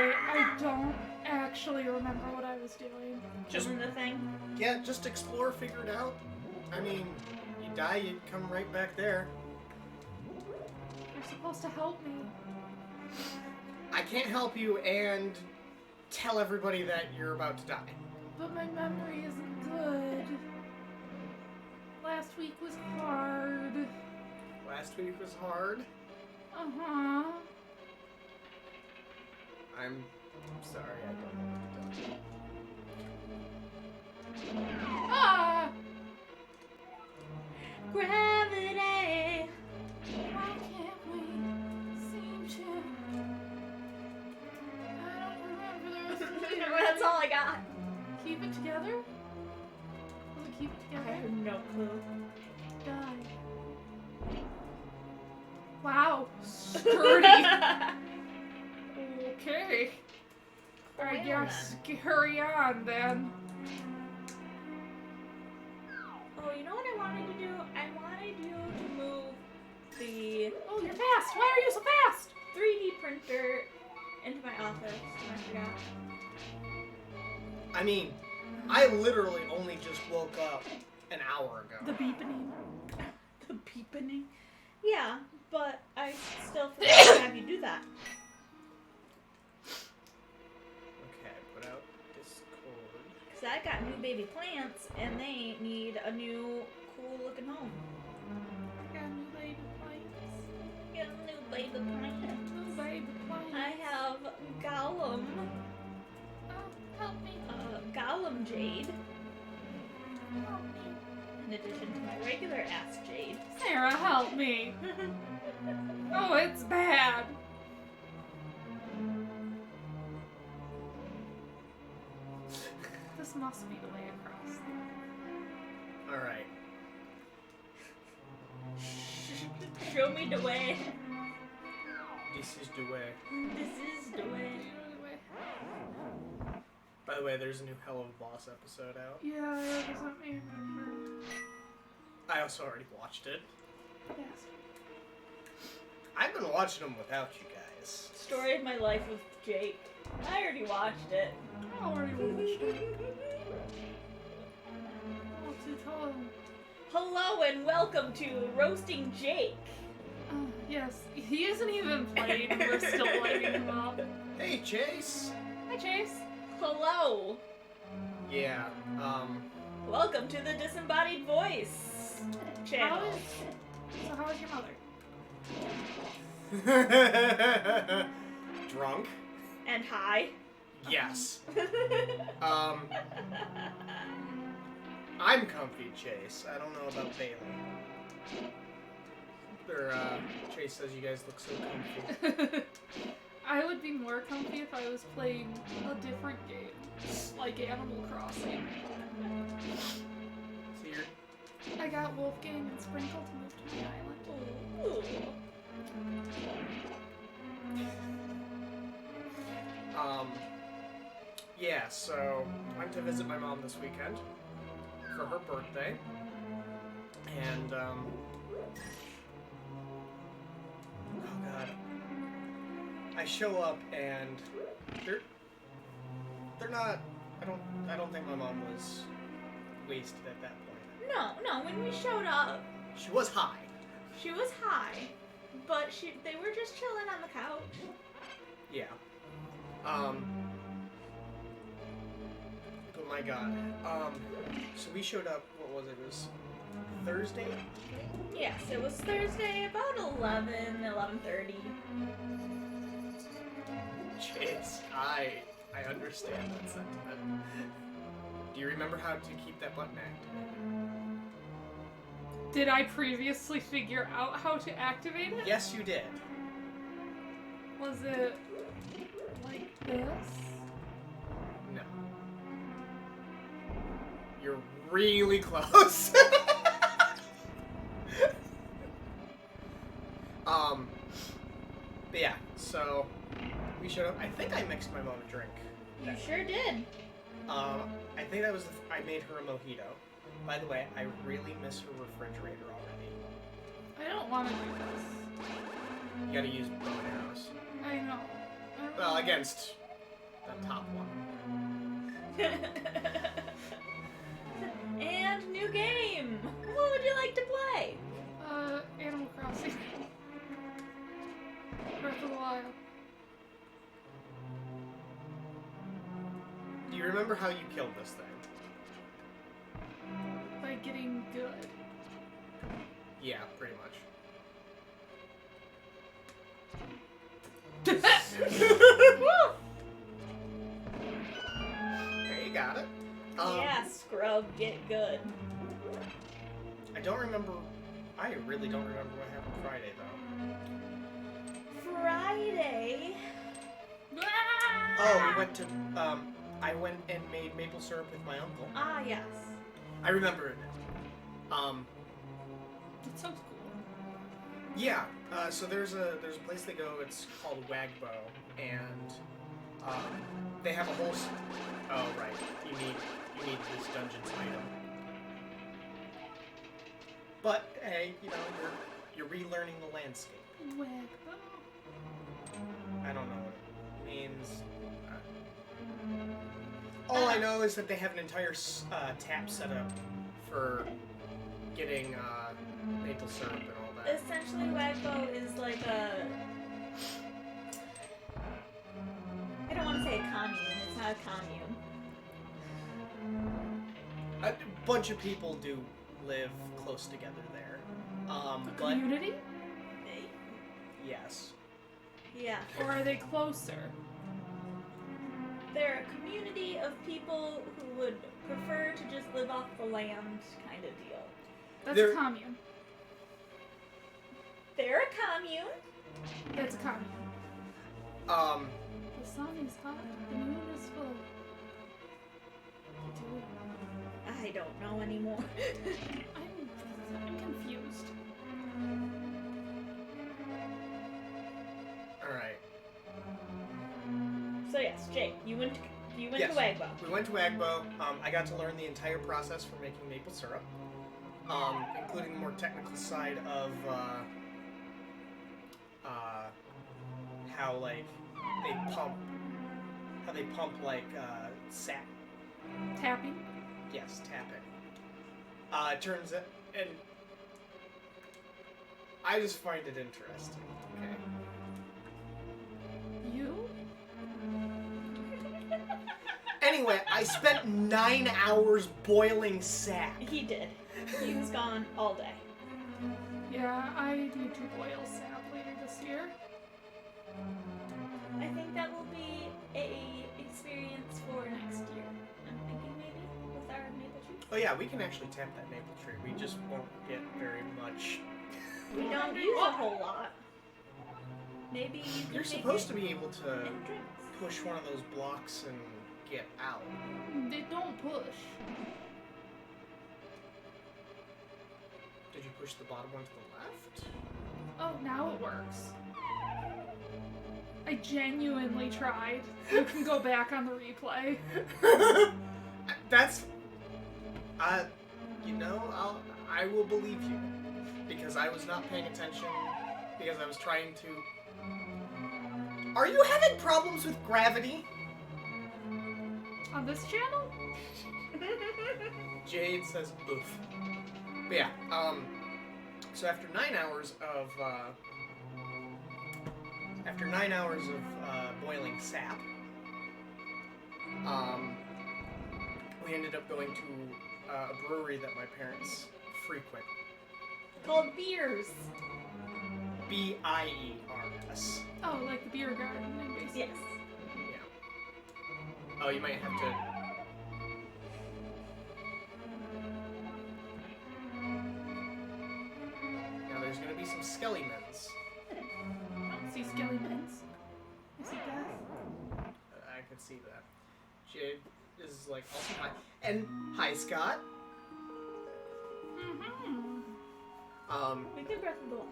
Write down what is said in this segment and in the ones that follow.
Okay, I don't actually remember what I was doing. Just the thing. Yeah, just explore, figure it out. I mean, you die, you come right back there. You're supposed to help me. I can't help you and tell everybody that you're about to die. But my memory isn't good. Last week was hard. Last week was hard. Uh-huh. I'm sorry, I don't know what to tell you. Ah! Gravity. Why can't we seem to... I don't remember the rest of the lyrics. That's all I got. Keep it together? Was it keep it I together? have no clue. Die. Wow. Sturdy. Okay. I Well, guess hurry on then. Oh, you know what I wanted to do? I wanted you to move the Oh, you're fast. Why are you so fast? 3D printer into my office. And I forgot. I mean, I literally only just woke up an hour ago. The beeping. The beeping. Yeah, but I still forgot to have you do that. Okay, put out Discord. Because I got new baby plants, and they need a new, cool-looking home. Got a new baby plants. Get a new baby plant. New baby plants. I have Gollum. Oh, help me. Gollum Jade. Help me. In addition to my regular ass Jade. Sarah, help me. Oh, it's bad. This must be the way across. Alright. Show me the way. This is the way. This is the way. By the way, there's a new Hell of a Boss episode out. Yeah, that doesn't me remember. I also already watched it. Yes. I've been watching them without you guys. Story of my life with Jake. I already watched it. I already watched it. What's it called? Hello and welcome to Roasting Jake. Yes, he isn't even playing and we're still lighting him up. Hey, Chase! Hi, Chase. Hello. Yeah, Welcome to the Disembodied Voice channel. How is your mother? Drunk? And hi. Yes. I'm comfy, Chase. I don't know about Bailey. Chase says you guys look so comfy. I would be more comfy if I was playing a different game, like Animal Crossing. So you're... I got Wolfgang and Sprinkle to move to my island. Ooh. Yeah, so I went to visit my mom this weekend for her birthday. And, oh god. I show up and they're not, I don't think my mom was wasted at that point. No, when we showed up, She was high. she was high, but they were just chilling on the couch. Yeah. But my god. So we showed up, what was it? It was Thursday? Yes, it was Thursday, about 11:30. Chase, I understand that sentiment. Do you remember how to keep that button activated? Did I previously figure out how to activate it? Yes, you did. Was it like this? No. You're really close. But yeah, so we showed up. I think I mixed my mom a drink. You sure did. I think that was I made her a mojito. By the way, I really miss her refrigerator already. I don't want to do this. You gotta use bow and arrows. I know. Well, against the top one. And new game. What would you like to play? Animal Crossing. Breath of the Wild. Do you remember how you killed this thing? By getting good. Yeah, pretty much. There you got it. Yeah, scrub, get good. I don't remember. I really don't remember what happened Friday though. Friday. Oh, we went to. I went and made maple syrup with my uncle. Ah, yes. I remember it. That sounds cool. Yeah. So there's a place they go. It's called Wagbo, and they have a whole. Oh right. You need this dungeon's item. But hey, you know you're relearning the landscape. Wagbo. I don't know what it means. All I know is that they have an entire tap set up for getting maple syrup and all that. Essentially, Wagbo is like a... I don't want to say a commune. It's not a commune. A bunch of people do live close together there. A But community? yes. Yeah. Or are they closer? They're a community of people who would prefer to just live off the land kind of deal. That's They're- a commune. They're a commune. That's a commune. The sun is hot, the moon is full. I don't know anymore. I'm confused. Alright. So yes, Jake, you went to Yes. Wagbo. We went to Agbo. I got to learn the entire process for making maple syrup, including the more technical side of how like they pump like sap. Tapping? Yes, tapping. Turns out, and I just find it interesting. Okay. You? Anyway, I spent 9 hours boiling sap. He did. He was gone all day. Yeah, I need to boil sap later this year. I think that will be a experience for next year. I'm thinking maybe with our maple trees. Oh yeah, we can actually tap that maple tree. We just won't get very much. We don't use a whole lot. Maybe you can You're make supposed it to be able to in drinks. push one of those blocks and get out. They don't push. Did you push the bottom one to the left? Oh, now it works. I genuinely tried. You can go back on the replay. That's. You know, I will believe you because I was not paying attention because I was trying to. Are you having problems with gravity? On this channel? Jade says oof. But yeah, so after 9 hours of boiling sap, we ended up going to a brewery that my parents frequent. Called beers. Biers. Oh, like the beer garden in Basic. Yes. Yeah. Oh, you might have to. Now there's gonna be some skelliments. I don't see skeletons. I see death. I could see that. Jade is like also hi. And hi, Scott. Mm-hmm. We can breath of the wild.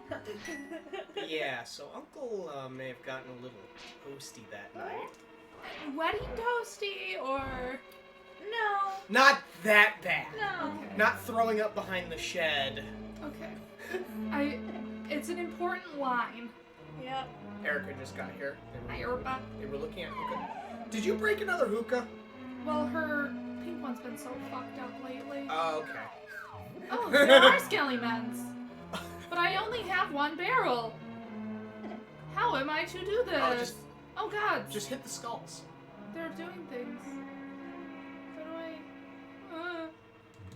Yeah, so Uncle may have gotten a little toasty that night. Wedding toasty or... No. Not that bad. No. Okay. Not throwing up behind the shed. Okay. It's an important line. Yep. Erica just got here. Hi, Erica. They were looking at hookah. Did you break another hookah? Well, her pink one's been so fucked up lately. Oh, okay. Oh, there are skelliements. But I only have one barrel. How am I to do this? Oh god. Just hit the skulls. They're doing things. How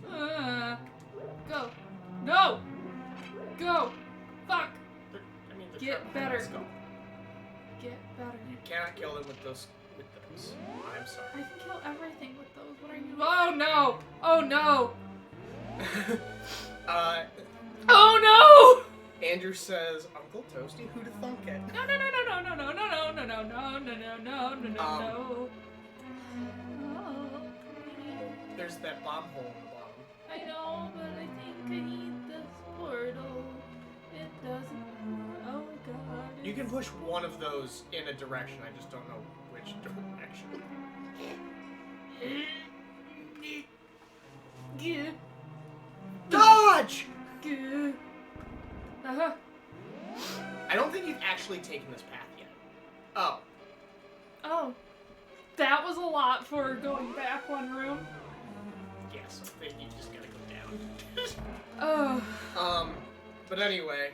do I... Go. No! Go! Fuck! They're Get trapped better. in the skull. Get better. You cannot kill them with those. I'm sorry. I can kill everything with those. What are you... Oh no! Oh no! Oh no! Andrew says, Uncle Toasty, who'da thunk it? No. Oh, There's that bomb hole in the bottom. I know, but I think I need this portal. It doesn't. Oh god. You can push one of those in a direction, I just don't know which direction. Dodge! Uh-huh. I don't think you've actually taken this path yet. Oh. Oh. That was a lot for going back one room. Yeah, so I think you just gotta go down. Oh. But anyway,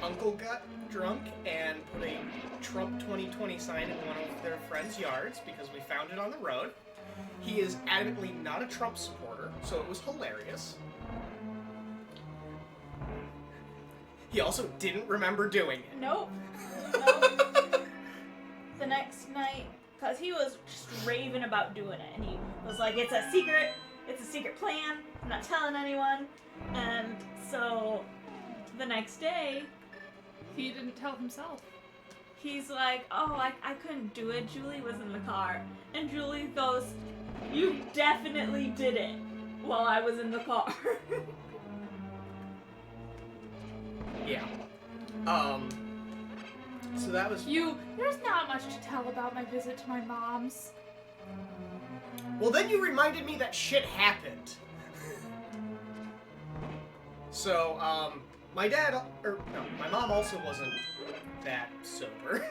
Uncle got drunk and put a Trump 2020 sign in one of their friends' yards because we found it on the road. He is adamantly not a Trump supporter, so it was hilarious. He also didn't remember doing it. Nope. The next night, because he was just raving about doing it, and he was like, it's a secret plan, I'm not telling anyone. And so the next day, He didn't tell himself. he's like, oh, I couldn't do it, Julie was in the car. And Julie goes, you definitely did it while I was in the car. Yeah. So that was... There's not much to tell about my visit to my mom's. Well, then you reminded me that shit happened. So, my mom also wasn't that sober.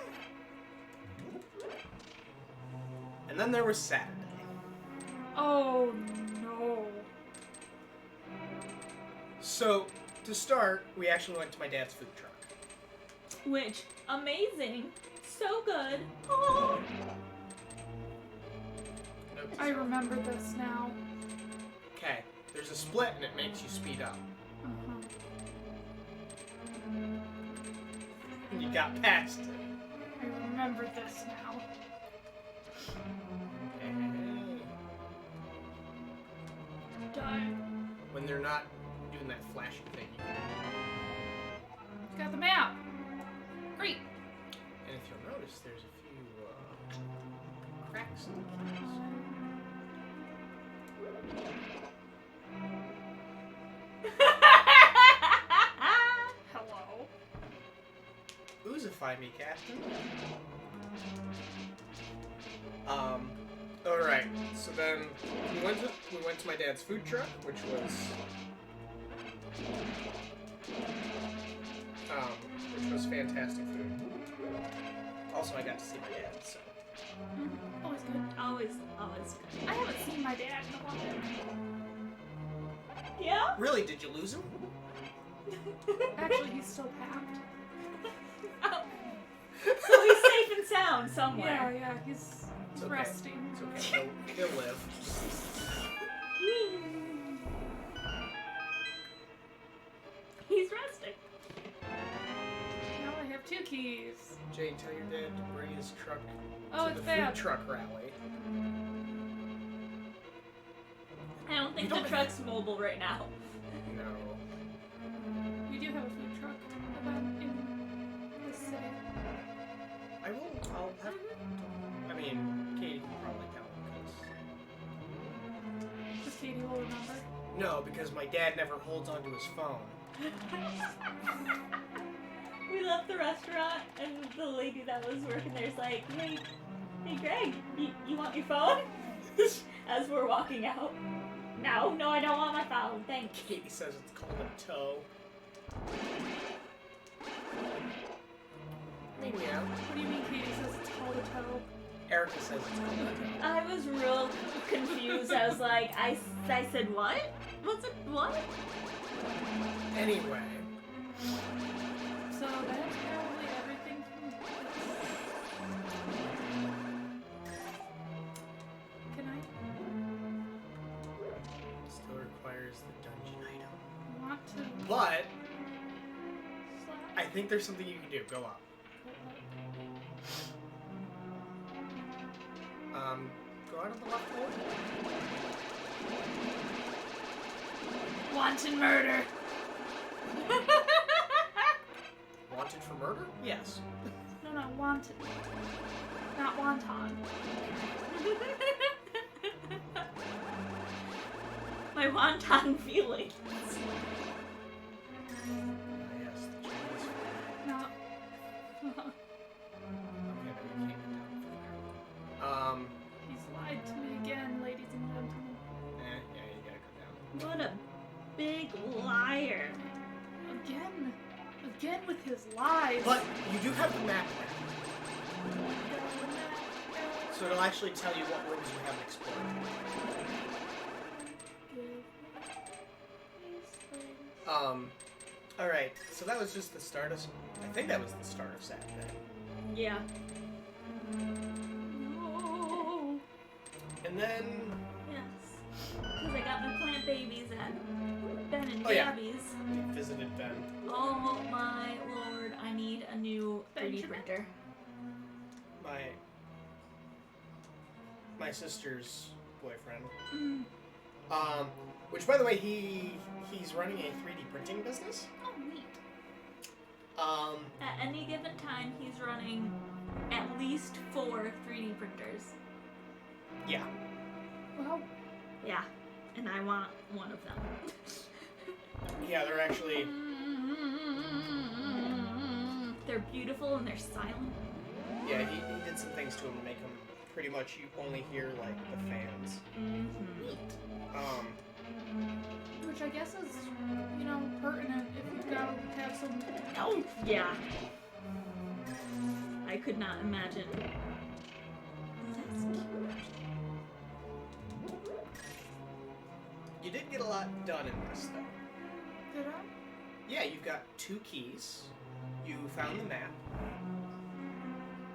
And then there was Saturday. Oh no. So, to start, we actually went to my dad's food truck. Which, amazing, so good. Oh. Nope. I remember this now. Okay, there's a split and it makes you speed up. Uh-huh. And you got past it. I remember this now. Hey. Die. When they're not doing that flashing thing. Got the map. Great. And if you'll notice, there's a few cracks in the keys. Hello. Oozify me, Captain. Alright, so then we went to my dad's food truck, which was fantastic food. Also, I got to see my dad, so. Always good. Always good. I haven't seen my dad in a while. Yeah? Really, did you lose him? Actually, he's still packed. Oh. So he's safe and sound somewhere. Yeah, he's It's okay. resting. It's okay, he'll live. He's resting. Now I have 2 keys. Jane, tell your dad to bring his truck Oh, to it's the bad. food truck rally. I don't think You don't the truck's mobile right now. No. We do have a food truck event in this city. I'll have... I mean, Katie can probably tell him, because... Because Katie will remember. No, because my dad never holds onto his phone. We left the restaurant and the lady that was working there's like, hey Greg, you want your phone? As we're walking out. No, I don't want my phone, thanks. Katie says it's called a toe. I mean, Yeah. What do you mean Katie says it's called a toe? Erica says it's called a toe. I was real confused. I was like, I said what? What's it? What? Anyway. So that's probably everything from this. Can I? Still requires the dungeon item. Want to But slap? I think there's something you can do. Go up. Go out of the left hole. Wanton murder. Wanted for murder? Yes. No, wanted. Not wonton. My wonton feelings. Yes, the Chinese food. No. Okay, but you can't get down from there. He's lied to me again, ladies and gentlemen. Yeah, you gotta go down. What a big liar. Again with his lies. But you do have the map now. So it'll actually tell you what rooms you haven't explored. Alright, so that was just the start of... I think that was the start of Saturday. Yeah. No. And then... Yes. Because I got my plant babies at Ben and Oh, yeah. Gabby's. we visited Ben. Oh my lord, I need a new 3D Benjamin? printer. My sister's boyfriend. Mm. Which, by the way, he's running a 3D printing business. Oh, neat. At any given time, he's running at least 4 3D printers. Yeah. Well, Yeah, and I want one of them. Yeah, they're actually... They're beautiful and they're silent. Yeah, he did some things to them to make them pretty much you only hear, like, the fans. Mm-hmm. neat. Um, Which I guess is, pertinent if you've got to have some. Oh, yeah. I could not imagine. That's cute. you did get a lot done in this, though. Did I? Yeah, you've got 2 keys. You found the map.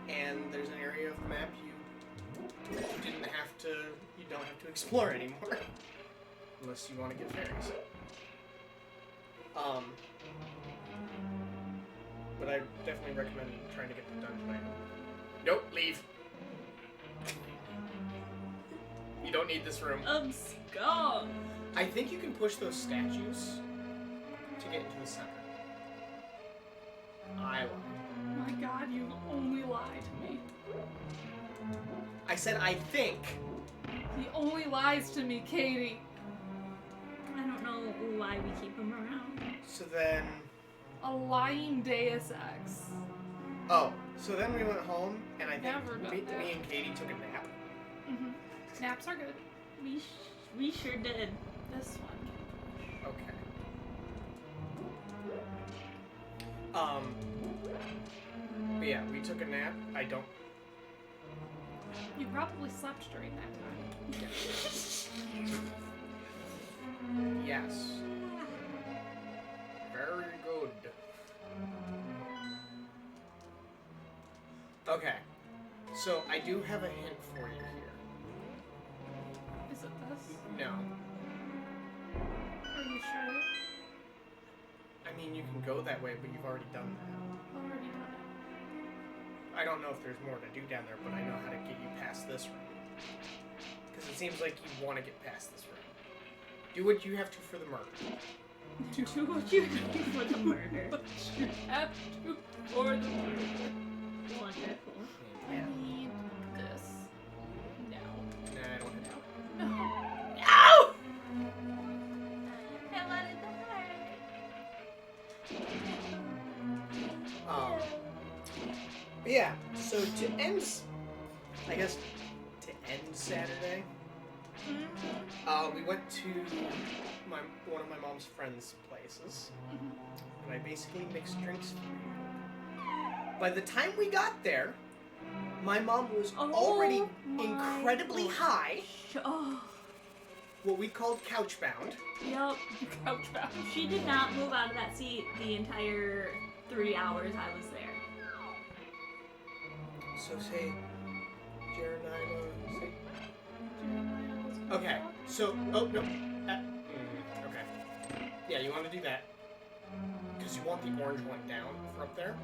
And there's an area of the map you don't have to explore anymore. Unless you want to get fairies. But I definitely recommend trying to get the dungeon item. Nope, leave. You don't need this room. Abscond! I think you can push those statues to get into the center. I lied. My God, you only lie to me. I said I think. He only lies to me, Katie. I don't know why we keep him around. So then... A lying Deus Ex. Oh, so then we went home, and I Never think done me that. and Katie took a nap. Mm-hmm. Naps are good. We sure did. This one. Okay. But yeah, we took a nap. I don't... You probably slept during that time. Yes. Very good. Okay. So, I do have a hint for you here. Is it this? No. Are you sure? I mean, you can go that way, but you've already done that. Already done it. I don't know if there's more to do down there, but I know how to get you past this room. Because it seems like you want to get past this room. Do what you have to for the murder. Do what you do for the murder. But you have to for the murder. Wonderful. I need this. No. Nah, I don't have to. No. No! I wanted the heart. But yeah, so to end Saturday, we went to one of my mom's friends' places, and I basically mixed drinks for people. By the time we got there, my mom was Oh already my incredibly high, Oh. what we called couch-bound. Yep. Couch bound. She did not move out of that seat the entire 3 hours I was there. So say, Jeremiah, say... Jeremiah was Okay, so, oh, no. Okay. Yeah, you want to do that. Because you want the orange one down for up there.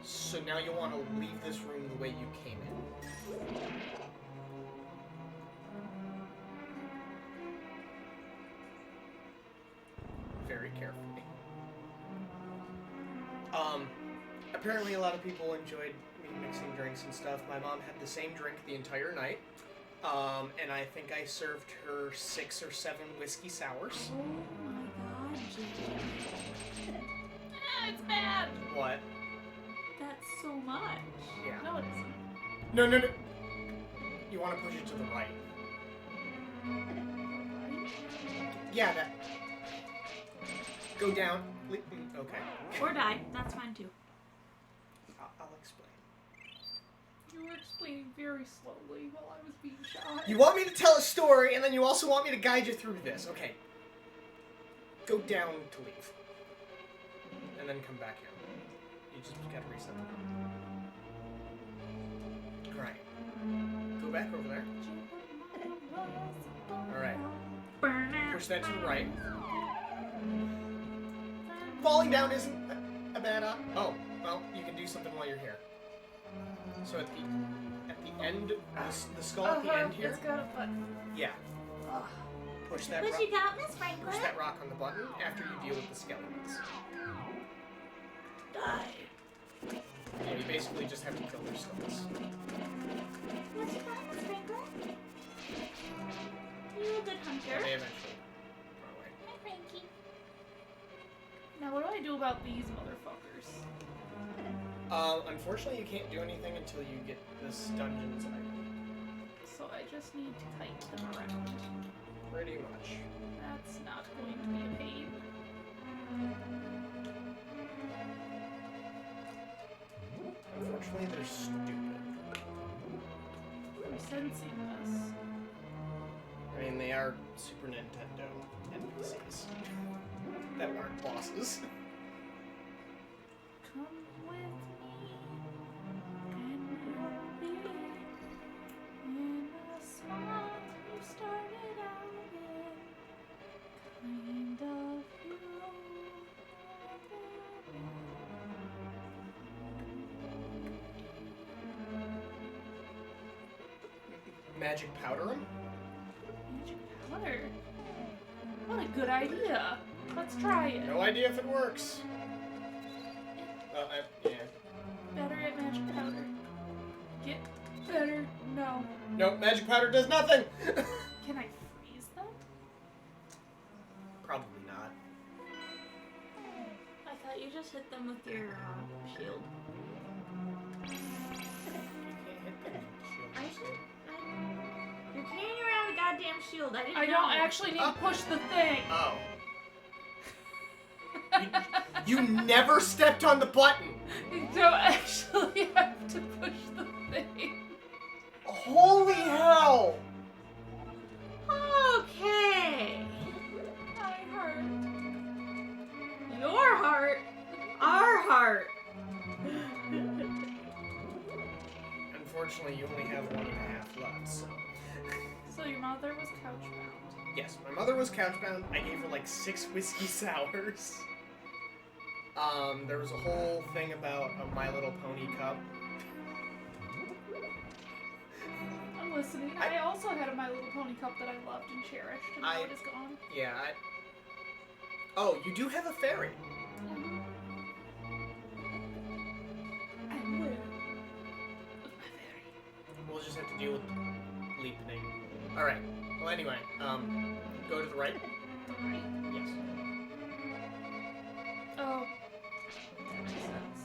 So now you want to leave this room the way you came in. Very carefully. Apparently a lot of people enjoyed me mixing drinks and stuff. My mom had the same drink the entire night. And I think I served her 6 or 7 whiskey sours. Oh my god, Jake. It's bad. What? That's so much. Yeah. No, it isn't. No. You want to push it to the right. Yeah, that. Go down. Okay. Or die. That's fine too. I'll explain. You were explaining very slowly while I was being shy. You want me to tell a story, and then you also want me to guide you through this. Okay. Go down to leave. And then come back here. You just gotta reset the room. Alright. Go back over there. Alright. Push that to the right. Falling down isn't a bad Oh, well, you can do something while you're here. So at the end, the skull at the end here. It's got a button. Yeah. Push that What rock. you got, Miss Franklin? Push that rock on the button after you deal with the skeletons. Die. Yeah, you basically just have to kill their skulls. What you got, Miss Franklin? You're a good hunter. They eventually run away. Hi, Frankie. Now, what do I do about these motherfuckers? Unfortunately, you can't do anything until you get this dungeon's item. So I just need to kite them around. Pretty much. That's not going to be a pain. Unfortunately, they're stupid. I'm sensing this. I mean, they are Super Nintendo NPCs that aren't bosses. Come with me, and you'll be in a spot you started out in. Kind of you. Magic powder 'em? Magic powder. What a good idea. Let's try it. No idea if it works. Yeah. Better at magic powder. Get better. No. Nope, magic powder does nothing! Can I freeze them? Probably not. I thought you just hit them with your shield. You can't hit them with the shield. You're carrying around a goddamn shield. I didn't I know. don't actually need to push the thing. Oh. You never stepped on the button! You don't actually have to push the thing. Holy hell! Okay. I hurt. Your heart. Our heart. Unfortunately, you only have 1.5 left, so... So your mother was couchbound. Yes, my mother was couchbound. I gave her like 6 whiskey sours. There was a whole thing about a My Little Pony cup. I'm listening. I also had a My Little Pony cup that I loved and cherished, and now it is gone. Yeah, Oh, you do have a fairy. I'm with my fairy. We'll just have to deal with leaping. Alright, well anyway, go to the right. Right? Yes. Oh. That makes sense.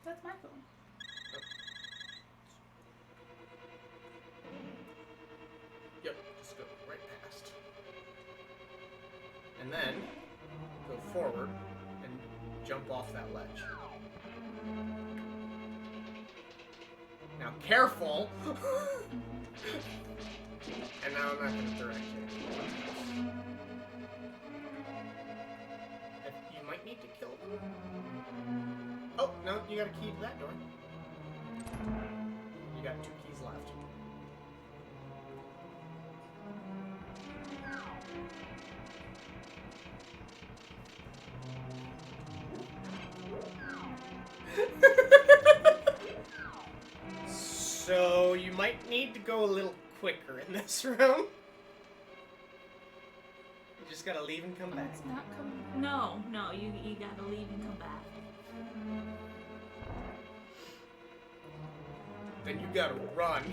That's my phone. Yep, just go right past. And then go forward and jump off that ledge. Now, careful! And now I'm not going to direct you. You might need to kill them. Oh, no, you got a key to that door. You got 2 keys left. So, you might need to go a little quicker in this room. You just gotta leave and come back. It's not coming. No, you gotta leave and come back. Then you gotta run.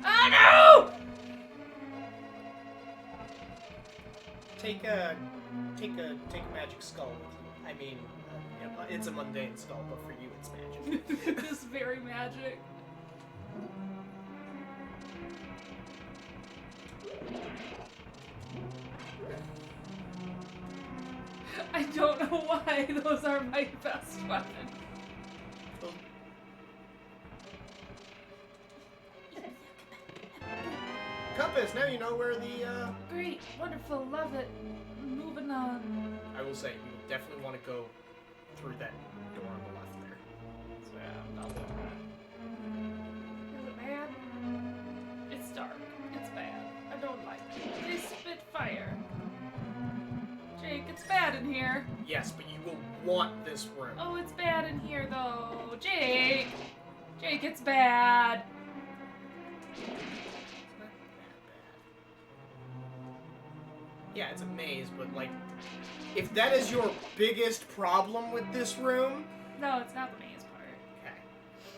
Oh no! Take a magic skull with you. I mean, it's a mundane skull, but for you it's magic. It's very magic. I don't know why those are my best weapons. Compass, now you know where the, Great, wonderful, love it. Moving on. I will say, you will definitely want to go through that door on the left there. So yeah, I'm not doing that. Is it bad? It's dark. It's bad. I don't like it. They spit fire. Jake, it's bad in here. Yes, but you will want this room. Oh, it's bad in here, though. Jake! Jake, it's bad. It's not that bad. Yeah, it's a maze, but like, if that is your biggest problem with this room... No, it's not the maze part. Okay.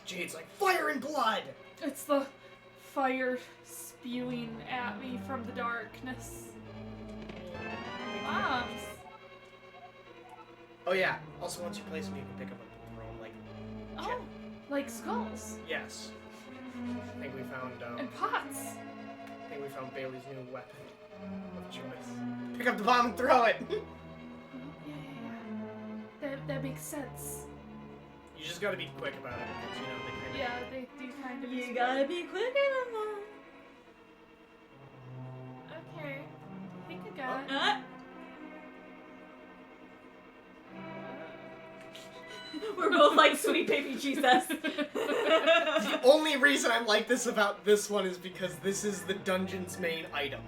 Jade's like, fire and blood! It's the fire spewing at me from the darkness. Bombs. Oh yeah, also once you place them, you can pick up a throne, like... Oh, like skulls. Yes. I think we found, And pots. I think we found Bailey's new weapon of choice. Pick up the bomb and throw it! Yeah. That makes sense. You just gotta be quick about it, because, you know, they kind of... Yeah, they do kind of. You gotta be quicker than that. Okay. I think I got it. We're both like, sweet baby Jesus. The only reason I like this about this one is because this is the dungeon's main item.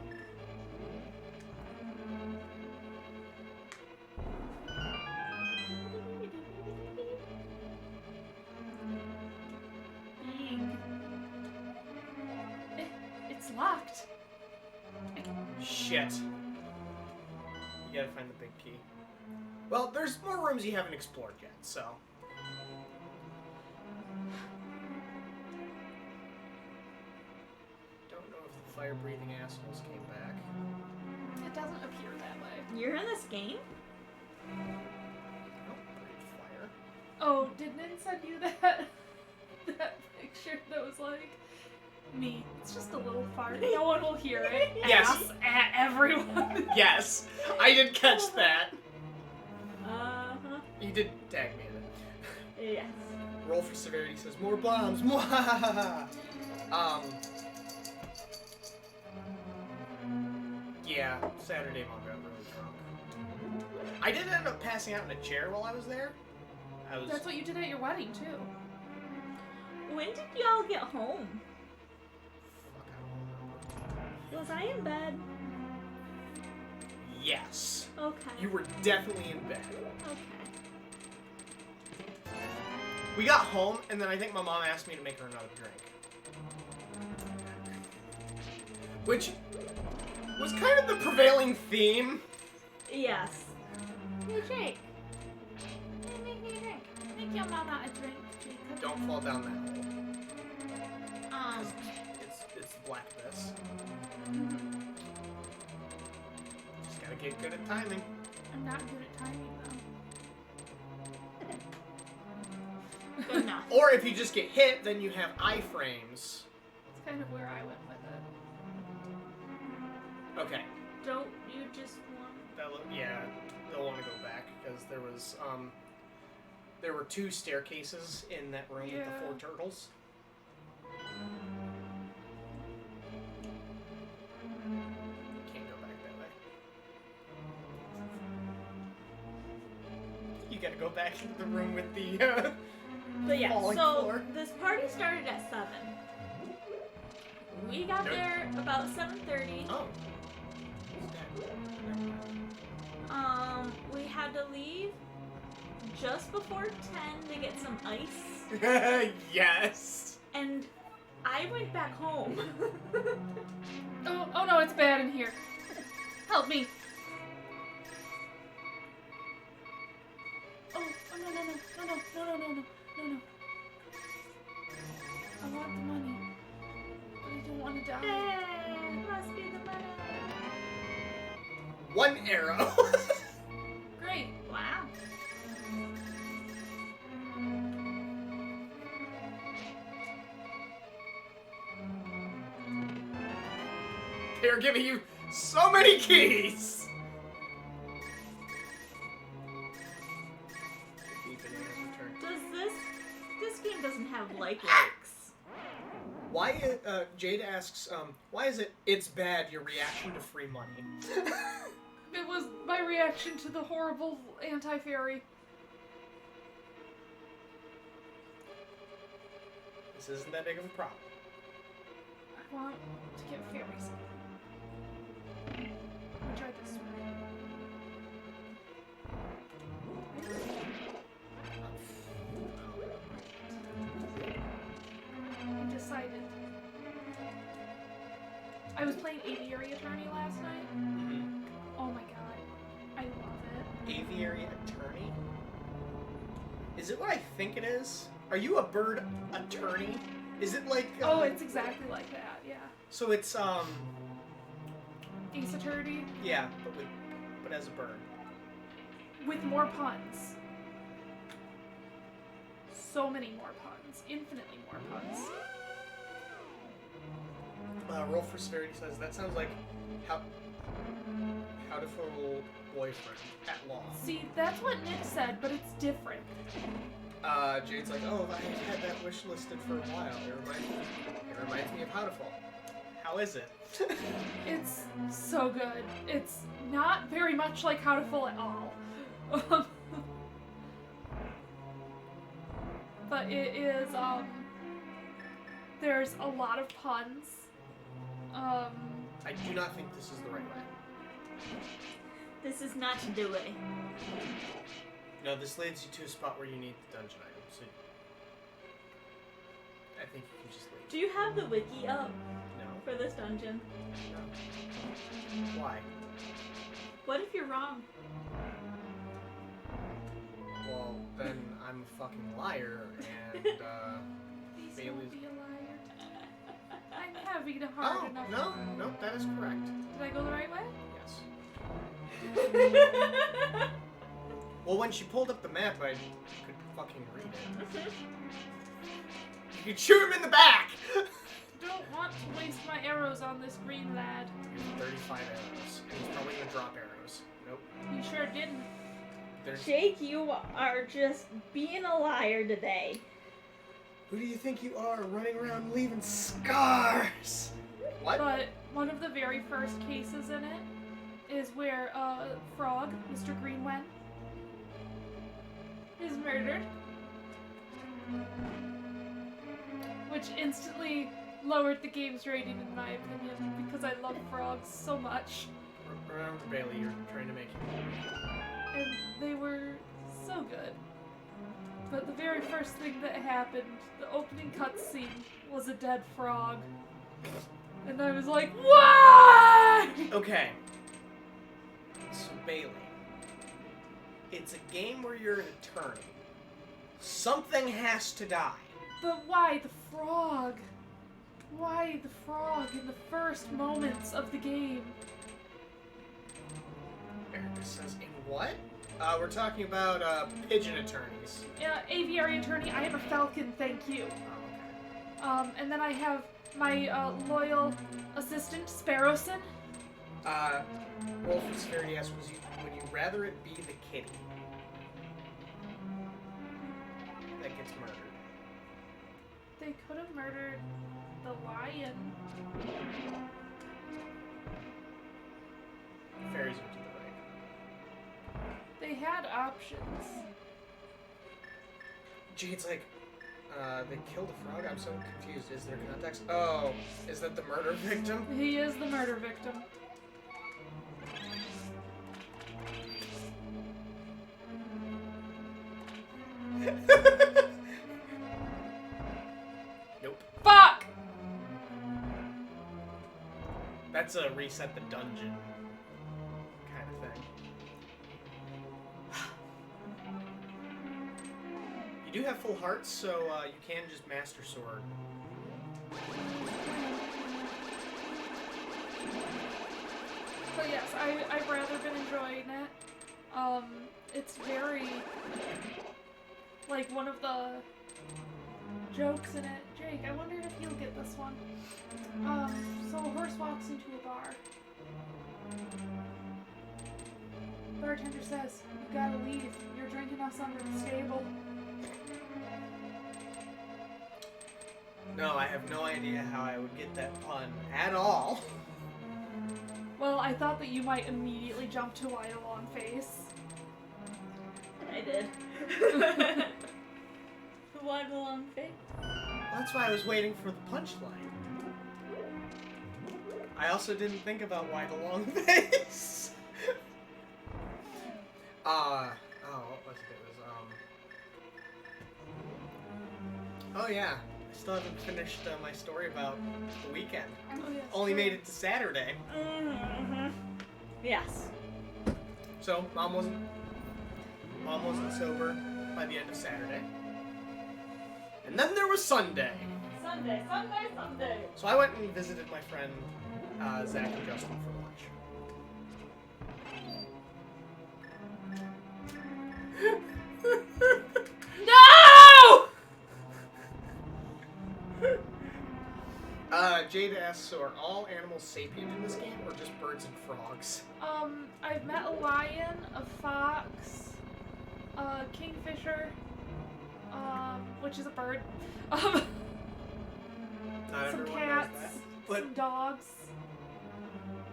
It's locked. Shit. You gotta find the big key. Well, there's more rooms you haven't explored yet, so... Don't know if the fire-breathing assholes came back. It doesn't appear that way. You're in this game? Oh, breathe fire. Oh, did Nin send you that picture that was like me? It's just a little fart. No one will hear it. Yes. Ass at everyone. Yes, I did catch that. Uh-huh. You did tag me in it. Yes. Roll for severity says more bombs. Yeah, Saturday mom got really drunk. I did end up passing out in a chair while I was there. That's what you did at your wedding too. When did y'all get home? Fuck, I don't remember. Was I in bed? Yes. Okay. You were definitely in bed. Okay. We got home, and then I think my mom asked me to make her another drink. Which was kind of the prevailing theme. Yes. Hey Jake. Make me a drink. Make your mama a drink, Jacob. Don't fall down that hole. Um. It's black abyss. Just gotta get good at timing. I'm not good at timing though. Good enough. Or if you just get hit, then you have iframes. That's kind of where I went with it. Okay. Don't you just want... Yeah, they'll want to go back because there were 2 staircases in that room with the 4 turtles. Can't go back that way. You gotta go back into the room with the But yeah, falling so floor. this party started at 7. We got there about 7:30. Oh. We had to leave just before 10 to get some ice. Yes. And I went back home. Oh no, it's bad in here. Help me. Oh no. I want the money. But I don't want to die. Hey, must be the money. 1 arrow. Great. Wow. They're giving you so many keys. Does this game doesn't have like likes? Why? Jade asks, why is it's bad your reaction to free money? It was my reaction to the horrible anti-fairy. This isn't that big of a problem. I want to get fairies. I'll try this one. I decided. I was playing Aviary Attorney last night. Oh my god. I love it. Aviary attorney? Is it what I think it is? Are you a bird attorney? Is it like... Oh, it's exactly like that, yeah. So it's, Ace Attorney yeah, but as a bird. with more puns. So many more puns. Infinitely more puns. Roll for Severity says, that sounds like how to fool boyfriend at law. See, that's what Nick said, but it's different. Jade's like, oh, I had that wish listed for a while. It reminds me of How to Fall. How is it? It's so good. It's not very much like How to Full at all. But it is, there's a lot of puns. I do not think this is the right way. This is not the way. No, this leads you to a spot where you need the dungeon item, so I think you can just leave. Do you have the wiki up No. for this dungeon? No. Why? What if you're wrong? Well, then I'm a fucking liar, and, Please Bailey's... don't be a liar. I'm having a Oh, hard enough. no, that is correct. Did I go the right way? Yes. Well, when she pulled up the map, I could fucking read it. You could shoot him in the back! Don't want to waste my arrows on this green lad. Here's 35 arrows. And he's probably gonna drop arrows. Nope. You sure didn't. There's... Jake, you are just being a liar today. Who do you think you are, running around leaving scars? What? But one of the very first cases in it is where Frog, Mr. Greenwen, is murdered. Which instantly lowered the game's rating in my opinion because I love frogs so much. Remember, Bailey, you're trying to make him. And they were so good. But the very first thing that happened, the opening cutscene, was a dead frog. And I was like, why? Okay. So, Bailey, it's a game where you're an attorney. Something has to die. But why the frog? Why the frog in the first moments of the game? Erica says, in what? We're talking about, pigeon attorneys. Aviary attorney, I am a falcon, thank you. Oh, And then I have my loyal assistant, Sparrowson. Roll for severity asks, would you rather it be the kitty that gets murdered? They could have murdered the lion. Fairies are to the right. They had options. Jade's like, they killed a frog? I'm so confused. Is there context? Oh, is that the murder victim? He is the murder victim. Nope. Fuck! That's a reset the dungeon kind of thing. You do have full hearts, so you can just master sword. But yes, I've rather been enjoying it. It's very, like, one of the jokes in it. Jake, I wonder if you'll get this one. So a horse walks into a bar. Bartender says, "You gotta leave. You're drinking us under the stable." No, I have no idea how I would get that pun at all. Well, I thought that you might immediately jump to Wide a Long Face. I did. Wide a long face. That's why I was waiting for the punchline. I also didn't think about why the long face. What was it? It was, oh yeah. I still haven't finished my story about the weekend. Oh, yes. Only made it to Saturday. Mm-hmm. Yes. So, Mom wasn't sober by the end of Saturday. And then there was Sunday. Sunday. So I went and visited my friend Zach and Justin for lunch. No! Jade asks, so are all animals sapient in this game, or just birds and frogs? I've met a lion, a fox, a kingfisher, which is a bird, Not some everyone knows cats, that. But some dogs,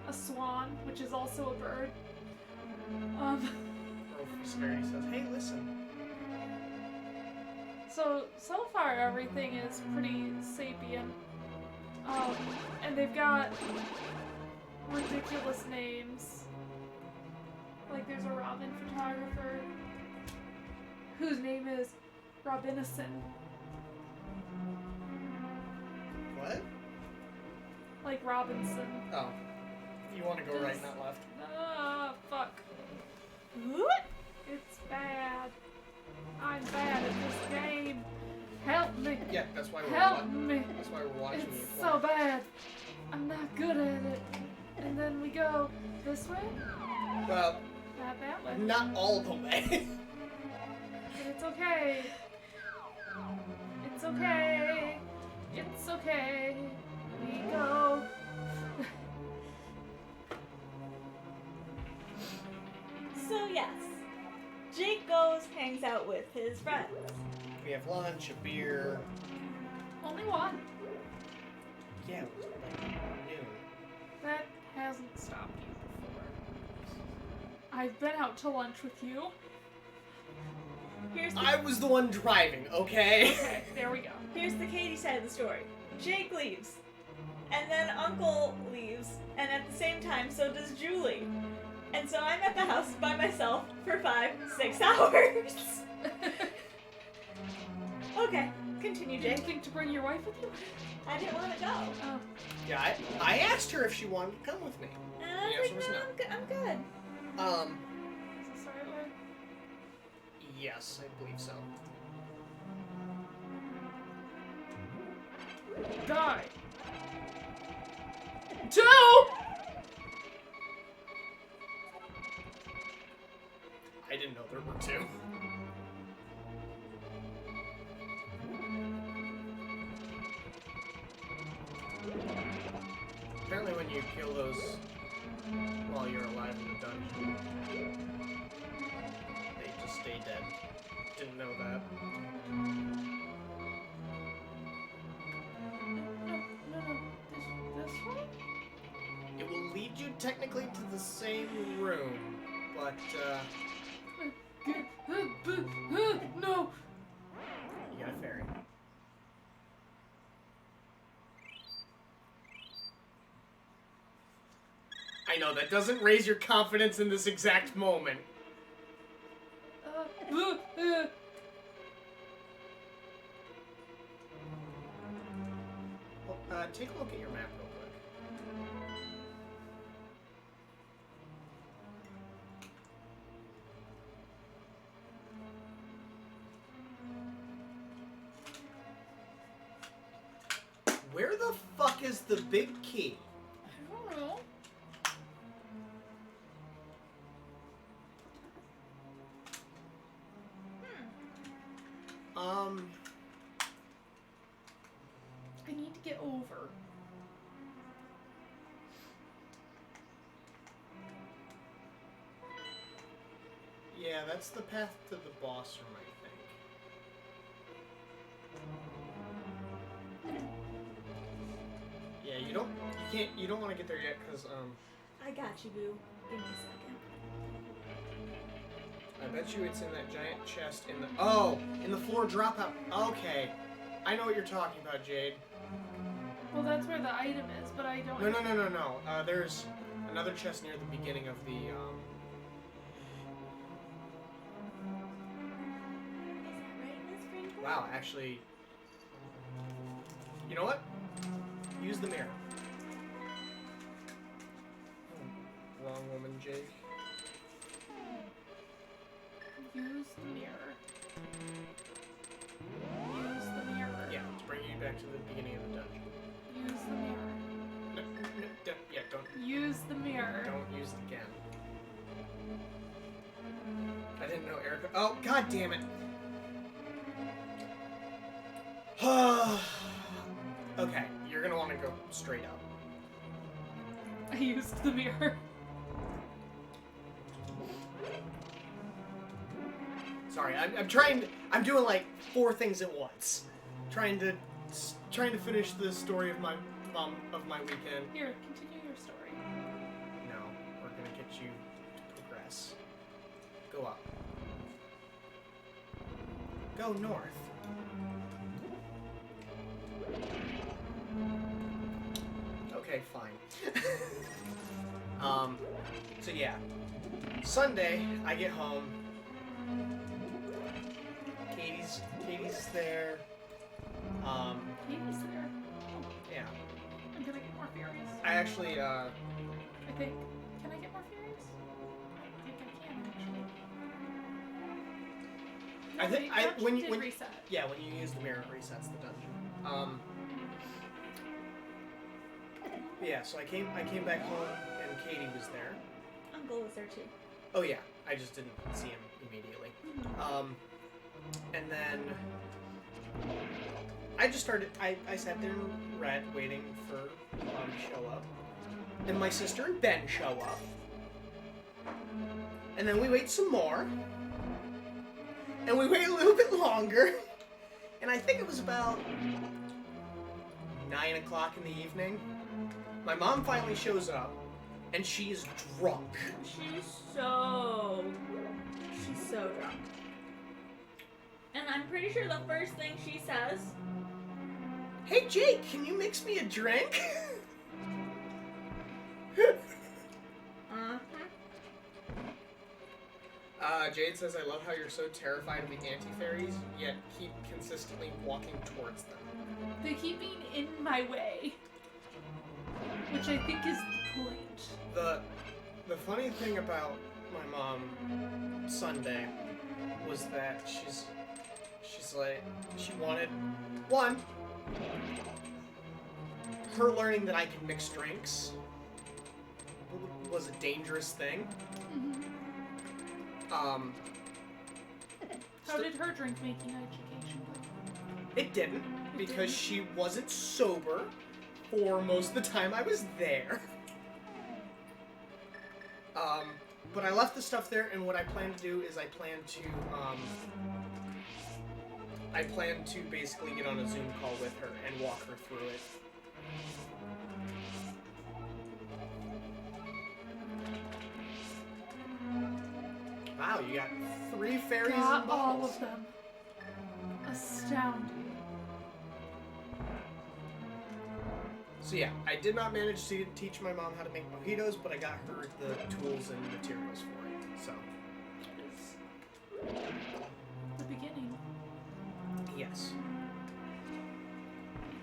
a swan, which is also a bird. Roll for severity says, hey, listen. So far everything is pretty sapient. And they've got ridiculous names. Like there's a Robin photographer whose name is Robinson. What? Like Robinson. Oh. You want to go right, not left. Ah, fuck. What? It's bad. I'm bad at this game. Help me. Yeah, that's why we're Help me. That's why we're watching It's you so play. bad. I'm not good at it. And then we go this way? Well, Not that way. not all the way. But it's okay. It's okay. It's okay. We go. So yes, Jake goes, hangs out with his friends. We have lunch, a beer. Only one. Yeah, it was like noon. That hasn't stopped you before. I've been out to lunch with you. Here's the I was the one driving, okay? Okay, there we go. Here's the Katie side of the story. Jake leaves. And then Uncle leaves. And at the same time, so does Julie. And so I'm at the house by myself for 5-6 hours. Okay, continue, Did you Jake. think to bring your wife with you? I didn't want to go. Oh. Yeah, I asked her if she wanted to come with me. And I was The like, answer was no, no. I'm good. Is this the right way? Yes, I believe so. Die! 2! I didn't know there were 2. Apparently when you kill those dungeon. They just stay dead. Didn't know that. No. This way? It will lead you technically to the same room, but, No! you got a fairy. I know, that doesn't raise your confidence in this exact moment. Well, take a look at your map real quick. Where the fuck is the big key? I don't know. I need to get over. Yeah, that's the path to the boss room, I think. Yeah, you don't want to get there yet, because, I got you, boo. Give me a second. I bet you it's in that giant chest in the... Oh! In the floor dropout. Okay. I know what you're talking about, Jade. Well, that's where the item is, but I don't... No. There's another chest near the beginning of the, Is that right, Miss Springfield? Wow, actually... You know what? Use the mirror. Oh, wrong woman, Jake. Use the mirror. Use the mirror. Yeah, let's bring you back to the beginning of the dungeon. Use the mirror. No, don't Use the mirror. use it again. I didn't know Erica... Oh, god damn it! Okay, you're gonna want to go straight up. I used the mirror. Sorry, I'm doing like 4 things at once. Trying to finish the story of my weekend. Here, continue your story. No, we're gonna get you to progress. Go up. Go north. Okay, fine. So yeah. Sunday, I get home. Katie's there. Katie's there. Yeah. I'm gonna get more fairies. I actually, I think. Can I get more fairies? I think I can actually. I think the dungeon when did reset. yeah, when you use the mirror, it resets the dungeon. Yeah, so I came back home and Katie was there. Uncle was there too. Oh yeah, I just didn't see him immediately. And then I just started. I sat there and read, waiting for Mom to show up. And my sister and Ben show up. And then we wait some more. And we wait a little bit longer. And I think it was about 9 o'clock in the evening. My mom finally shows up, and she is drunk. She's so drunk. And I'm pretty sure the first thing she says, Hey Jake, can you mix me a drink? Jade says, I love how you're so terrified of the anti-fairies, yet keep consistently walking towards them. They keep being in my way. Which I think is the point. The funny thing about my mom Sunday was that she's like, she wanted, one, her learning that I can mix drinks was a dangerous thing. Mm-hmm. How did her drink making education go? It didn't, because she wasn't sober for most of the time I was there. But I left the stuff there, and what I plan to do is I plan to basically get on a Zoom call with her and walk her through it. Wow, you got 3 fairies Got and all balls. of them. Astounding. So yeah, I did not manage to teach my mom how to make mojitos, but I got her the tools and materials for it. So It's the beginning. yes.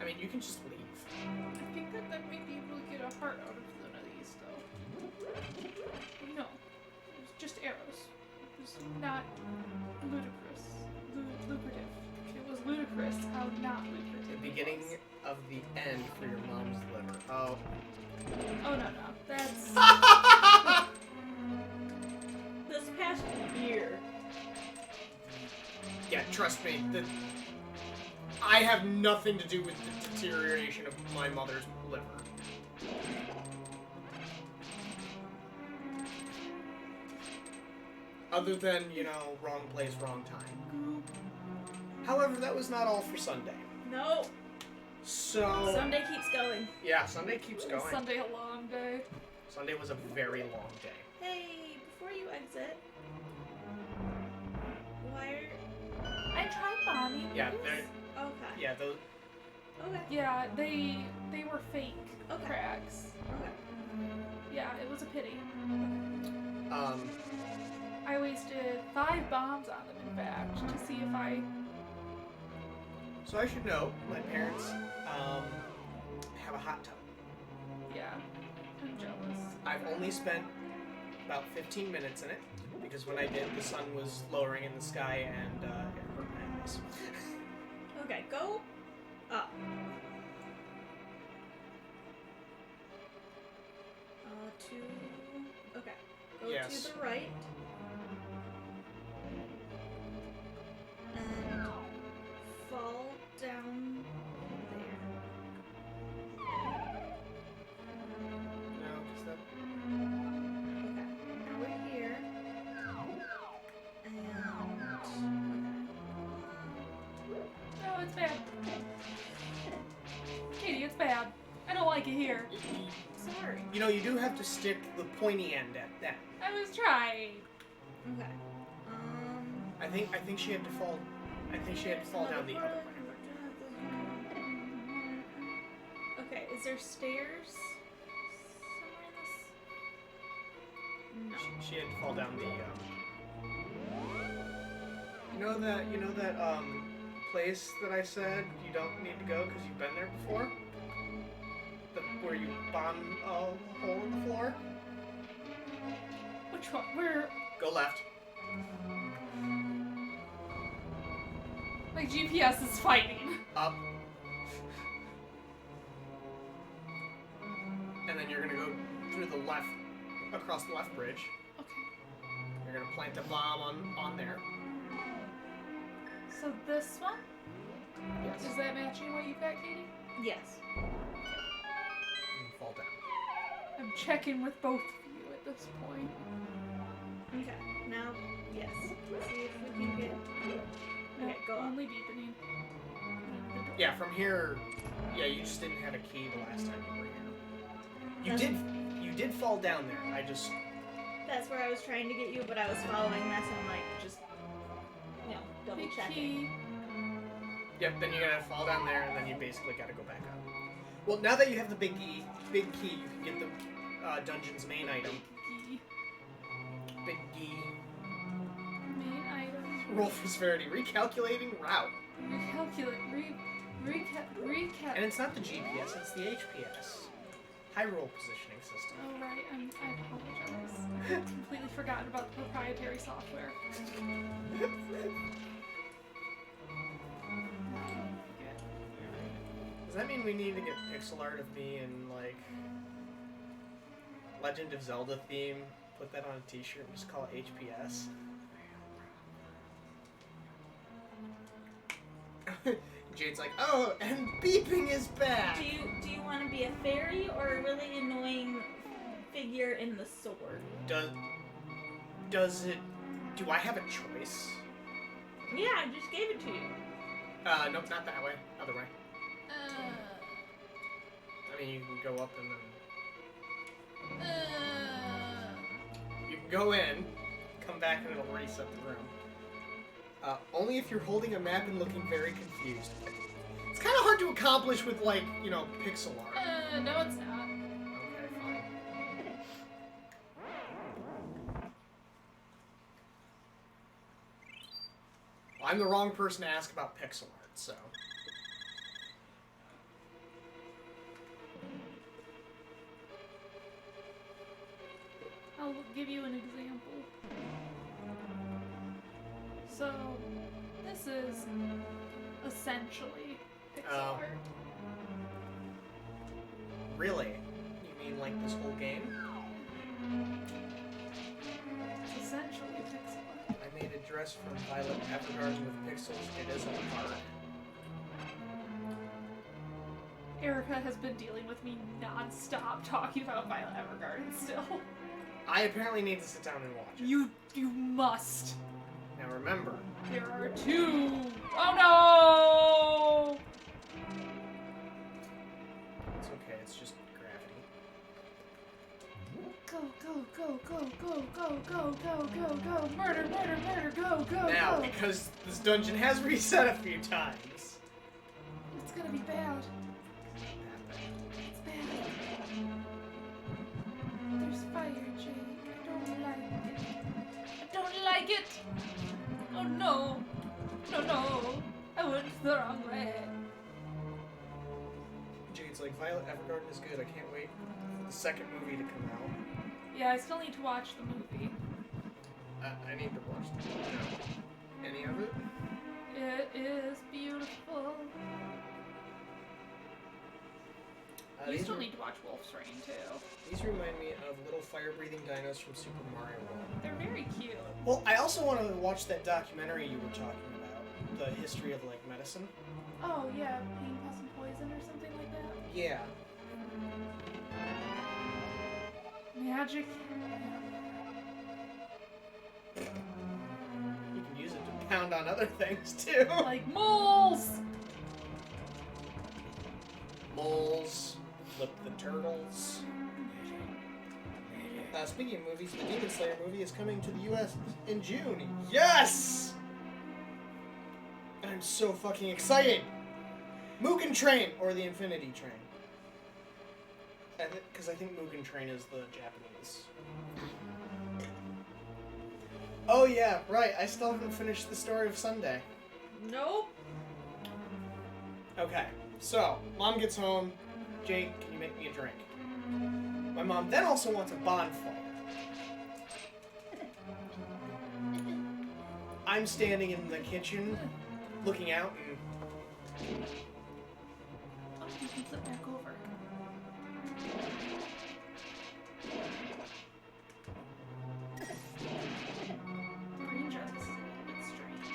I mean, you can just leave. I think that might be able to get a heart out of one of these, though. No. It was just arrows. It was not ludicrous. Lucrative. It was ludicrous how not lucrative. The it beginning was. of the end for your mom's liver. Oh. Oh, no. That's... This past year. Yeah, trust me. I have nothing to do with the deterioration of my mother's liver. Other than, wrong place, wrong time. However, that was not all for Sunday. No. So... Sunday keeps going. Yeah, Sunday keeps going. Sunday a long day. Sunday was a very long day. Hey, before you exit, why I tried bombing. Yeah, are... they're... Okay. Yeah, those... Okay. Yeah, they were fake Okay. cracks. Okay. Yeah, it was a pity. I wasted 5 bombs on them, in fact, to see if I... So I should know, my parents, have a hot tub. Yeah, I'm jealous. I've only spent about 15 minutes in it, because when I did, the sun was lowering in the sky and, it hurt my eyes. Okay, go up. Okay. Go Yes. to the right. And fall down there. No, because that... Okay. Now we're here. And No, it's bad. Katie, it's bad. I don't like it here. Sorry. You do have to stick the pointy end at that. I was trying. okay. I think she had to fall... I think she had to fall down the other way. Okay, is there stairs somewhere in this? No. She had to fall down the, You know that place that I said you don't need to go because you've been there before? Where you bomb a hole in the floor? Which one? Where? Go left. My GPS is fighting. Up. And then you're gonna go through the left, across the left bridge. Okay. You're gonna plant a bomb on there. So this one? Yes. Is that matching what you've got, Katie? Yes. And fall down. I'm checking with both of you at this point. Okay. Now, yes. Let's see if we can get. Okay, go up. Only deepening. Yeah, from here. Yeah, you just didn't have a key the last time you were here. You did fall down there. I just. That's where I was trying to get you, but I was following this and like just, double Big checking. key. Yep. Then you gotta fall down there, and then you basically gotta go back up. Well, now that you have the big key, you can get the dungeon's main item. Key. Big key. Main item. Roll for severity. Recalculating route. Recalculate. Recap. And it's not the GPS, it's the HPS. High roll positioning system. Oh, right. I apologize. I completely forgotten about the proprietary software. Does that mean we need to get pixel art of me in, like, Legend of Zelda theme? Put that on a t-shirt and just call it HPS? Jade's like, oh, and beeping is back! Do you want to be a fairy or a really annoying figure in the sword? Does it... Do I have a choice? Yeah, I just gave it to you. Nope, not that way. Other way. I mean, you can go up and then... You can go in, come back, and it'll reset the room. Only if you're holding a map and looking very confused. It's kind of hard to accomplish with, like, you know, pixel art. No, it's not. Okay, fine. Well, I'm the wrong person to ask about pixel art, so... I'll give you an example. So, this is essentially pixel art. Really? You mean like this whole game? It's essentially pixel art. I made a dress from Violet Evergarden with pixels. It isn't art. Erica has been dealing with me non-stop talking about Violet Evergarden still. I apparently need to sit down and watch it. You must. Now remember. There are 2. Oh no! It's okay, it's just gravity. Go, go, go, go, go, go, go, go, go, go. Murder, murder, murder, go, go, Now, go. because this dungeon has reset a few times. It's gonna be bad. It's bad. There's fire, Jake. I don't like it. I don't like it! Oh no! No, no! I went the wrong way. Jade's like, Violet Evergarden is good. I can't wait for the second movie to come out. Yeah, I still need to watch the movie. I need to watch the movie. Any of it? It is beautiful. You still need to watch Wolf's Rain, too. These remind me of little fire-breathing dinos from Super Mario World. They're very cute. Well, I also want to watch that documentary you were talking about. The history of, like, medicine. Oh, yeah, Pain, Pus, and Poison or something like that. Yeah. Magic. You can use it to pound on other things, too. Like moles! Moles. Flip the turtles. Speaking of movies, the Demon Slayer movie is coming to the U.S. in June. Yes! I'm so fucking excited! Mugen Train, or the Infinity Train. Because I think Mugen Train is the Japanese. Oh yeah, right, I still haven't finished the story of Sunday. Nope. Okay, so, Mom gets home. Jake, can you make me a drink? My mom then also wants a bonfire. I'm standing in the kitchen, looking out, and... Oh, you can flip back over. Brain jugs. It's strange.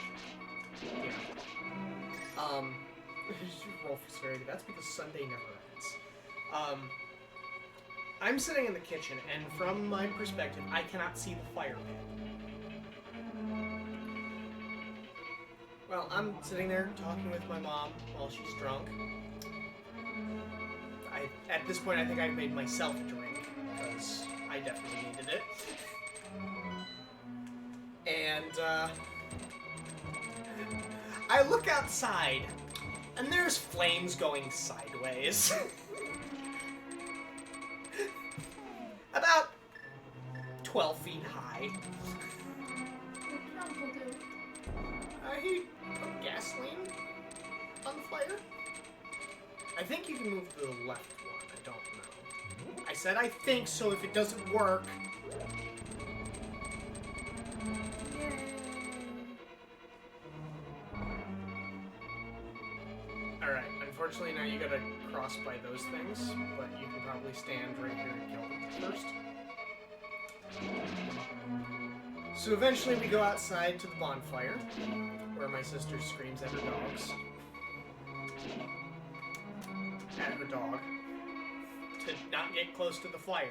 Yeah. Roll for severity. That's because Sunday never ends. I'm sitting in the kitchen, and from my perspective, I cannot see the fire pit. Well, I'm sitting there talking with my mom while she's drunk. At this point, I think I've made myself a drink, because I definitely needed it. And, I look outside, and there's flames going sideways. About 12 feet high. What did Uncle do? He put gasoline on the fire. I think you can move to the left one. I don't know. I said I think, so if it doesn't work... Alright, unfortunately now you gotta cross by those things, but you can probably stand right here and kill them first. So eventually we go outside to the bonfire, where my sister screams at her dogs. At her dog. To not get close to the fire.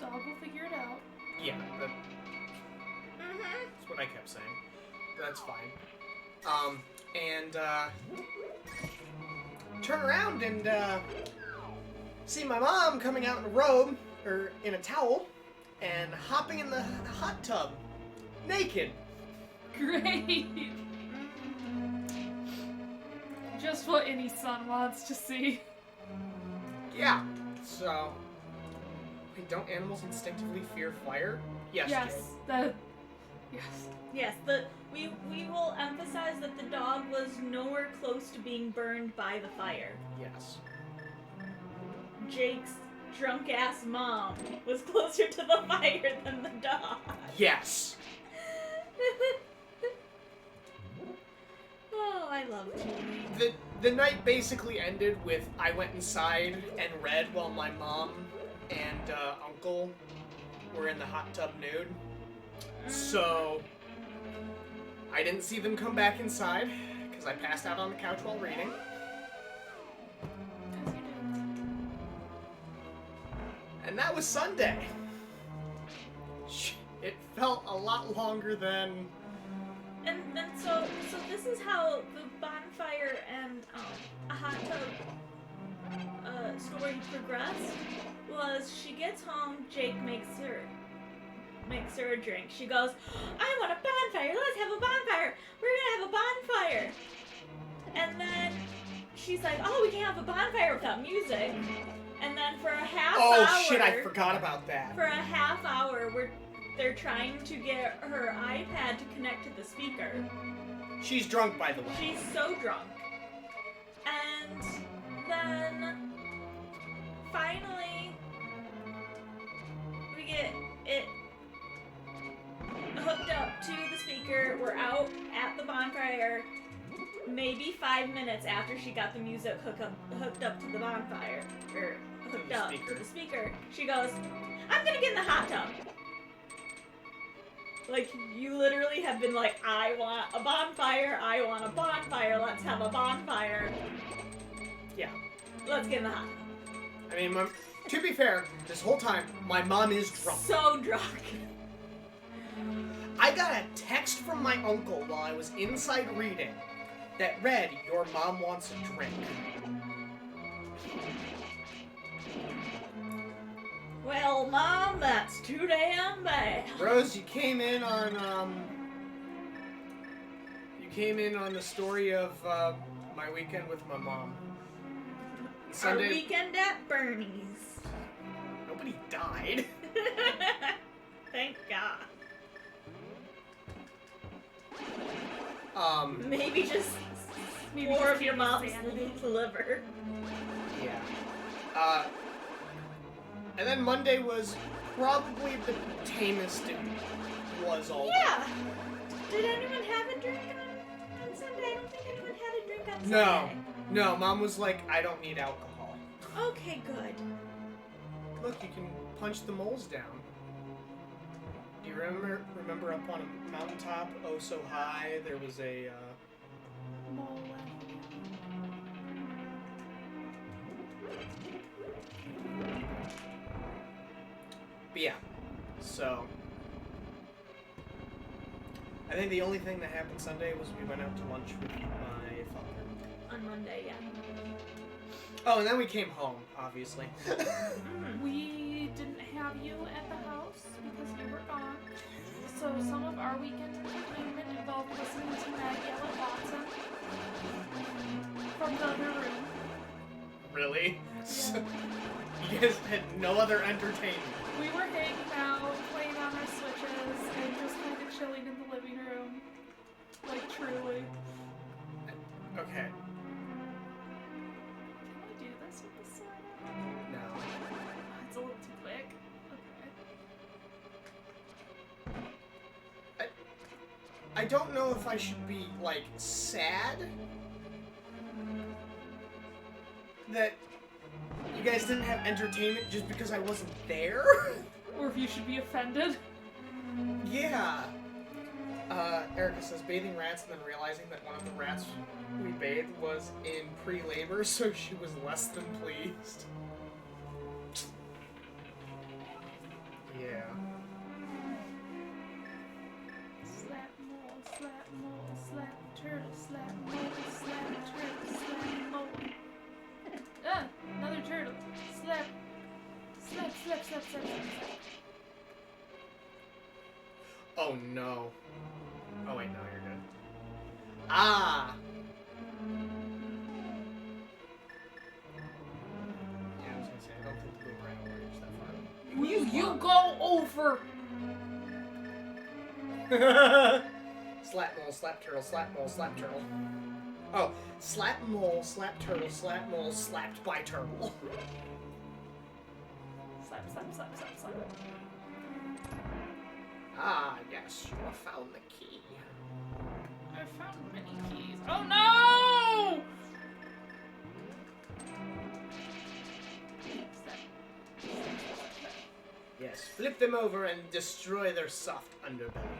Dog will figure it out. Yeah, that's what I kept saying. That's fine. Turn around and see my mom coming out in a robe, or in a towel, and hopping in the hot tub, naked. Great. Just what any son wants to see. Yeah. So, wait, don't animals instinctively fear fire? Yes. Jay. Yes, we will emphasize that the dog was nowhere close to being burned by the fire. Yes. Jake's drunk ass mom was closer to the fire than the dog. Yes. Oh, I love TV. The night basically ended with I went inside and read while my mom and uncle were in the hot tub nude. So I didn't see them come back inside because I passed out on the couch while reading. And that was Sunday. It felt a lot longer than... And so this is how the bonfire and a hot tub story progressed. Was she gets home, Jake makes her a drink. She goes, I want a bonfire. Let's have a bonfire. We're gonna have a bonfire. And then she's like, oh, we can't have a bonfire without music. And then for a half hour... Oh shit, I forgot about that. For a half hour, they're trying to get her iPad to connect to the speaker. She's drunk, by the way. She's so drunk. And then finally we get it hooked up to the speaker. We're out at the bonfire maybe 5 minutes after she got the music hooked up to the bonfire. Or hooked up to the speaker. She goes, I'm gonna get in the hot tub. Like, you literally have been like, I want a bonfire, let's have a bonfire. Yeah. Let's get in the hot tub. I mean, to be fair, this whole time, my mom is drunk. So drunk. I got a text from my uncle while I was inside reading that read, your mom wants a drink. Well, Mom, that's too damn bad. Rose, you came in on the story of my weekend with my mom. Sunday. Our weekend at Bernie's. Nobody died. Thank God. Maybe just more of your mom's liver. Yeah. And then Monday was probably the tamest it was all Yeah. Did anyone have a drink on Sunday? I don't think anyone had a drink on Sunday. No. Mom was like, I don't need alcohol. Okay, good. Look, you can punch the moles down. Do you remember up on a mountaintop, oh so high, there was a Mole. But yeah, so I think the only thing that happened Sunday was we went out to lunch with my father. On Monday, yeah. Oh, and then we came home, obviously. We didn't have you at the house because you were gone. So some of our weekend entertainment involved listening to Maggie Ellen Watson from the other room. Really? Yeah. So, you guys had no other entertainment. We were hanging out, playing on our Switches, and just kind of chilling in the living room. Like, truly. Okay. Can I do this with the sword? No. It's a little too quick. Okay. I don't know if I should be, like, sad that you guys didn't have entertainment just because I wasn't there. Or if you should be offended. Yeah. Erica says bathing rats and then realizing that one of the rats we bathed was in pre-labor, so she was less than pleased. Step. Oh no. Oh wait, no, you're good. Ah! Yeah, I was gonna say, I don't think the boomerang will reach that far. You go over! Slap mole, slap turtle, slap mole, slap turtle. Oh, slap mole, slap turtle, slap mole, slapped by turtle. Slap. Ah, yes, you have found the key. I found many keys. Oh no! Yes, flip them over and destroy their soft underbelly.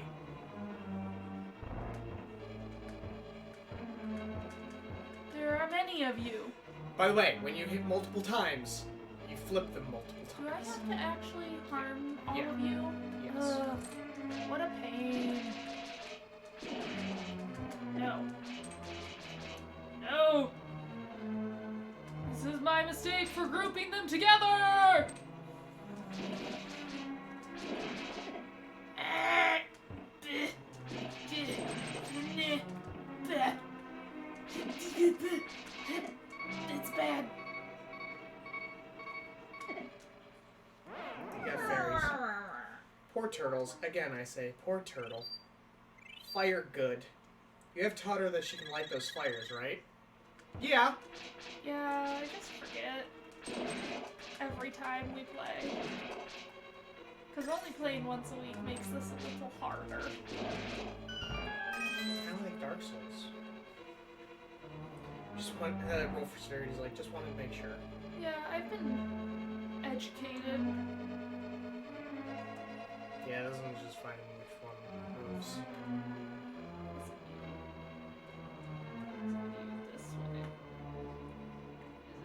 There are many of you. By the way, when you hit multiple times, you flip them multiple Do I times. have to actually harm all Yeah. of you? Yes. Ugh, what a pain. No. This is my mistake for grouping them together! It's bad. You got fairies. Poor turtles. Again, I say, poor turtle. Fire good. You have taught her that she can light those fires, right? Yeah. Yeah, I just forget every time we play. Because only playing once a week makes this a little harder. Kind of like Dark Souls. Just want roll for severity. Like, just wanted to make sure. Yeah, I've been educated. Yeah, this one's just finding which one moves. Is it you this way?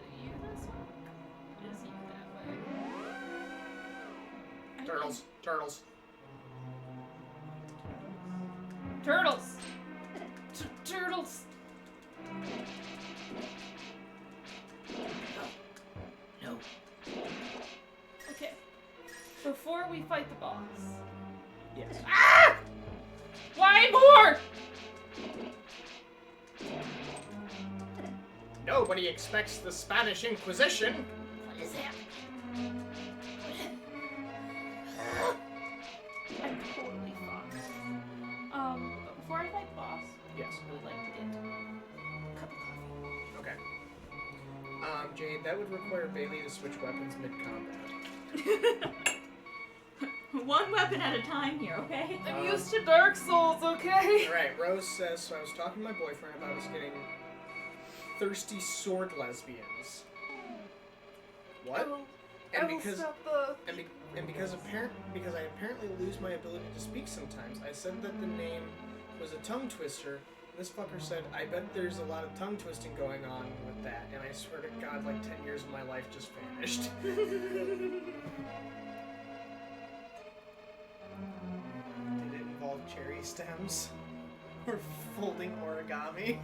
Is it you this way? Is you that way? I Turtles. Turtles. Turtles! Turtles! No. Okay. Before we fight the boss. Yes. Ah! Why more? Nobody expects the Spanish Inquisition. What is that? I'm totally fucked. But before I fight the boss, Yes. I would like to get a cup of coffee. Okay. Jade, that would require Bailey to switch weapons mid-combat. One weapon at a time here, okay? I'm used to Dark Souls, okay? Alright, Rose says, so I was talking to my boyfriend about us getting thirsty sword lesbians. What? And because because I apparently lose my ability to speak sometimes, I said that the name was a tongue twister. This fucker said, I bet there's a lot of tongue twisting going on with that, and I swear to God, like 10 years of my life just vanished. Did it involve cherry stems? Or folding origami?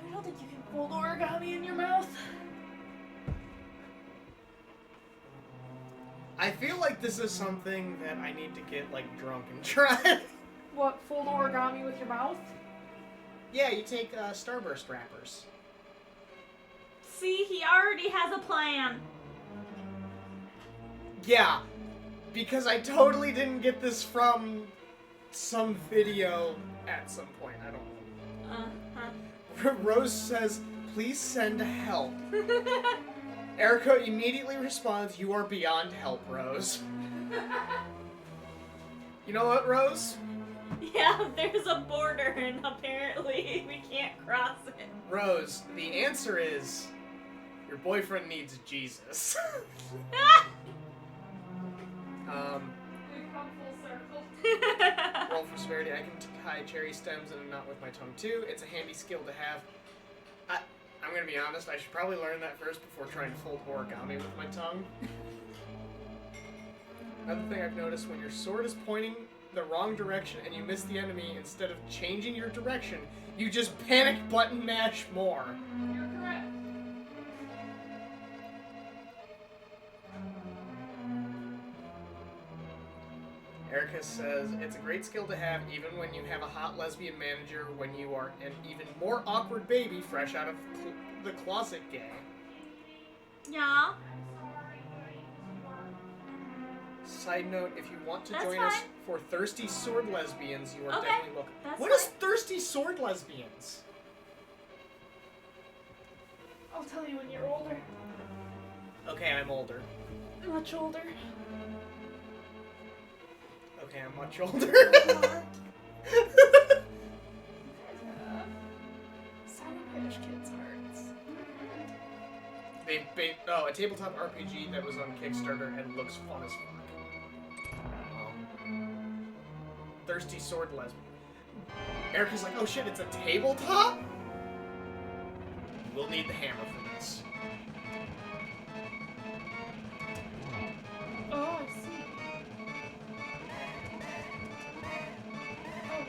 I don't think you can fold origami in your mouth. I feel like this is something that I need to get, like, drunk and try. What, fold origami with your mouth? Yeah, you take Starburst wrappers. See, he already has a plan. Yeah, because I totally didn't get this from some video at some point. I don't know. Rose says, please send help. Erica immediately responds, you are beyond help, Rose. You know what, Rose? Yeah, there's a border and apparently we can't cross it. Rose, the answer is, your boyfriend needs Jesus. We've come full circle. Roll for severity, I can tie cherry stems in a knot with my tongue too. It's a handy skill to have. I'm gonna be honest, I should probably learn that first before trying to fold origami with my tongue. Another thing I've noticed, when your sword is pointing the wrong direction and you miss the enemy, instead of changing your direction, you just panic button mash more. You're correct. Erica says, it's a great skill to have even when you have a hot lesbian manager, when you are an even more awkward baby fresh out of the closet gay. Yeah. Side note, if you want to That's join fine. us for Thirsty Sword Lesbians, you are Okay, definitely welcome. that's What is fine. Thirsty Sword Lesbians? I'll tell you when you're older. Okay, I'm older. Much older. Okay, I'm much older. Sour Patch Kids hearts. A tabletop RPG that was on Kickstarter and looks fun as fuck. Thirsty Sword Lesbian. Erica's like, oh shit, it's a tabletop? We'll need the hammer for this. Oh, I see.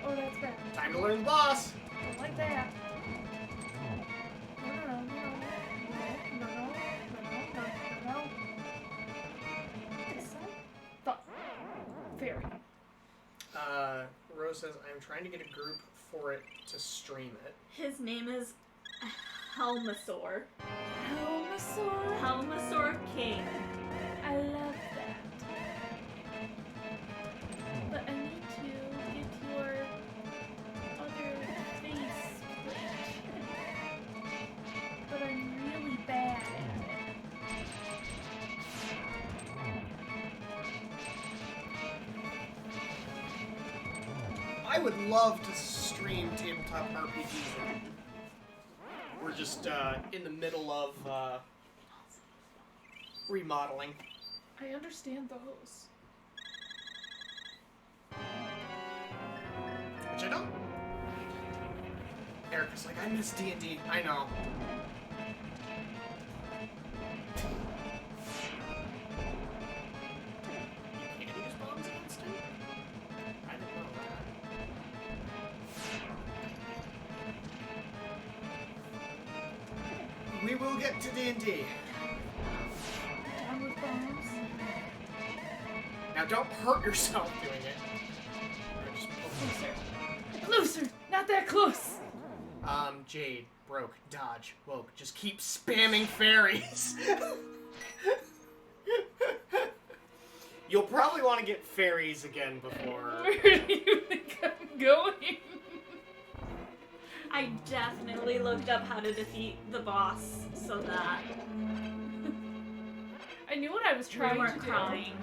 Oh, that's bad. Time to learn the boss. Don't like that. No. This side? Fuck. Fairy. Rose says, I'm trying to get a group for it to stream it. His name is Helmasaur. Helmasaur? Helmasaur King. I love that. But I need to get your other face plate. But I'm really bad at it. I would love to stream tabletop RPGs. We're just in the middle of remodeling. I understand those. Which I don't. Erica's like, I miss D&D. I know. You can use bombs against it? I didn't know that. We will get to D&D. Down with bombs. Now don't hurt yourself doing it. Or just poke Closer! Closer! Not that close! Jade, broke, dodge, woke. Just keep spamming fairies. You'll probably want to get fairies again before. Where do you think I'm going? I definitely looked up how to defeat the boss so that I knew what I was we trying weren't to do. crying.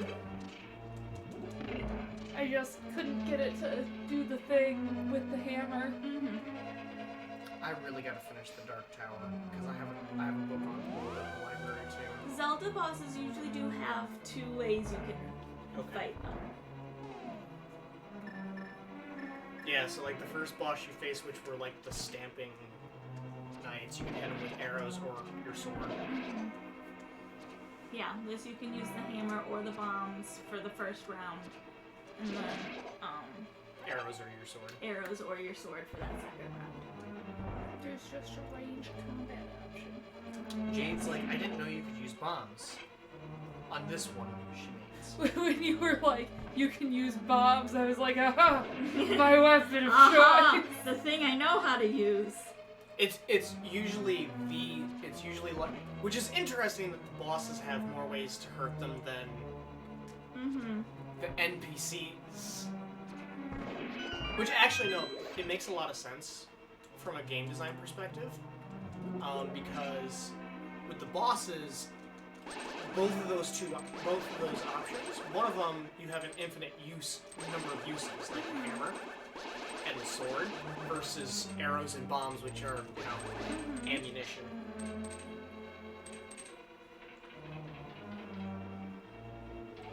I just couldn't get it to do the thing with the hammer. Mm-hmm. I really gotta finish the Dark Tower because I have a book on the library too. Zelda bosses usually do have two ways you can fight them. Yeah, so like the first boss you face, which were like the stamping knights, you can hit them with arrows or your sword. Yeah, this you can use the hammer or the bombs for the first round, and then Arrows or your sword. arrows or your sword for that second round. There's just a range combat option. Jade's like, I didn't know you could use bombs. On this one, she means. When you were like, you can use bombs, I was like, aha! My weapon of Aha! choice! The thing I know how to use. It's usually like, which is interesting that the bosses have more ways to hurt them than the NPCs. Which actually, no, it makes a lot of sense from a game design perspective, because with the bosses, both of those options, one of them you have an infinite number of uses, like the hammer and the sword, versus arrows and bombs, which are, ammunition.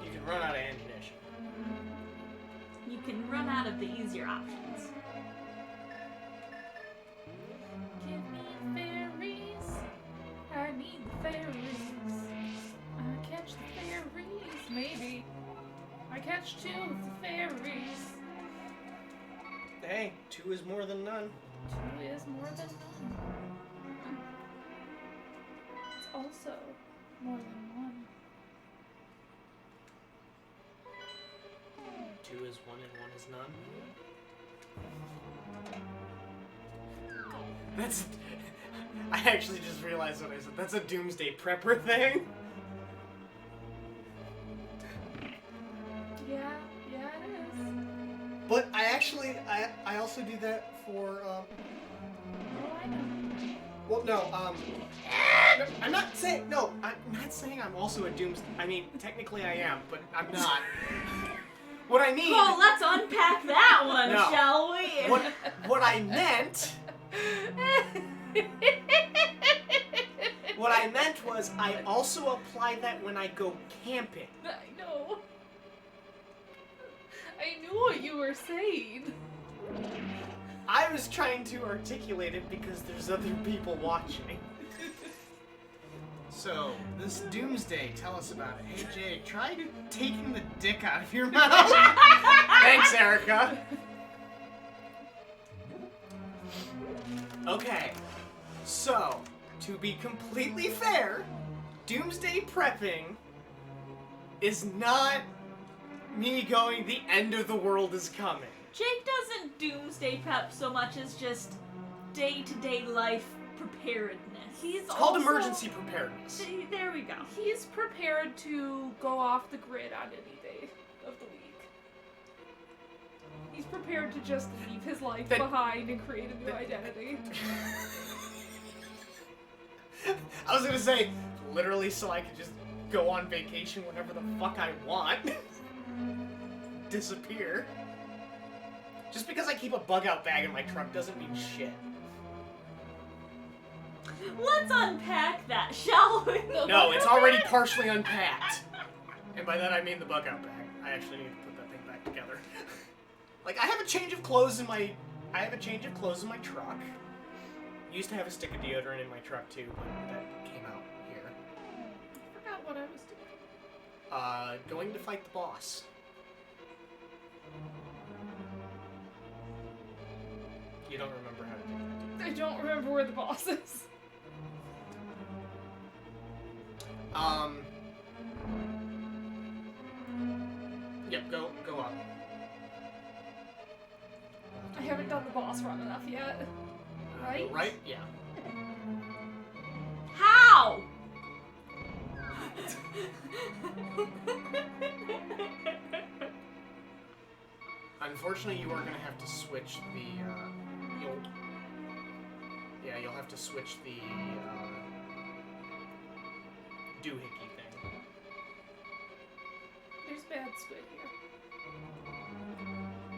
You can run out of ammunition. You can run out of the easier options. Give me fairies. I need the fairies. I catch the fairies, maybe. I catch 2 of the fairies. Hey, 2 is more than none. 2 is more than none. It's also more than 1. 2 is 1 and 1 is none. That's... I actually just realized what I said. That's a Doomsday Prepper thing. Yeah, it is. But I also do that for, Oh, I know. well, no, I'm not saying I'm also a Doomsday. I mean, technically I am, but I'm not. What I mean... Well, let's unpack that one, No. shall we? What I meant... What I meant was I also apply that when I go camping. I know. I knew what you were saying. I was trying to articulate it because there's other people watching. So, this Doomsday, tell us about it. Hey, Jay, try taking the dick out of your mouth. Thanks, Erica. Okay, so, to be completely fair, Doomsday prepping is not me going, the end of the world is coming. Jake doesn't doomsday prep so much as just day-to-day life preparedness. He's It's called also- emergency preparedness. See, there we go. He's prepared to go off the grid on any day of the week. He's prepared to just leave his life behind and create a new identity. I was gonna say, literally so I could just go on vacation whenever the fuck I want. Disappear. Just because I keep a bug-out bag in my truck doesn't mean shit. Let's unpack that, shall we? No, it's already partially unpacked. And by that I mean the bug-out bag. I actually need to put that thing back together. Like, I have a change of clothes in my truck. Used to have a stick of deodorant in my truck too, but that came out here. I forgot what I was doing. Going to fight the boss. You don't remember how to do that, do I don't remember where the boss is. you? Yep, go up. I haven't done the boss run enough yet. Right? Right? Yeah. How? Unfortunately, you are gonna have to switch the, you'll have to switch the, doohickey thing. There's bad squid here.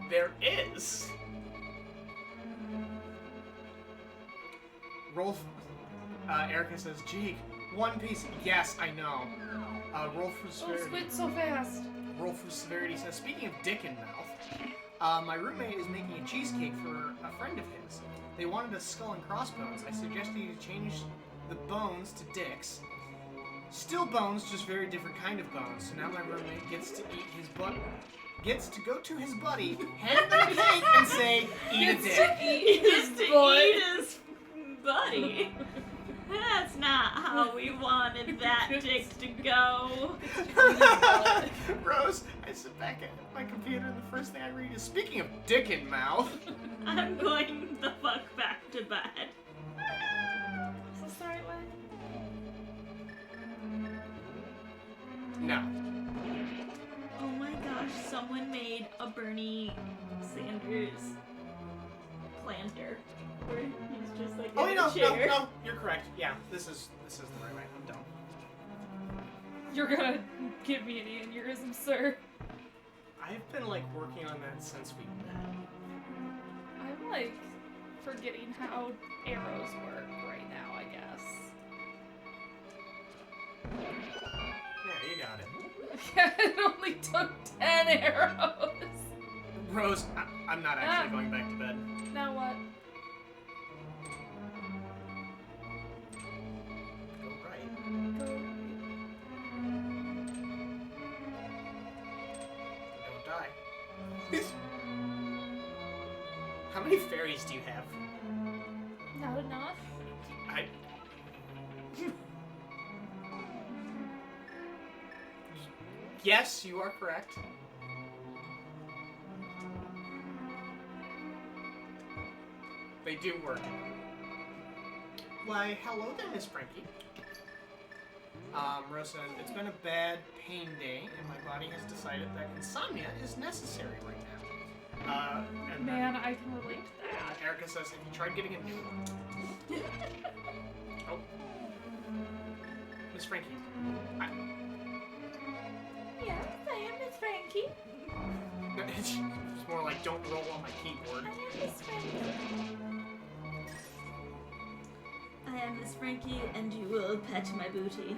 There is! Rolf, Erica says, Jake, One Piece. Yes, I know. Roll for Oh, severity. squid so fast. Roll for severity says, speaking of dick in mouth, my roommate is making a cheesecake for a friend of his. They wanted a skull and crossbones. I suggested you change the bones to dicks. Still bones, just very different kind of bones. So now my roommate gets to eat his butt. Gets to go to his buddy, hand him the cake, and say, eat a dick. He gets to eat his buddy. That's not how we wanted that dick to go. Rose, I sit back at my computer and the first thing I read is, speaking of dick in mouth. I'm going the fuck back to bed. Is this the right way? No. Oh my gosh, someone made a Bernie Sanders planter. Where he's just like Oh, in no, a chair. no, you're correct. Yeah, this is the right way. I'm done. You're gonna give me an aneurysm, sir. I've been, like, working on that since we met. I'm like forgetting how arrows work right now, I guess. Yeah, you got it. Yeah, it only took 10 arrows. Rose, I'm not actually going back to bed. Now what? Go right. Go. Don't die. How many fairies do you have? Not enough. Yes, you are correct. They do work. Why, hello there, Miss Frankie. Rosa, it's been a bad pain day, and my body has decided that insomnia is necessary right now. And Man, I can relate to that. Erica says, have you tried getting a new one? Oh. Miss Frankie. Yes, I am Miss Frankie. It's more like, don't roll on my keyboard. I am Miss Frankie. I am Miss Frankie, and you will pet my booty.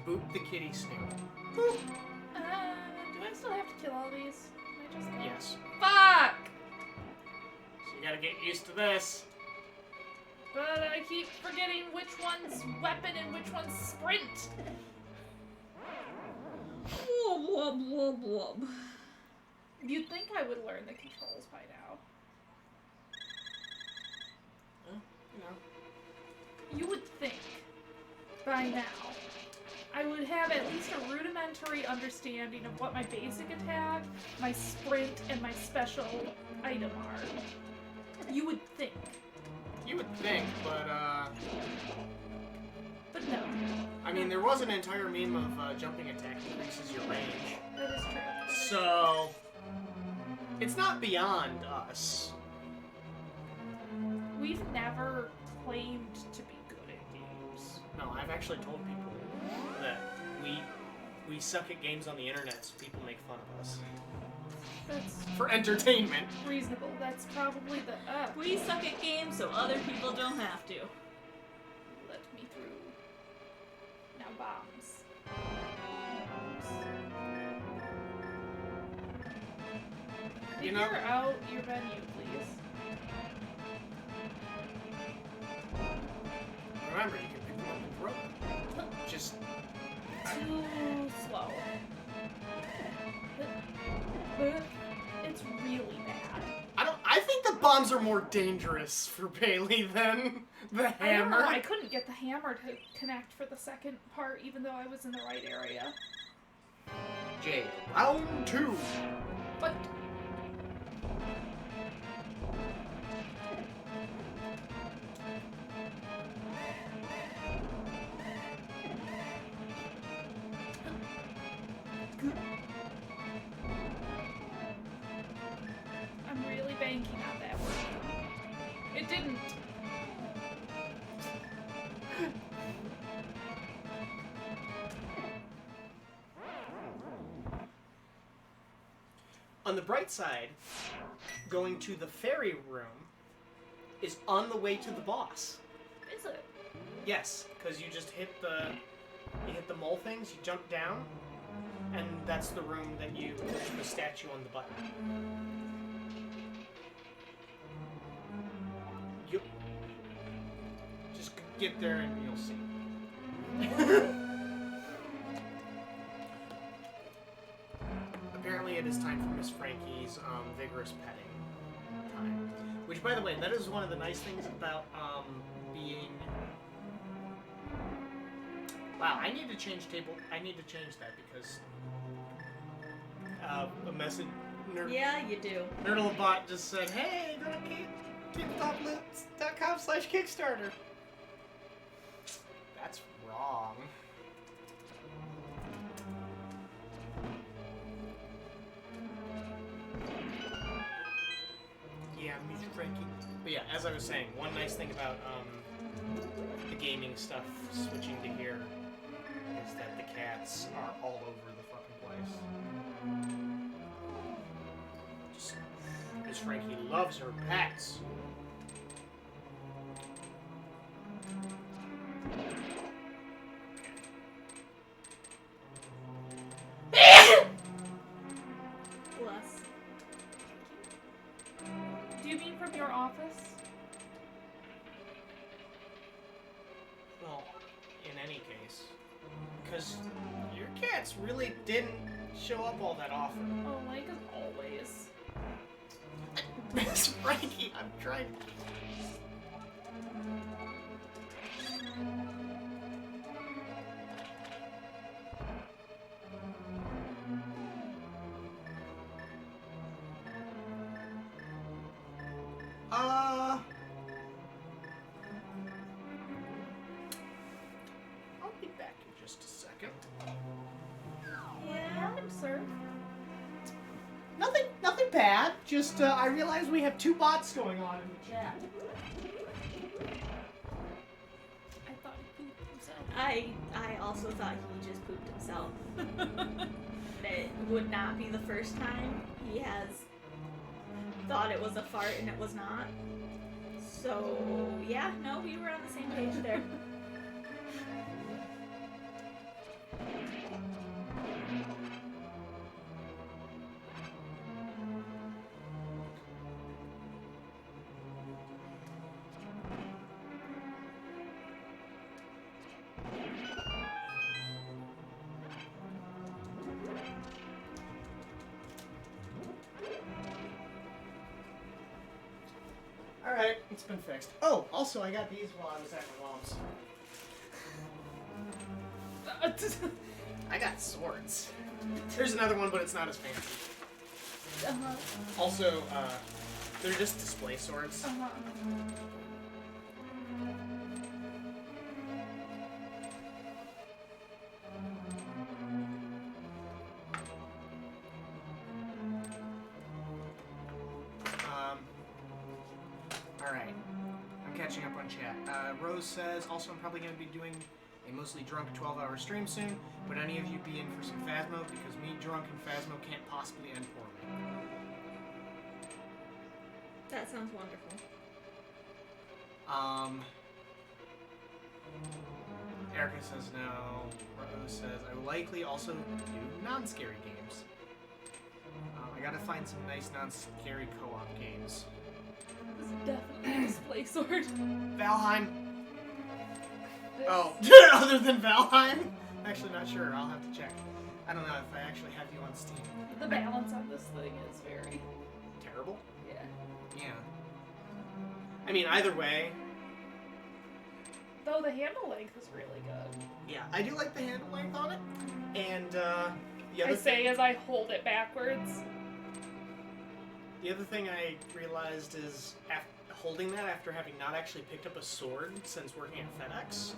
Boop the kitty snoot. Do I still have to kill all these? Can I just go? Yes. Fuck! So you gotta get used to this. But I keep forgetting which one's weapon and which one's sprint. Wob, wob, wob, wob. You'd think I would learn the controls by now. You know. You would think by now I would have at least a rudimentary understanding of what my basic attack, my sprint, and my special item are. You would think. You would think, but no. I mean, there was an entire meme of jumping attack increases your range. That is true. So, it's not beyond us. We've never claimed to be good at games. No, I've actually told people that we suck at games on the internet, so people make fun of us. That's For entertainment. reasonable. That's probably the We suck at games so other people don't have to. let me through. Now bombs. You Figure know- out your venue, please. Remember, you can pick them up and throw them. Just Too slow. It's really bad. I think the bombs are more dangerous for Bailey than the I don't know. hammer. I couldn't get the hammer to connect for the second part, even though I was in the right area. Jade, round 2. But I'm really banking on that working. It didn't. On the bright side, going to the fairy room is on the way to the boss. Is it? Yes, because you just hit the mole things, you jump down, and that's the room that you push the statue on the button. You just get there and you'll see. Apparently it is time for Miss Frankie's vigorous petting time. Which, by the way, that is one of the nice things about being... Wow, I need to change that because a message... Yeah, you do. Nerdlebot just said, hey, go to tabletopblitz.com/Kickstarter. That's wrong. Yeah, Miss Frankie. But yeah, as I was saying, one nice thing about the gaming stuff switching to here is that the cats are all over the fucking place. Just, Miss Frankie loves her pets. Bless. Do you mean from your office? Well, in any case. Because your cats really didn't show up all that often. Oh, like as always. Miss Frankie, I'm trying to... Just a second. Yeah. Sir. Nothing bad. Just, I realize we have 2 bots going on in the chat. I thought he pooped himself. I also thought he just pooped himself. It would not be the first time he has thought it was a fart and it was not. So, yeah, no, we were on the same page there. Alright, it's been fixed. Oh, also I got these while I was at my mom's. I got swords. Here's another one, but it's not as fancy. Uh-huh. Also, they're just display swords. Uh-huh. Alright. I'm catching up on chat. Rose says, also I'm probably going to be doing a mostly drunk 12-hour stream soon. Would any of you be in for some Phasmo? Because me drunk and Phasmo can't possibly end poorly. That sounds wonderful. Erica says no. Rose says, I will likely also do non-scary games. I gotta find some nice non-scary co-op games. This is definitely a display sword. Valheim! This, Oh, other than Valheim? I'm actually not sure. I'll have to check. I don't know if I actually have you on Steam. The balance on this thing is very... Terrible? Yeah. Yeah. I mean, either way. Though the handle length is really good. Yeah, I do like the handle length on it. And, the other I say as I hold it backwards. The other thing I realized is holding that after having not actually picked up a sword since working at FedEx,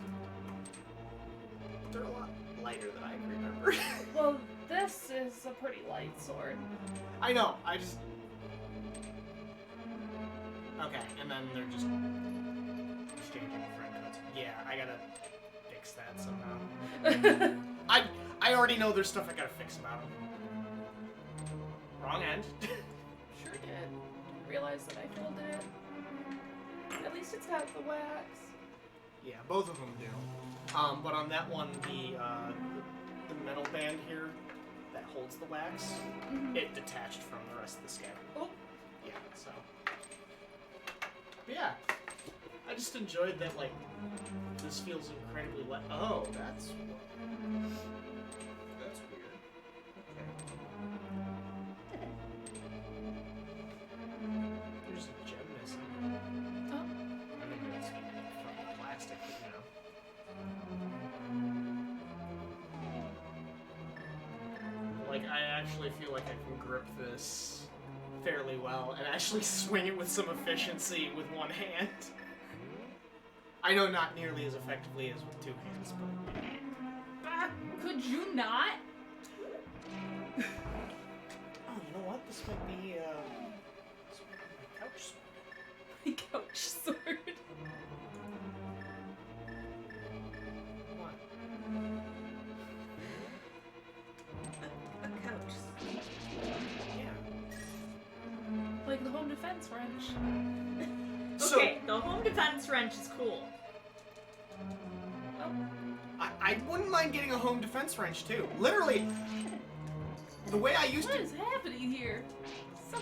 they're a lot lighter than I remember. Well, this is a pretty light sword. I know, I just... Okay, and then they're just exchanging friend codes. Yeah, I gotta fix that somehow. I already know there's stuff I gotta fix about them. Wrong end. Sure did. Didn't realize that I filled it. At least it's got the wax. Yeah, both of them do. But on that one, the metal band here that holds the wax, it detached from the rest of the scabbard. Oh. Yeah, so. But yeah, I just enjoyed that, like, this feels incredibly wet. Oh, that's weird. Okay. There's a gem missing. Oh. I mean, it's fucking plastic, but you know. Like, I actually feel like I can grip this fairly well and actually swing it with some efficiency with one hand. I know not nearly as effectively as with two hands, but... Could you not? Oh, you know what? This might be, this might be my couch sword. My couch sword. What? A couch. Yeah. Like the home defense wrench. Okay, the home defense wrench is cool. Oh. I wouldn't mind getting a home defense wrench, too. Literally, the way I used What to... is happening here? So...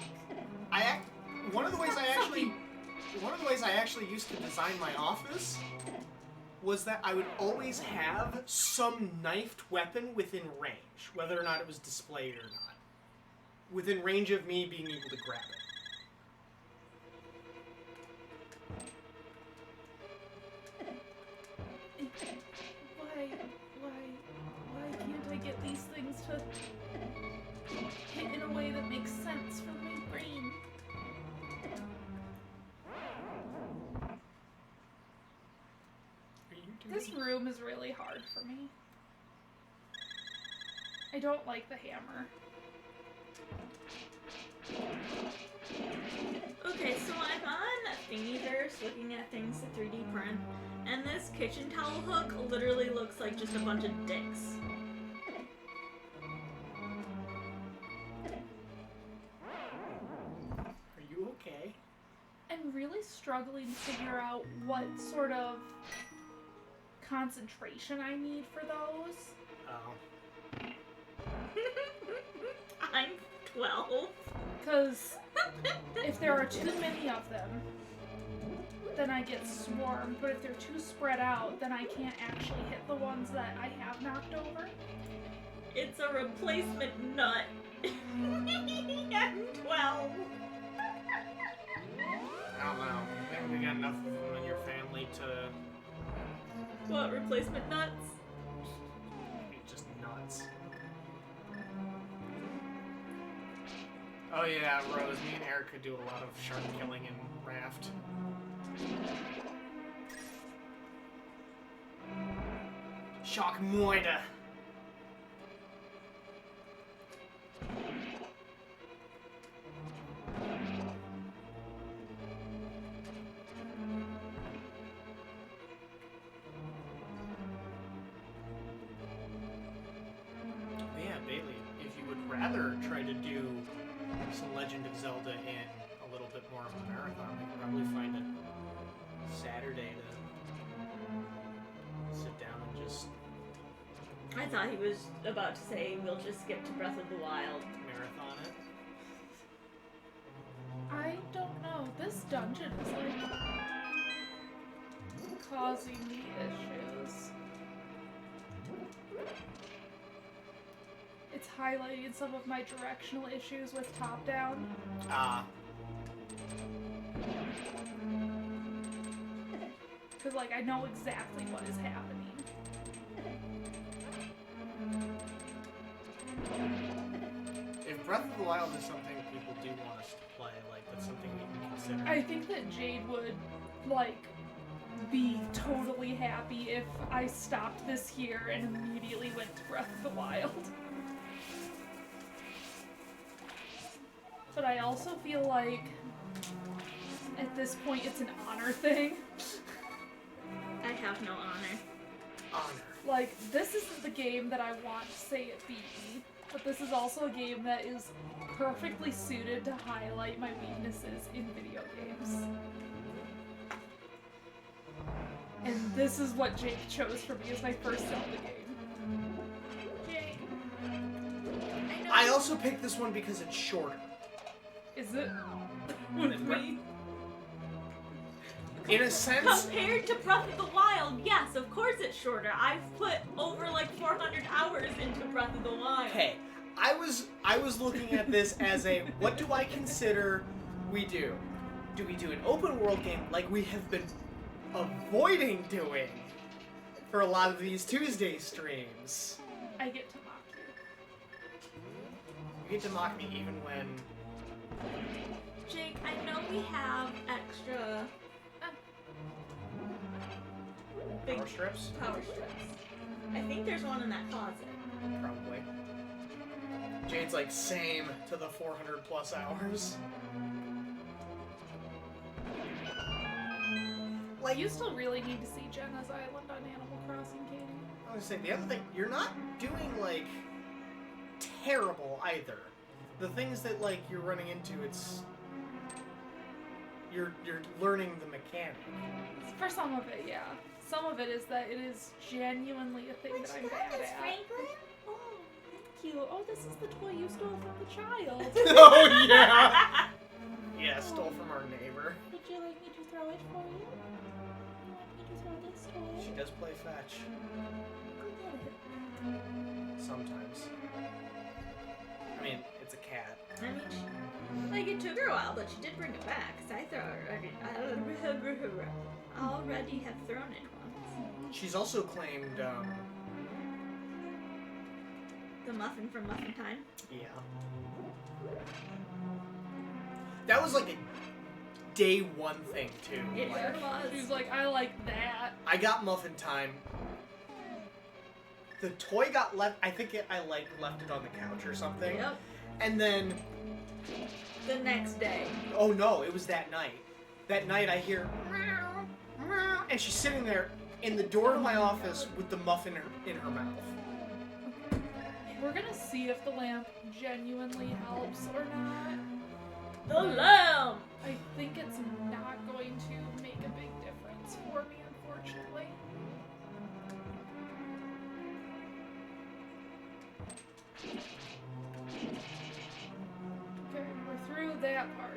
One of the ways I actually used to design my office was that I would always have some knifed weapon within range, whether or not it was displayed or not. Within range of me being able to grab it. Why can't I get these things to hit in a way that makes sense for my brain? Are you doing... This room is really hard for me. I don't like the hammer. Okay, so I'm on Thingiverse looking at things to 3D print, and this kitchen towel hook literally looks like just a bunch of dicks. Are you okay? I'm really struggling to figure out what sort of concentration I need for those. Oh. I'm 12. Because if there are too many of them, then I get swarmed. But if they're too spread out, then I can't actually hit the ones that I have knocked over. It's a replacement nut. I'm 12. I don't know. I think we got enough of them in your family to What, replacement nuts? be just nuts. Oh yeah, Rose, me and Eric could do a lot of shark killing in Raft. Shark moida. Yeah, Bailey, if you would rather try to do some Legend of Zelda in a little bit more of a marathon, we could probably find a Saturday to sit down and just I thought he was about to say we'll just skip to Breath of the Wild. marathon it. I don't know. This dungeon is like causing me issues. It's highlighting some of my directional issues with top-down. Because, like, I know exactly what is happening. If Breath of the Wild is something people do want us to play, like, that's something we can consider. I think that Jade would, like, be totally happy if I stopped this here and immediately went to Breath of the Wild. But I also feel like, at this point, it's an honor thing. I have no honor. Honor. Like, this isn't the game that I want to say it beat me, but this is also a game that is perfectly suited to highlight my weaknesses in video games. And this is what Jake chose for me as my first Zelda game. Jake. I also picked this one because it's shorter. Is it? With me? In a sense, Compared to Breath of the Wild, yes, of course it's shorter. I've put over like 400 hours into Breath of the Wild. okay, I was looking at this as a, what do I consider we do? Do we do an open world game like we have been avoiding doing for a lot of these Tuesday streams? I get to mock you. You get to mock me even when... Jake, I know we have extra big Power strips? power strips. I think there's one in that closet. Probably. Jade's like, same to the 400 plus hours. Like, You still really need to see Jenna's Island on Animal Crossing, Katie. I was gonna say, the other thing, you're not doing, like, terrible either. The things that, like, you're running into, it's... You're learning the mechanic. For some of it, yeah. Some of it is that it is genuinely a thing that I'm bad at. Franklin? Oh, thank you. Oh, this is the toy you stole from the child. Oh, yeah! Yeah, stole from our neighbor. Would you like me to throw it for you? You want me to throw this toy? She does play fetch. Go get it. Sometimes. I mean, it's a cat. I mean, like, it took her a while, but she did bring it back, because I already have thrown it once. She's also claimed, The muffin from Muffin Time. yeah. That was like a day one thing, too. It Like, sure was. She's like, I like that. I got Muffin Time the toy got left. I think I left it on the couch or something. Yep. And then, The next day. oh no, it was that night. That night I hear, meow, meow, and she's sitting there in the door of my office with the muffin in her mouth. We're gonna see if the lamp genuinely helps or not. The lamp! I think it's not going to make a big difference for me, unfortunately. Okay, we're through that part.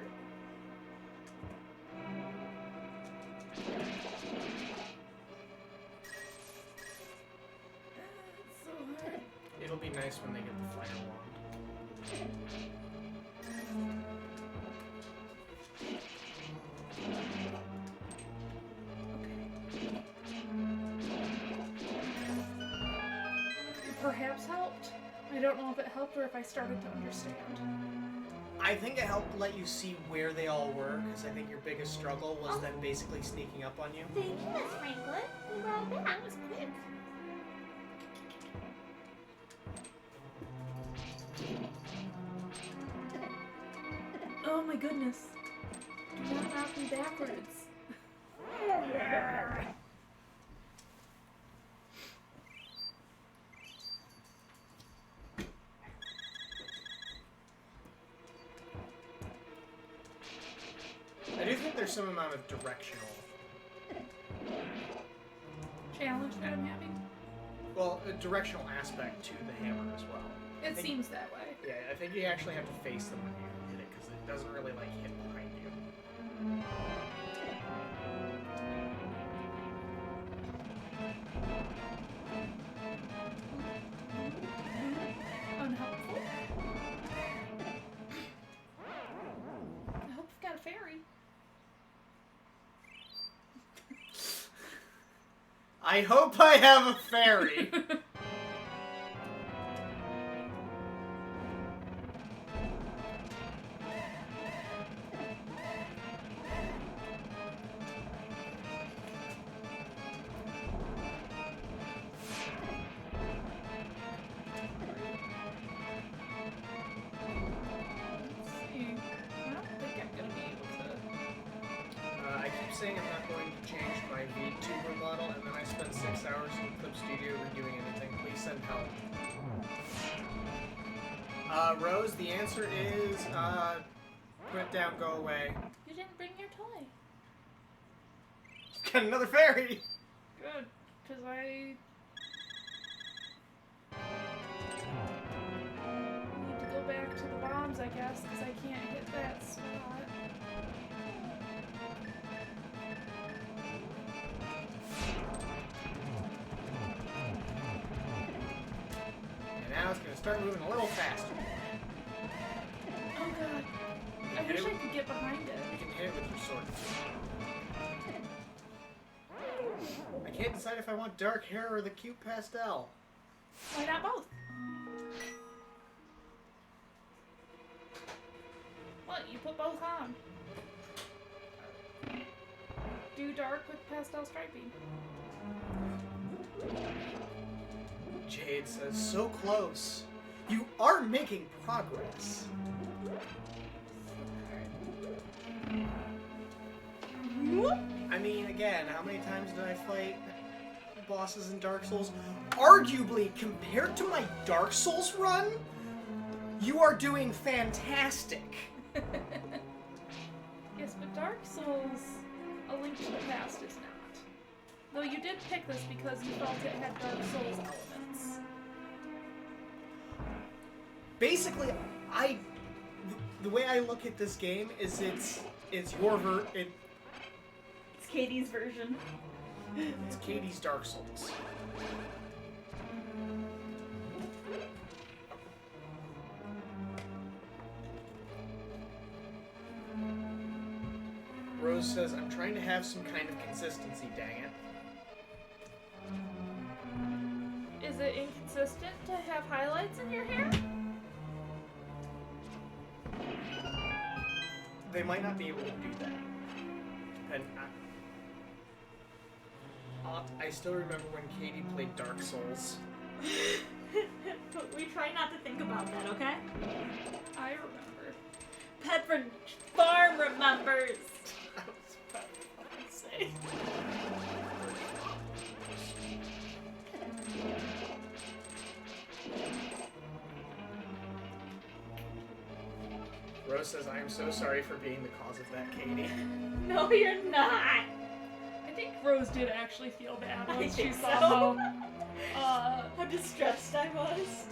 It's so hard. It'll be nice when they get the fire wand. Perhaps helped. I don't know if it helped or if I started to understand. I think it helped let you see where they all were, because I think your biggest struggle was them basically sneaking up on you. Thank you, Miss Franklin. You brought that. That was quick. Oh my goodness. Do not knock me backwards. I do think there's some amount of directional. Challenge that I'm having? Well, a directional aspect to the hammer as well. It think- seems that way. Yeah, I think you actually have to face them when you hit it, because it doesn't really, like, hit behind you. Unhelpful. I hope we've got a fairy. I hope I have a fairy! Let's see. I don't think I'm gonna be able to. I keep saying I'm not going to change my VTuber model, and then I spend 6 hours in Clip Studio reviewing anything. Please send help. Rose, the answer is, put it down, go away. You didn't bring your toy. Got another fairy! Good, because I need to go back to the bombs, I guess, because I can't hit that spot. And now it's gonna start moving a little faster. Oh god. I wish I could get behind it. You can hit it with your sword. I can't decide if I want dark hair or the cute pastel. Why not both? What? You put both on. Do dark with pastel striping. Jade says, so close. You are making progress. I mean, again, how many times did I fight bosses in Dark Souls? Arguably, compared to my Dark Souls run, you are doing fantastic. Yes, but Dark Souls, A Link to the Past is not. Though you did pick this because you felt it had Dark Souls elements. Basically, the way I look at this game is it's your It's Katie's version. it's Katie's Dark Souls. Rose says, I'm trying to have some kind of consistency, dang it. Is it inconsistent to have highlights in your hair? They might not be able to do that. And I still remember when Katie played Dark Souls, We try not to think about that, okay? I remember. Petford Farm remembers. I was about to fucking say. Rose says, I am so sorry for being the cause of that, Katie. No, you're not. I think Rose did actually feel bad I when she think saw so. how How distressed I was.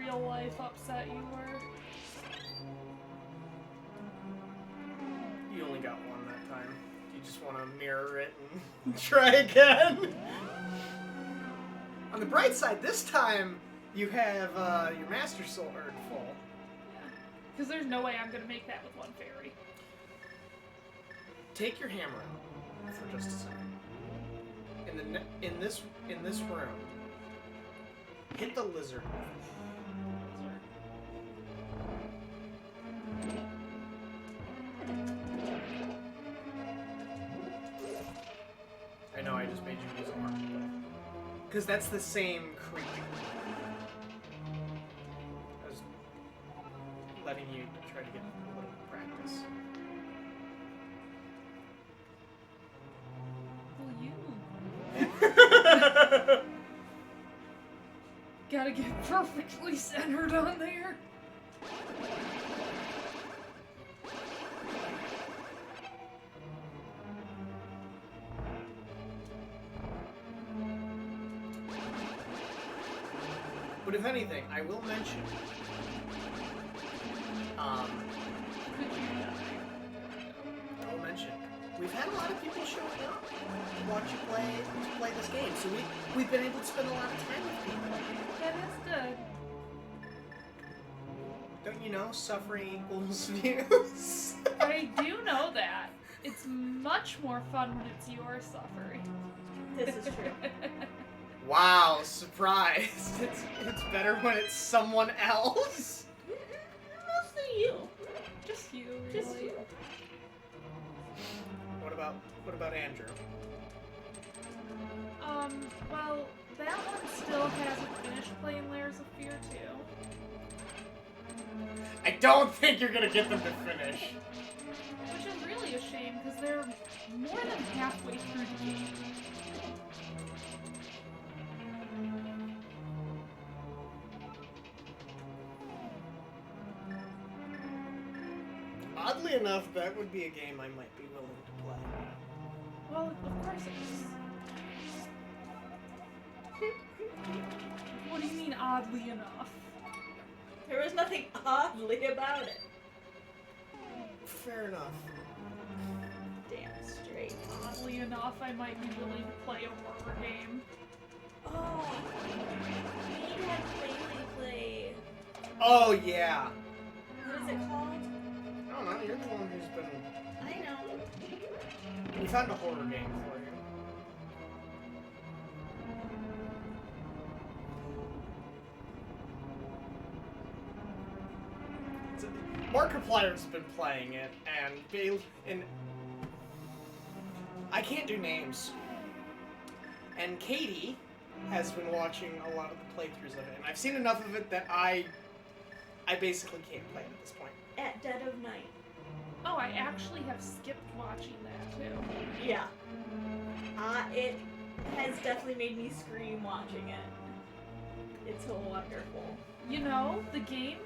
real life upset you were. You only got one that time. You just want to mirror it and try again. On the bright side, this time you have your Master Sword full. Yeah. Because there's no way I'm gonna make that with one fairy. Take your hammer out for just a second. In this room, hit the lizard. I know I just made you use arm, because that's the same creature. I was letting you try to get a little practice. Well, you gotta get perfectly centered on there. But if anything, I will mention. I will mention. We've had a lot of people showing up to watch you play this game, so we've been able to spend a lot of time with people. That is good. Don't you know, suffering equals views? I do know that. It's much more fun when it's your suffering. This is true. Wow, surprise! It's better when it's someone else. Mostly you. Just you, Just really. you. What about Andrew? Well, that one still hasn't finished playing Layers of Fear 2. I don't think you're gonna get them to finish. Which is really a shame, because they're more than halfway through the game. Oddly enough, that would be a game I might be willing to play. Well, of course it is. What do you mean, oddly enough? There was nothing oddly about it. Fair enough. Damn straight. Oddly enough, I might be willing to play a horror game. Oh. We need to have Laylee play. Oh yeah. What is it called? I don't know. You're the one who's been. I know. We found a horror game for you. Markiplier's been playing it, and I can't do names. And Katie has been watching a lot of the playthroughs of it, and I've seen enough of it that I basically can't play it at this point. At dead of night. Oh, I actually have skipped watching that too. Yeah. It has definitely made me scream watching it. It's so wonderful. You know, the game,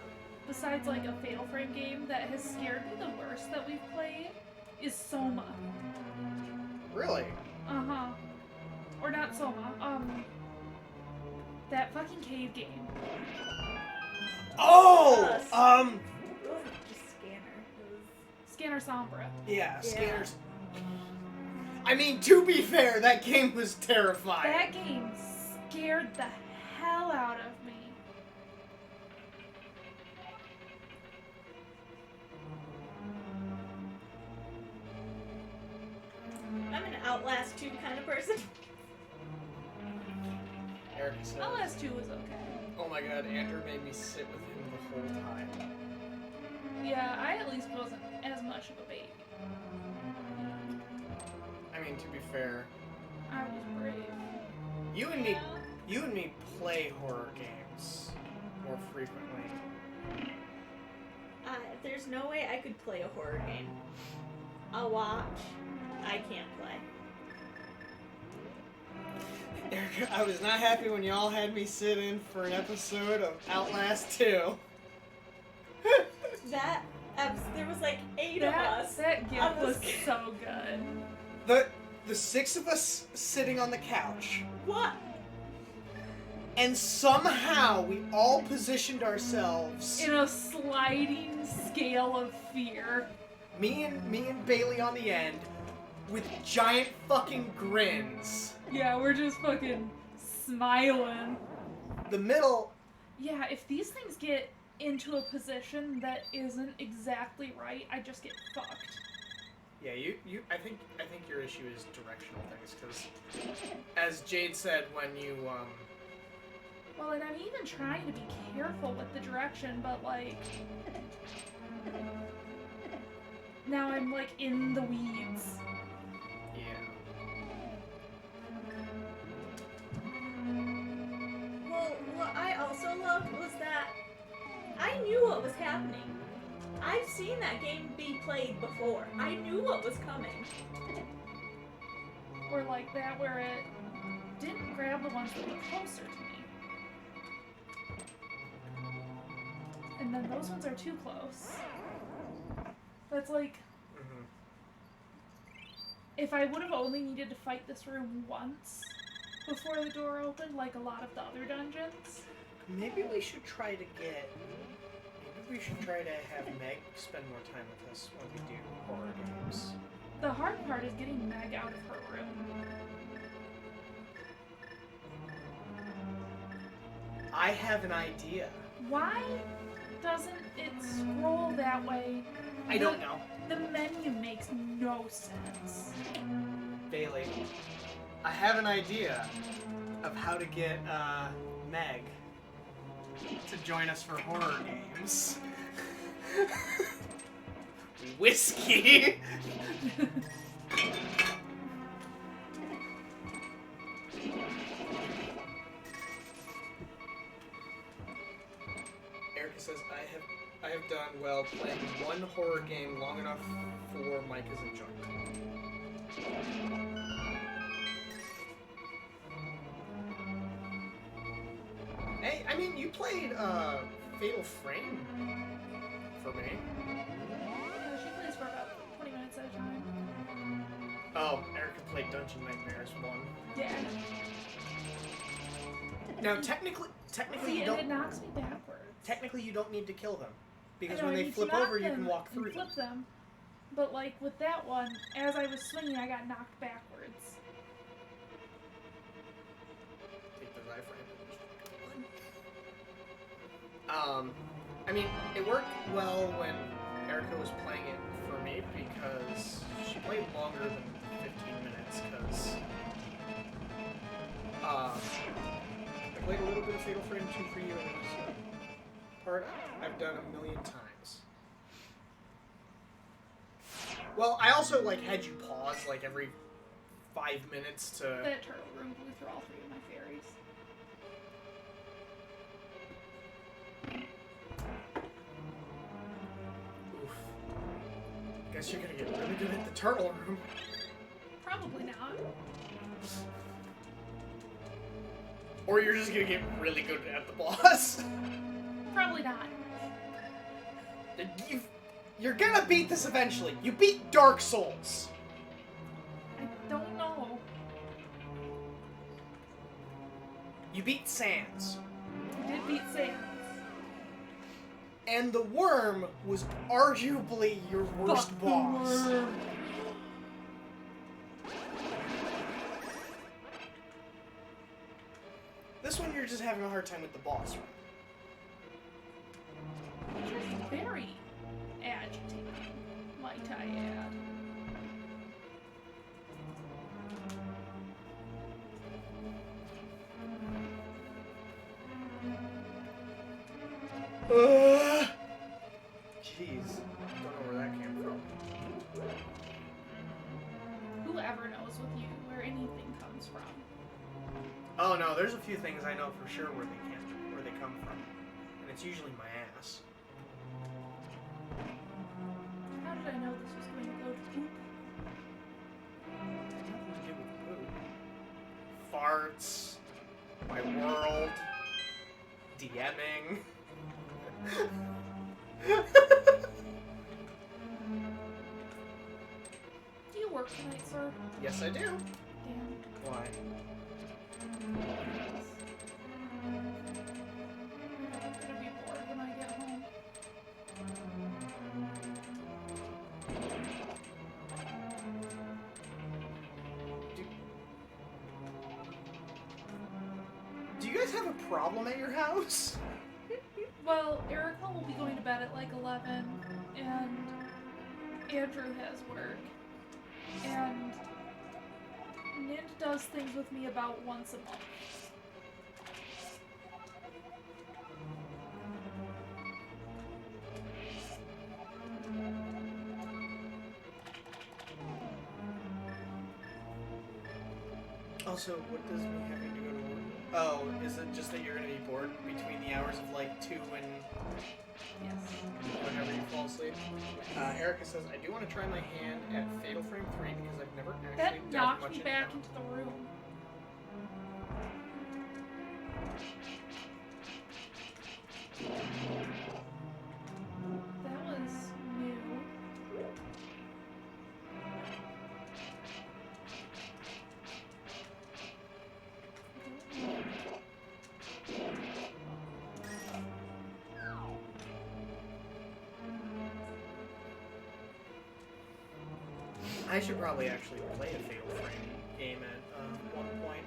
besides like a Fatal Frame game that has scared me the worst that we've played, is Soma. Really? Uh-huh. Or not Soma, that fucking cave game. Oh! It wasn't just Scanner. It was... Scanner Sombra. Yeah, Scanners. I mean, to be fair, that game was terrifying. That game scared the hell out of me. I'm an Outlast 2 kind of person. Erica says, Outlast 2 was okay. oh my god, Andrew made me sit with him the whole time. Yeah, I at least wasn't as much of a baby. I mean, to be fair, I was brave. you and me, You and me play horror games more frequently. There's no way I could play a horror game. I'll watch. I can't play. Erica, I was not happy when y'all had me sit in for an episode of Outlast 2. There was like 8 of us. That gift was so good. The 6 of us sitting on the couch. What? And somehow we all positioned ourselves In a sliding scale of fear. me and Bailey on the end with giant fucking grins. Yeah, we're just fucking smiling. The middle. Yeah, if these things get into a position that isn't exactly right, I just get fucked. Yeah, I think your issue is directional things, because as Jade said, when you Well, and I'm even trying to be careful with the direction, but like now I'm like in the weeds. yeah. Well, what I also loved was that I knew what was happening. I've seen that game be played before. I knew what was coming. Or like that where it didn't grab the ones that were closer to me. And then those ones are too close. That's like, if I would have only needed to fight this room once before the door opened, like a lot of the other dungeons. Maybe we should try to have Meg spend more time with us when we do horror games. The hard part is getting Meg out of her room. I have an idea. Why doesn't it scroll that way? I don't know. The menu makes no sense. Bailey, I have an idea of how to get Meg to join us for horror games. Whiskey. Erica says, I have done well playing one horror game long enough for Mike as a junk. Hey, I mean, you played Fatal Frame for me. She plays for about 20 minutes at a time. Oh, Erica played Dungeon Nightmares 1. Yeah. Now, technically See, you and don't. it knocks me backwards. Technically, you don't need to kill them, because I know, when I they need to flip knock over, you them can walk and through them. flip them. But like with that one, as I was swinging, I got knocked backwards. Take the rifle. I mean, it worked well when Erica was playing it for me because she played longer than 15 minutes. Because I played a little bit of Fatal Frame 2 for you, and it was a part I've done a million times. Well, I also like had you pause like every 5 minutes to. That turtle room blew through all 3 of my fairies. Oof. Guess you're gonna get really good at the turtle room. Probably not. Or you're just gonna get really good at the boss. Probably not. You're gonna beat this eventually. You beat Dark Souls. I don't know. You beat Sans. I did beat Sans. And the worm was arguably your worst Fuck boss. The worm. This one you're just having a hard time with the boss, right? Which is very agitating, might I add. Jeez. Don't know where that came from. Whoever knows with you where anything comes from. Oh no, there's a few things I know for sure where they come from, and it's usually my ass. How did I know this was going to go to poop? Nothing to do with poop. Farts, my world, DMing. Do you work tonight, sir? Yes, I do. Damn. Why? I'm gonna be bored when I get home. Do you guys have a problem at your house? Well, Erica will be going to bed at like 11, and Andrew has work, and Nint does things with me about once a month. Also, what does me having to go to work? Oh, is it just that you're gonna be bored between the hours of like 2 and Yes. whenever you fall asleep? Erica says, I do want to try my hand at Fatal Frame 3 because I've never actually That done knocked much me in back it. into the room. That was new. I should probably actually play a Fatal Frame game at one point.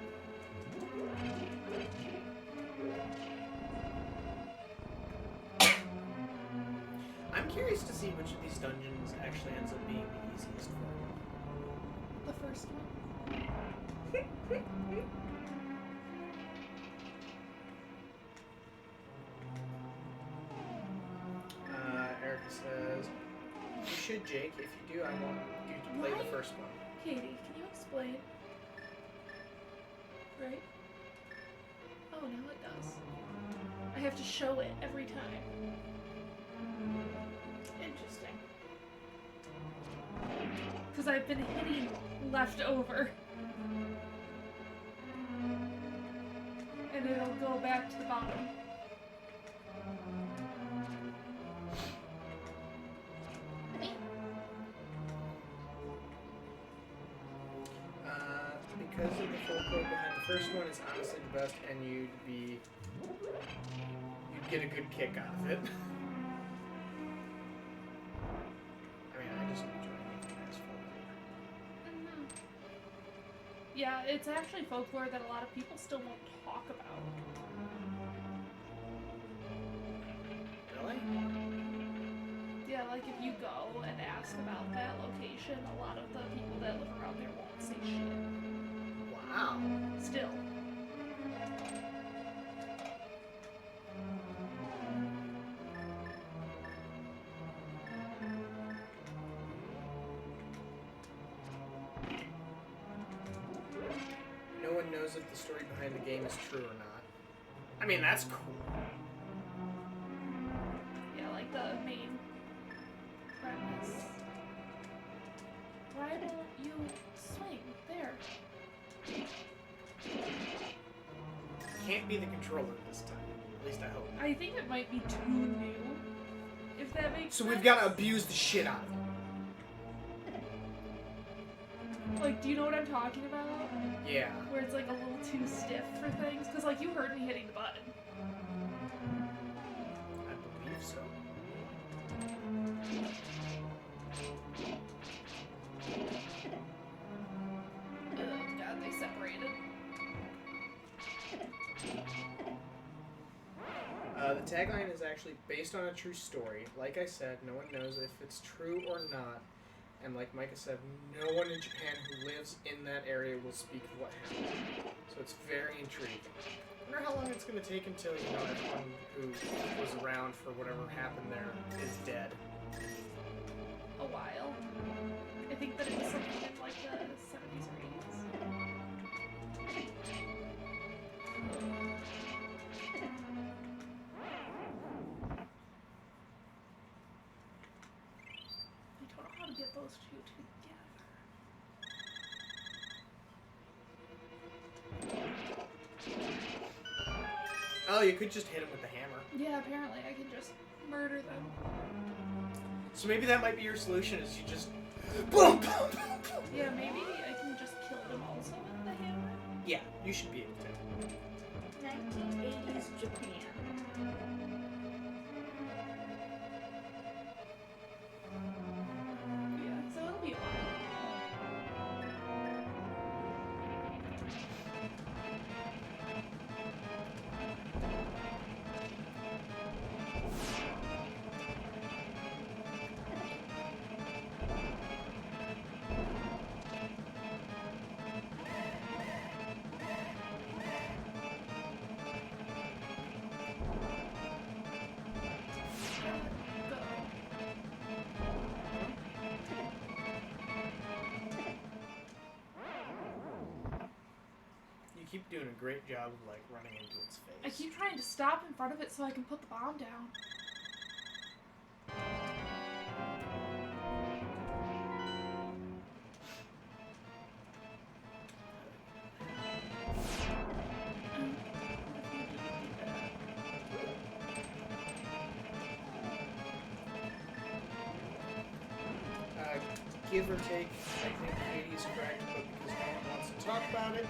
I'm curious to see which of these dungeons actually ends up being the easiest for me. The first one. Erica says, you should, Jake. If you do, I want you to play the first one. Katie, can you explain? Right? Oh, now it does. I have to show it every time. Interesting. Because I've been hitting left over. And it'll go back to the bottom. Because of the full code behind the first one is honestly the best, and you'd get a good kick out of it. I mean, I just enjoy making nice folklore. Yeah, it's actually folklore that a lot of people still won't talk about. Really? Yeah, like if you go and ask about that location, a lot of the people that live around there won't say shit. Wow. Still. No one knows if the story behind the game is true or not. I mean, that's cool. Yeah, like the main premise. Why won't you swing? There. Can't be the controller this time. At least I hope not. I think it might be too new. If that makes So sense. we've got to abuse the shit out of it. Like, do you know what I'm talking about? Yeah. Where it's like a little too stiff for things? Because, like, you heard me hitting the button. I believe so. Oh, God, they separated. The tagline is actually based on a true story. Like I said, no one knows if it's true or not. And like Micah said, no one in Japan who lives in that area will speak of what happened. So it's very intriguing. I wonder how long it's going to take until, everyone who was around for whatever happened there is dead. A while. I think that it was something in like the 70s or 80s. Oh, you could just hit him with the hammer. Yeah, apparently I can just murder them. So maybe that might be your solution, is you just... Boom! Yeah, maybe I can just kill them also with the hammer. Yeah, you should be able to. 1980s Japan. Yeah, so it'll be a while. Go. You keep doing a great job of, like, running into its face. I keep trying to stop in front of it so I can put the bomb down. Give or take, I think 80 is correct, but because no one wants to talk about it,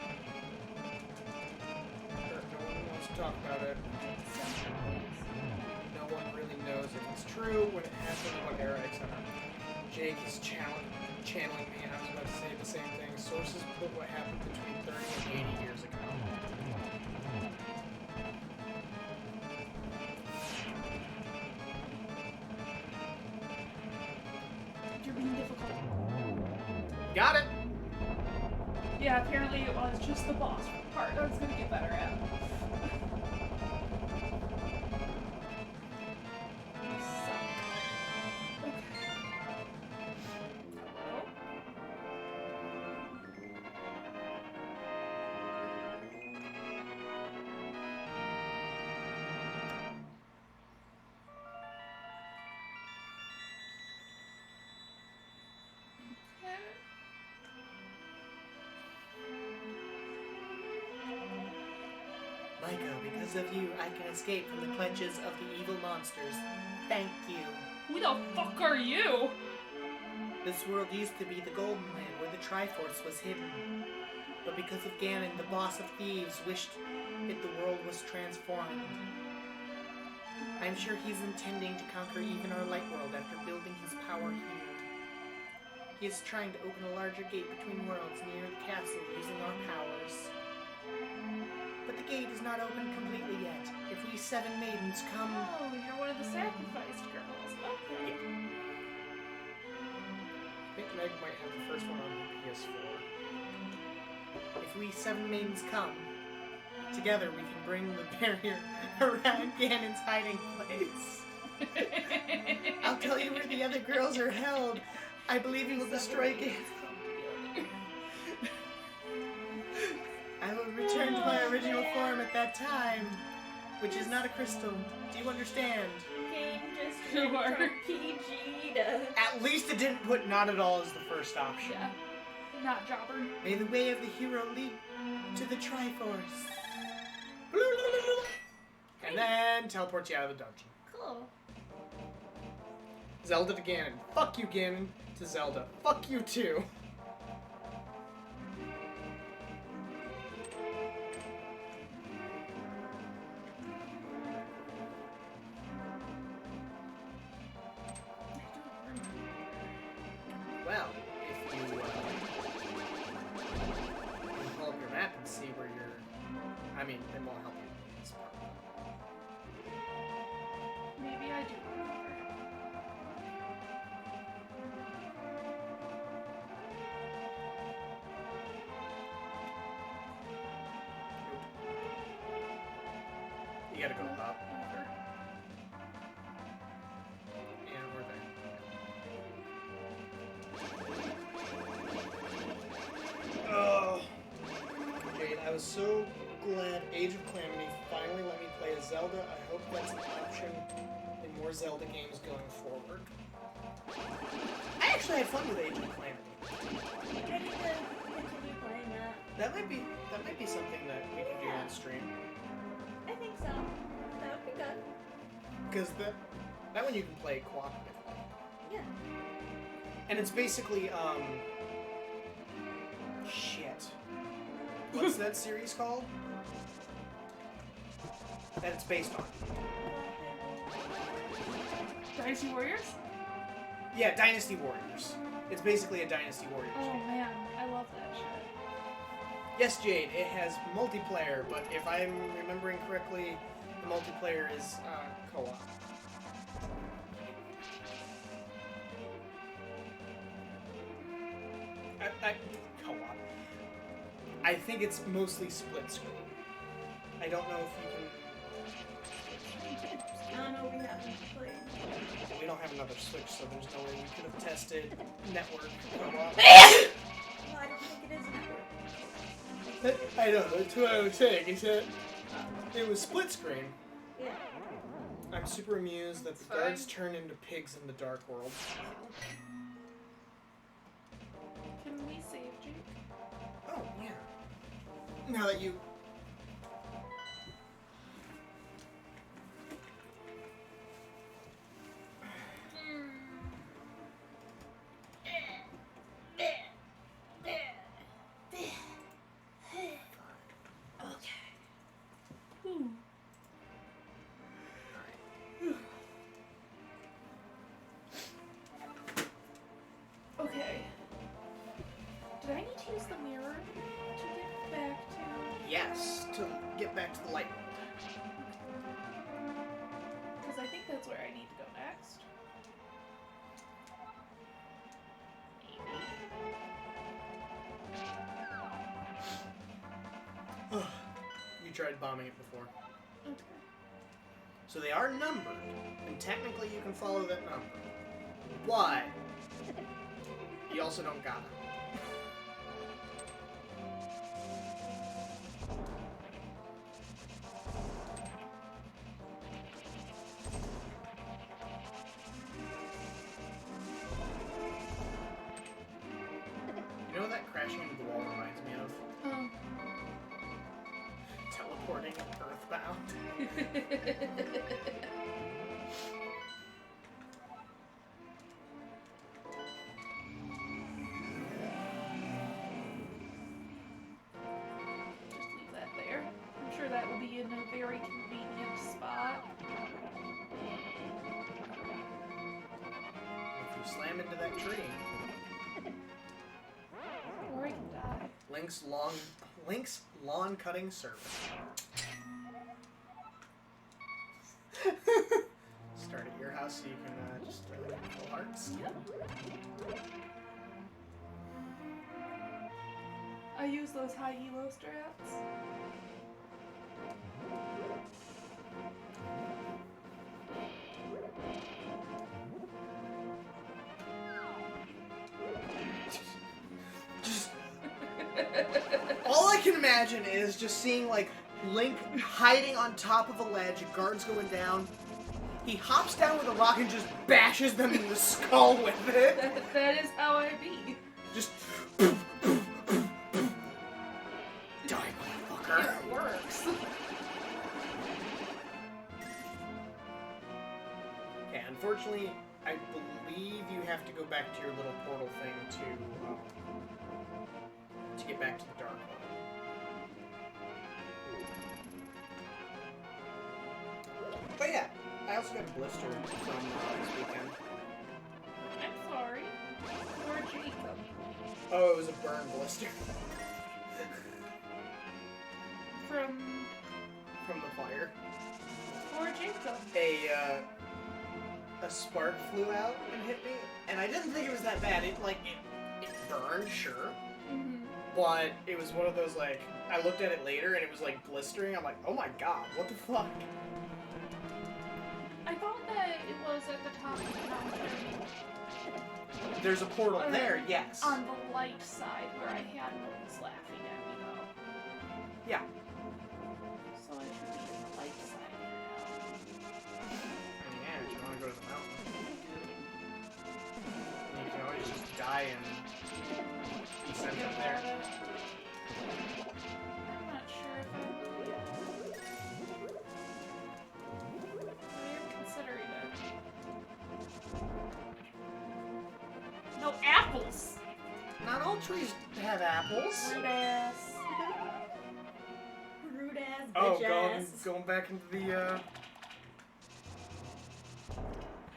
no one really knows if it's true, when it happened, what era, etc. Jake is channeling me, and I was about to say the same thing. Sources put what happened between 30 and 80 years ago. You're being difficult. Got it! Yeah, apparently it was just the boss part I was gonna get better at. You suck. Okay. Hello? Okay. Maiko, because of you, I can escape from the clutches of the evil monsters. Thank you. Who the fuck are you? This world used to be the Golden Land where the Triforce was hidden. But because of Ganon, the boss of thieves wished the world was transformed. I'm sure he's intending to conquer even our light world after building his power here. He is trying to open a larger gate between worlds near the castle using our powers. But the gate is not open completely yet. If we 7 maidens come... Oh, you're one of the sacrificed girls. Okay. Yeah. I think Meg might have the first one on PS4. If we 7 maidens come, together we can bring the barrier around Ganon's hiding place. I'll tell you where the other girls are held. I believe he will destroy Ganon. I will return to my original form at that time, which is not a crystal. Do you understand? Game just Sure. went from PG to... At least it didn't put not at all as the first option. Yeah. Not jobber. May the way of the hero lead to the Triforce. And then teleports you out of the dungeon. Cool. Zelda to Ganon. Fuck you, Ganon. To Zelda. Fuck you too. Well, if you pull up your map and see where you're... I mean, it won't help you in this part. Maybe I do remember. You gotta go up. Over. And we're there. Oh. Jade, I was so glad Age of Calamity finally let me play as Zelda. I hope that's an option in more Zelda games going forward. I actually had fun with Age of Calamity. I need to continue playing that. That might be something that we can do on stream. I think so. because that one you can play cooperatively. Yeah. And it's basically shit. What's that series called? That it's based on. Dynasty Warriors? Yeah, Dynasty Warriors. It's basically a Dynasty Warriors Oh game. man, I love that shit. Yes, Jade, it has multiplayer, but if I'm remembering correctly, the multiplayer is co-op. Co-op. I think it's mostly split screen. I don't know if you can... I don't know, we haven't played. We don't have another Switch, so there's no way we could have tested network co-op. Well, I don't think it is a network. I know, that's what I was saying, is that it was split screen. Yeah. I'm super amused that It's the fine. guards turn into pigs in the Dark World. Can we save Jake? Oh, yeah. Now that you... Okay. Did I need to use the mirror to get back to... Yes, to get back to the light. Because I think that's where I need to go next. Maybe. You tried bombing it before. Okay. So they are numbered, and technically you can follow that number. But you also don't gotta. You know what that crashing into the wall reminds me of? Teleporting Earthbound. Just leave that there. I'm sure that will be in a very convenient spot. If you slam into that tree, Or I can die. Link's lawn cutting service. Start at your house so you can just pull hearts. Yep. I use those high elo strats. Just all I can imagine is just seeing like Link hiding on top of a ledge, guards going down. He hops down with a rock and just bashes them in the skull with it. That is how I be. Just die, motherfucker. It works. Okay, unfortunately, I believe you have to go back to your little portal thing to get back to the Dark World. But yeah, I also got a blister from this weekend. I'm sorry. Or Jacob. Oh, it was a burn blister From the fire. or Jacob. A spark flew out and hit me, and I didn't think it was that bad. It burned, sure, Mm-hmm. but it was one of those like I looked at it later and it was like blistering. I'm like, oh my god, what the fuck? I thought that it was at the top of the mountain. There's a portal there, yes. On the light side where I had no one's laughing at me though. Yeah. So I should be on the light side now. Yeah, if you want to go to the mountain, you can always just die and be sent up there. I'm not sure if I am considering all trees have apples. Rude ass. Rude ass, Oh, bitch ass. going back into the,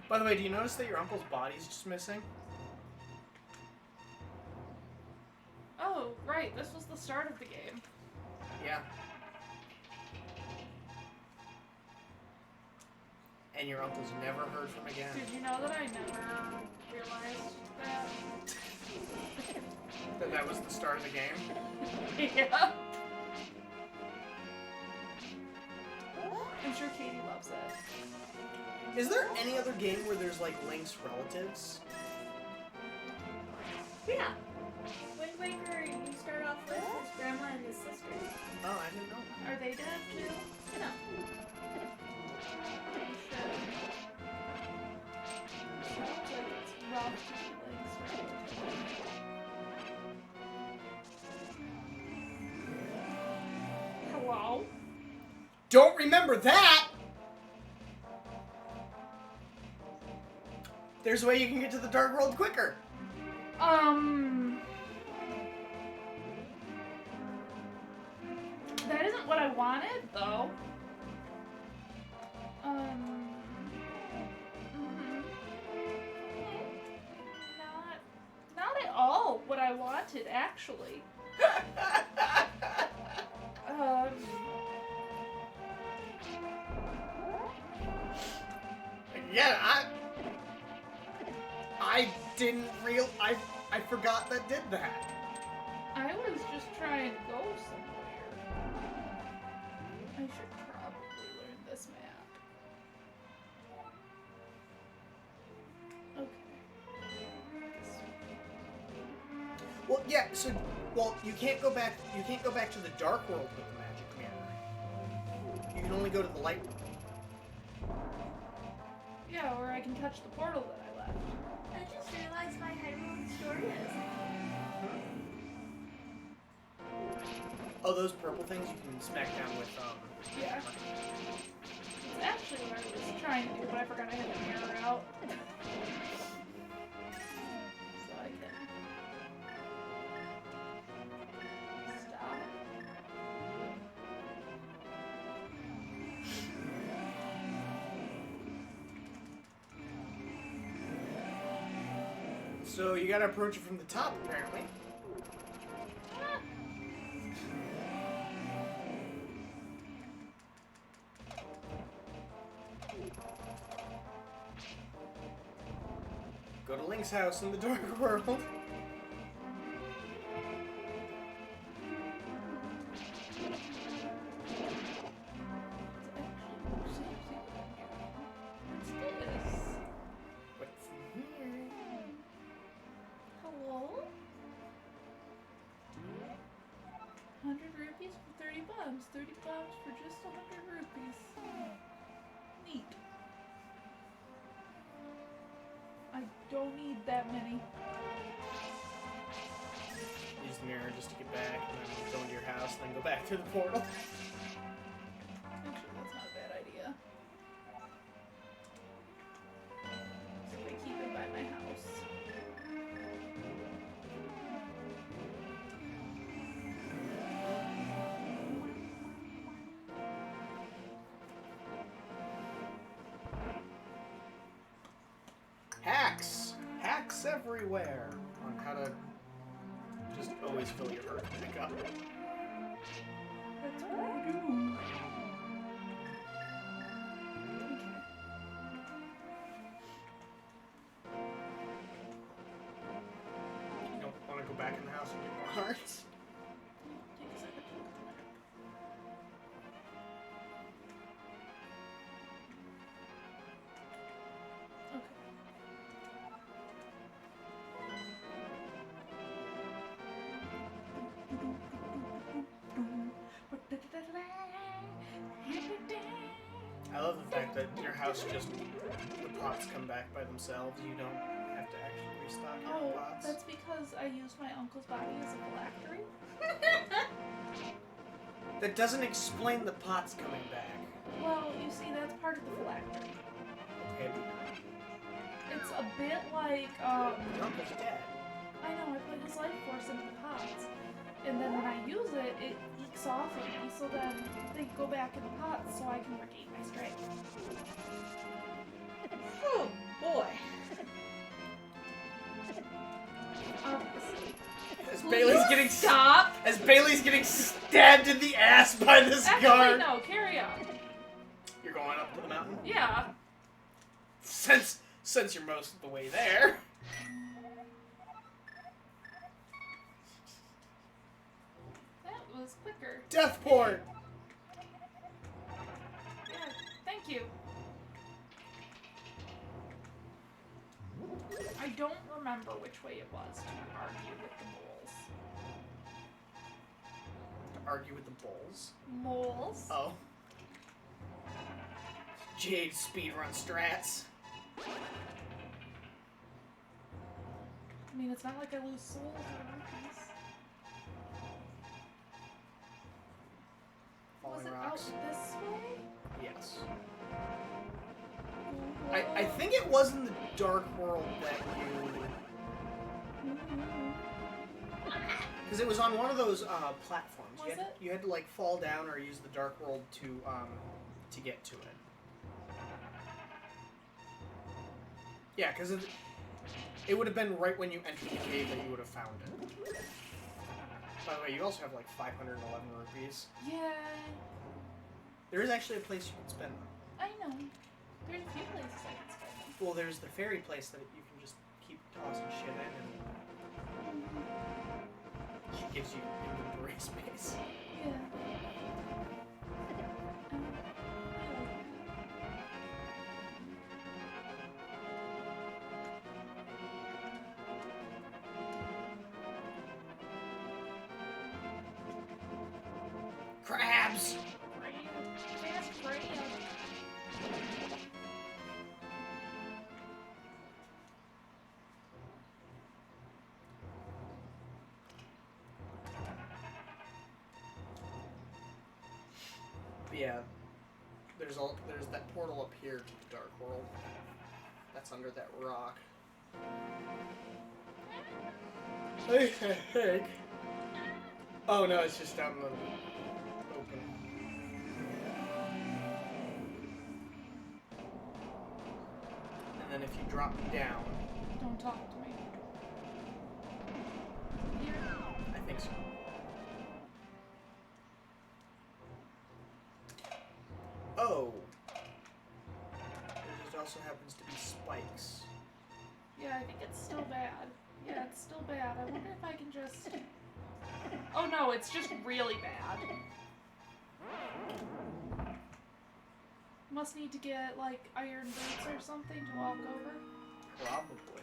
By the way, do you notice that your uncle's body's just missing? Oh, right. This was the start of the game. Yeah. And your uncle's never heard from again. Did you know that I never realized that? That was the start of the game? Yeah. I'm sure Katie loves it. Is there any other game where there's, like, Link's relatives? Yeah. Wind Waker, you start off with his grandma and his sister. Oh, I didn't know. Are they dead too? No. Sounds like it's rough to be Link's relative. Hello? Don't remember that! There's a way you can get to the Dark World quicker. That isn't what I wanted, though. Not at all what I wanted, actually. Yeah, I didn't I forgot that did that. I was just trying to go somewhere. I should probably learn this map. Okay. Well, yeah, so you can't go back to the Dark World with the magic mirror. You can only go to the light world. Yeah, or I can touch the portal that I left. I just realized my Hyrule story is. Oh, those purple things you can smack down with, Yeah. It's actually what I was trying to do, but I forgot I had the mirror out. So I can stop. So you gotta approach it from the top, apparently. Go to Link's house in the Dark World. What's this? What's in here? Hello? 100 rupees for 30 bombs. 30 bombs for just 100 rupees. Neat. I don't need that many. Use the mirror just to get back, and then go into your house, and then go back through the portal. Actually, that's not a bad idea. So I keep it by my house. Hacks everywhere on how to just always fill your heart back up. That's what I do. You don't want to go back in the house and get more hearts. Take a second to look at the map. Okay. I love the fact that your house just, the pots come back by themselves. You don't have to actually restock your own Oh, pots. that's because I used my uncle's body as a phylactery. That doesn't explain the pots coming back. Well, you see, that's part of the phylactery. Okay, It's a bit like, your uncle's dead. I know, I put his life force into the pots. And then when I use it, it eeks off of me, so then they go back in the pots so I can regain my strength. Oh boy. Obviously. As Bailey's getting Stop! As Bailey's getting stabbed in the ass by this Actually, guard. no, carry on. You're going up to the mountain? Yeah. Since you're most of the way there. That was quicker. Deathport! Yeah, thank you. I don't remember which way it was to argue with the moles. To argue with the bulls. Moles? Oh. Jade speedrun strats. I mean, it's not like I lose souls or rupees. Was Falling it rocks. out this way? Yes. Whoa. I think it was in the Dark World that you... Because it was on one of those platforms. Was it? You had to like fall down or use the Dark World to get to it. Yeah, because it would have been right when you entered the cave that you would have found it. By the way, you also have like 511 rupees. Yeah, There is actually a place you can spend them. I know. There's a few places I can spend them. Well, there's the fairy place that you can just keep tossing shit in and she gives you inventory space. Yeah. Crabs! Fast crab. Yeah, there's that portal up here to the Dark World. That's under that rock. Hey. Oh no, it's just out in the open. And then if you drop down, Don't talk to me. Here. I think so. Oh. There just also happens to be spikes. Yeah, I think it's still bad. Yeah, it's still bad. I wonder if I can just... Oh no, it's just really bad. Must need to get, like, iron boots or something to walk over. Probably.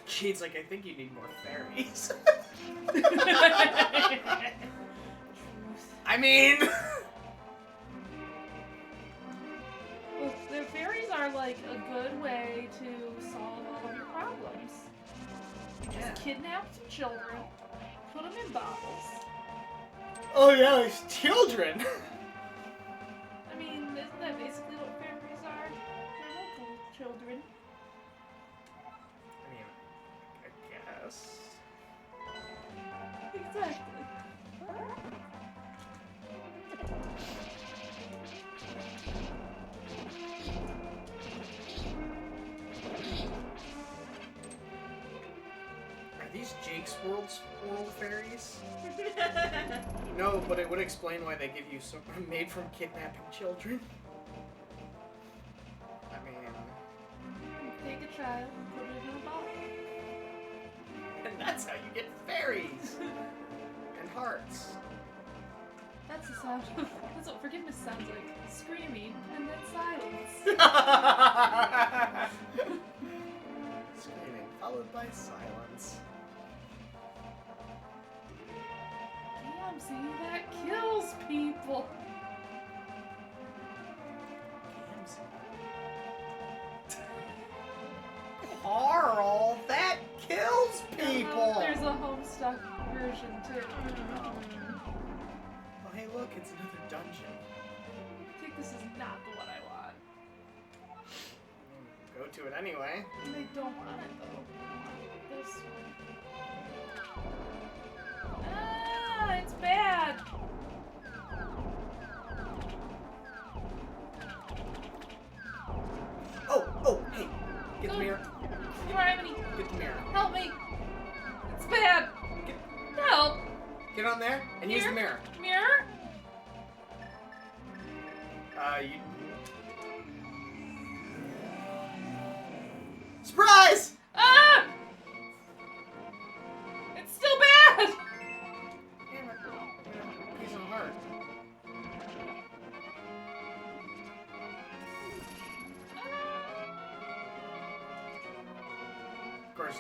Jade's like, I think you need more fairies. I mean... Well, the fairies are, like, a good way to solve all of your problems. You just kidnap some children, put them in bottles. Oh yeah, there's children! I mean, isn't that basically what fairies are? They're local children. I mean, I guess. Exactly. Are these Jake's World fairies? No, but it would explain why they give you some made from kidnapping children. I mean... Take a child and put it in a bottle. And that's how you get fairies! And hearts. That's the sound of... That's what forgiveness sounds like. Screaming and then silence. Screaming, followed by silence. Damn, see, that kills people. Carl, that kills people! There's a Homestuck version too. Oh, hey look, it's another dungeon. I think this is not the one I want. Go to it anyway. I don't want it though. I want this one. Ah, it's bad. Oh, hey, get the mirror. Gravity, Get the mirror. help me. It's bad. Help. Get on there and use the mirror. Mirror? You. Surprise! Ah! It's still bad! Damn it. Piece of heart. Of course,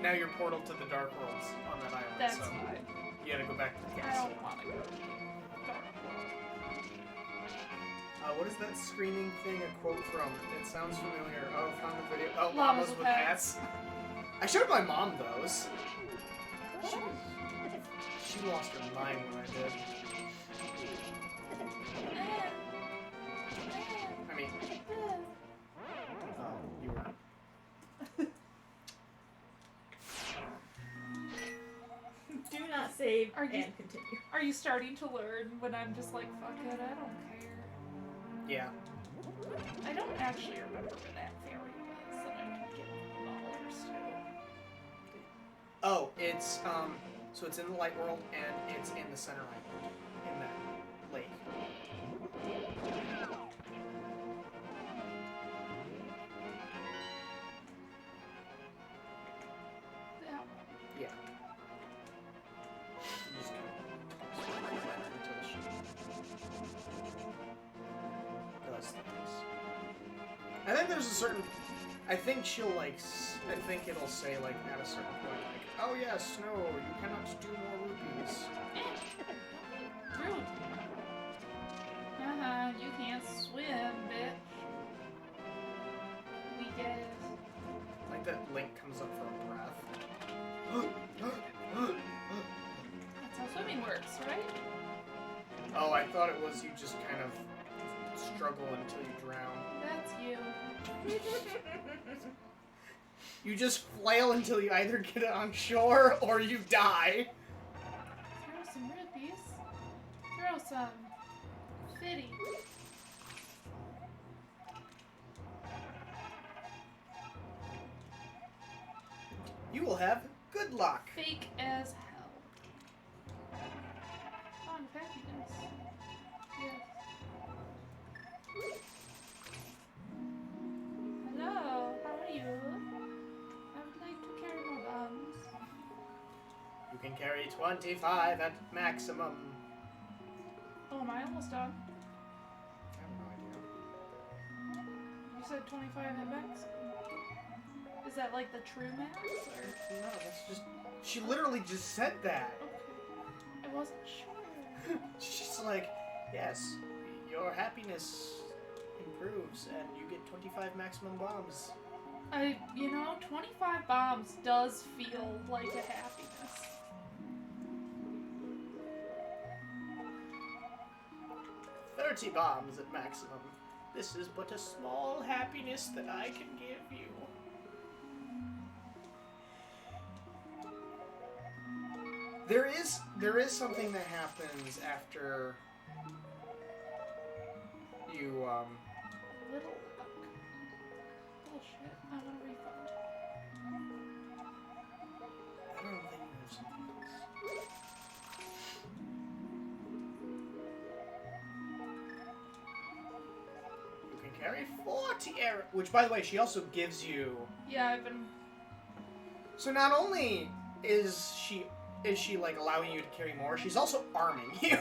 now you're portal to the Dark Worlds on that island. That's so fine. you gotta go back to the I castle. don't want to go. What is that screaming thing a quote from? It sounds familiar. Oh, found the video. Oh, Llamas Llamas with with hats. I showed my mom those. She lost her mind when I did. I mean, you were. Do not save Are you- and continue. Are you starting to learn when I'm just like, fuck it, I don't care? Yeah. I don't actually remember where that fairy was that I could get dollars to. Oh, it's so it's in the light world and it's in the center island in that lake. That one. Yeah. You just kinda until she does things. I think there's a certain. I think she'll like. I think it'll say like at a certain point like, oh yes, no, you cannot do more rupees. Rude. You can't swim, bitch. We get it. Like that Link comes up for a breath. That's how swimming works, right? Oh, I thought it was you just kind of struggle until you drown. That's you. You just flail until you either get on shore or you die. Throw some rupees. Throw some. Fitty. You will have good luck. Fake as hell. Fun happiness. Yes. Hello, how are you? I would like to carry more bombs. You can carry 25 at maximum. Oh, am I almost done? I have no idea. You said 25 at max? Is that like the true max? Or? No, that's just. She literally just said that. Okay. I wasn't sure. She's like, yes, your happiness improves and you get 25 maximum bombs. 25 bombs does feel like a happiness. $30 bombs at maximum. This is but a small happiness that I can give you. There is something that happens after you Little luck. Bullshit. I want a refund. I don't think there's something else. You can carry 40 arrows, which by the way she also gives you. Yeah, I've been. So not only is she like allowing you to carry more, she's also arming you.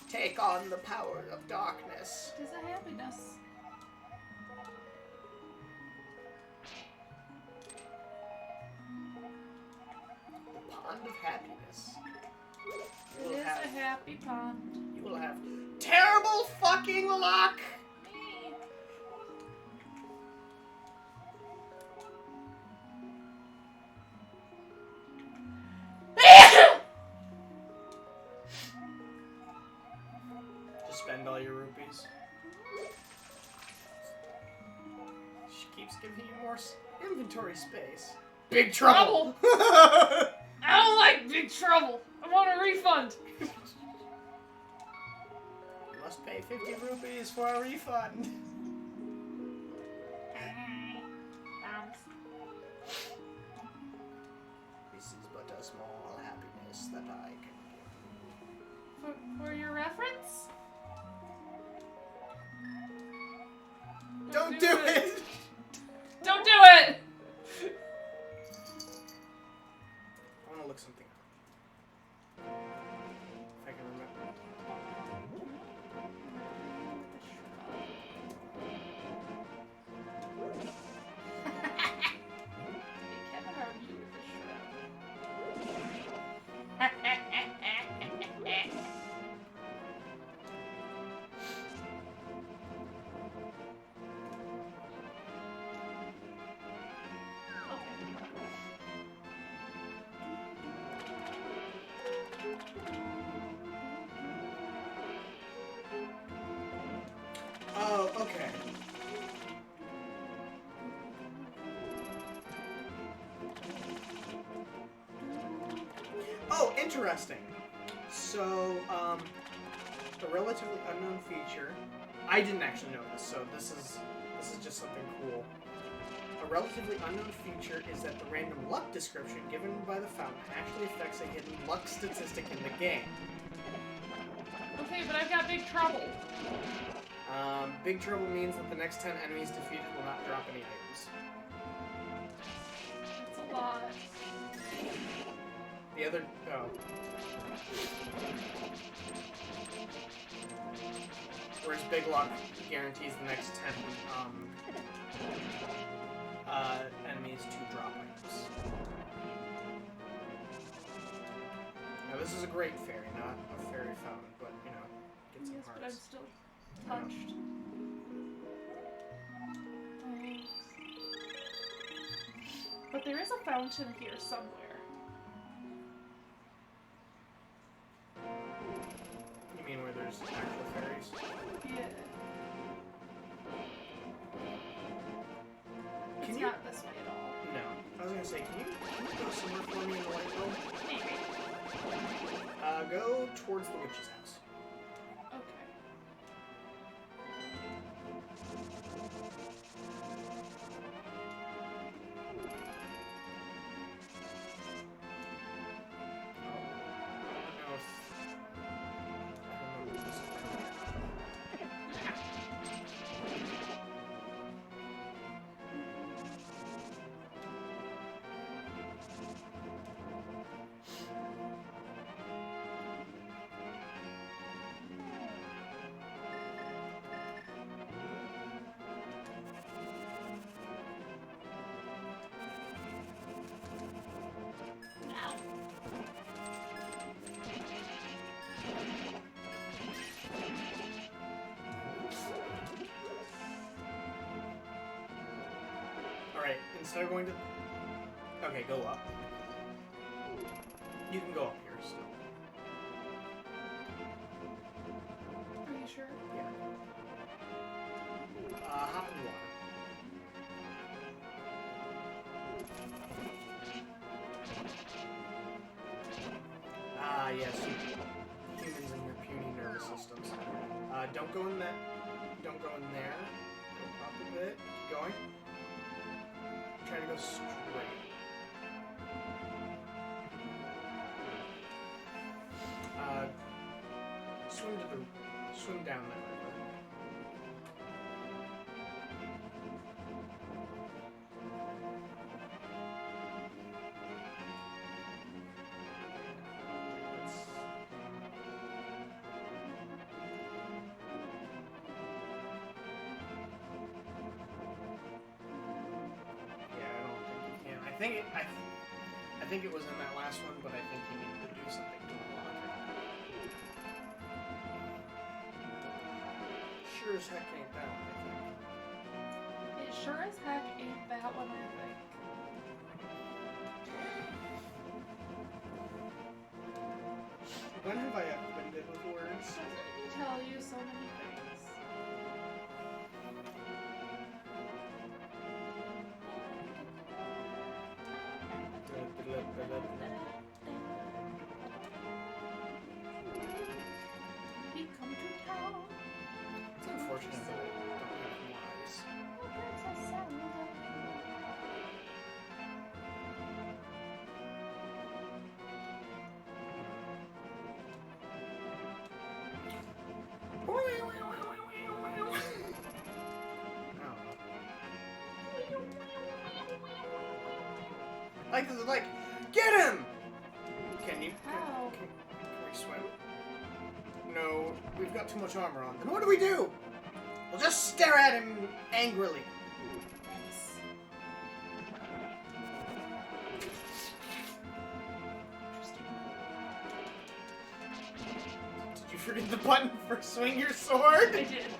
Take on the power of darkness. It is a happiness. The pond of happiness. It is a happy pond. You will have terrible fucking luck. Me. all your rupees. She keeps giving you more inventory space. Big trouble! I don't like big trouble. I want a refund. You must pay 50 rupees for a refund. This is but a small happiness that I can give. For your reference? Don't do it! Don't do it! I want to look something up. If I can remember. Kevin argue with the shroud. Oh, okay. Oh, interesting. So, a relatively unknown feature. I didn't actually know this, so this is just something cool. A relatively unknown feature is that the random luck description given by the fountain actually affects a hidden luck statistic in the game. Okay, but I've got big trouble. Big trouble means that the next 10 enemies defeated will not drop any items. That's a lot. The other... oh. Whereas Big Luck guarantees the next 10 enemies to drop items. Now this is a great fairy, not a fairy fountain, but, you know, get some Yes, but I'm hearts. still touched. But there is a fountain here somewhere. You mean where there's actual fairies? Yeah. Can It's you... not this way at all. No. I was gonna say, can you go somewhere for me in the light world? Maybe. Go towards the witch's house. Okay. Alright, instead of going to... Okay, go up. You can go up here still. Are you sure? Yeah. Hop in the water. Yes. Humans and your puny nervous systems. Don't go in that... Don't go in there. Go up a bit. Keep going. Try to go straight. Swim down that river. I think it was in that last one, but I think you needed to do something to unlock it. Sure as heck ain't that one, I think. It sure as heck ain't that one, I think. When have I been good with words. Doesn't he tell you so many things? We come to town. It's unfortunate that I don't have wise. Oh, Princess Zelda. Like, this is like, get him! Can you? How? Can we swim? No, we've got too much armor on. Then what do we do? We'll just stare at him angrily. Nice. Did you forget the button for swing your sword? I did.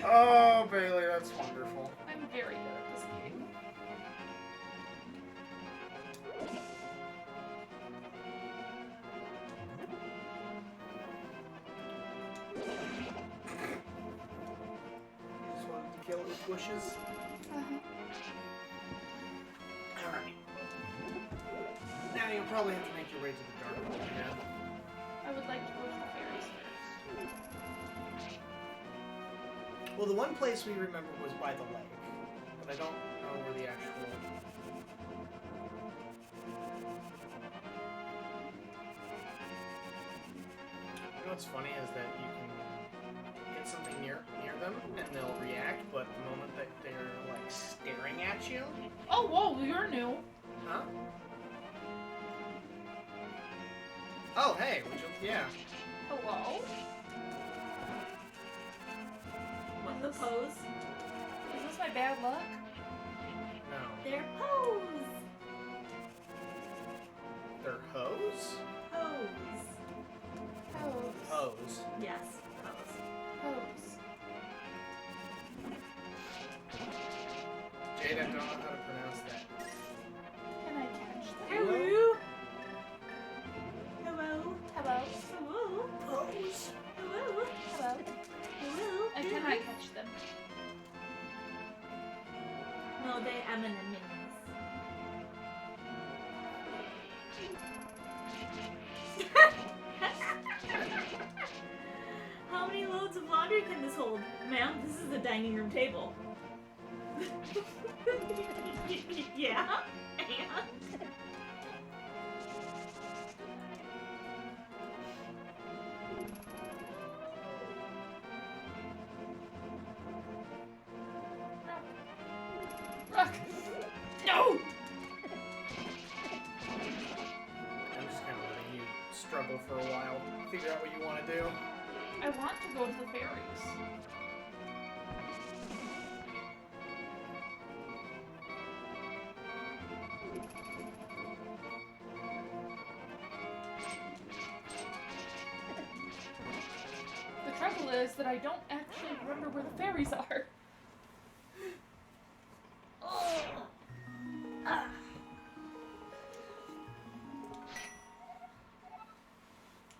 Oh, Bailey, that's wonderful. I'm very good at this game. Just wanted to kill it with bushes. Alright. Now you'll probably have to make your way to the dark hole again. I would like to go to the fairies first. Well, the one place we remember was by the lake, but I don't know where the actual... You know what's funny is that you can hit something near them, and they'll react, but the moment that they're, like, staring at you... Oh, whoa, you're new. Huh? Oh, hey, would you... Yeah. Hello? What's the pose? Is this my bad luck? No. Their pose! They're hoes? Pose. Pose. Hoes. Yes, pose. Pose. Jade, I don't know how to pronounce that. Can I catch them? Hello. Hello. Hello? Hello. Pose? Hello. Hello? Hello. And can I catch them? No, they're M&M's. How many loads of laundry can this hold? Ma'am, this is a dining room table. Yeah? And? Rock! No! I'm just kind of letting you struggle for a while. Figure out what you want to do. I want to go to the fairies. The trouble is that I don't actually remember where the fairies are.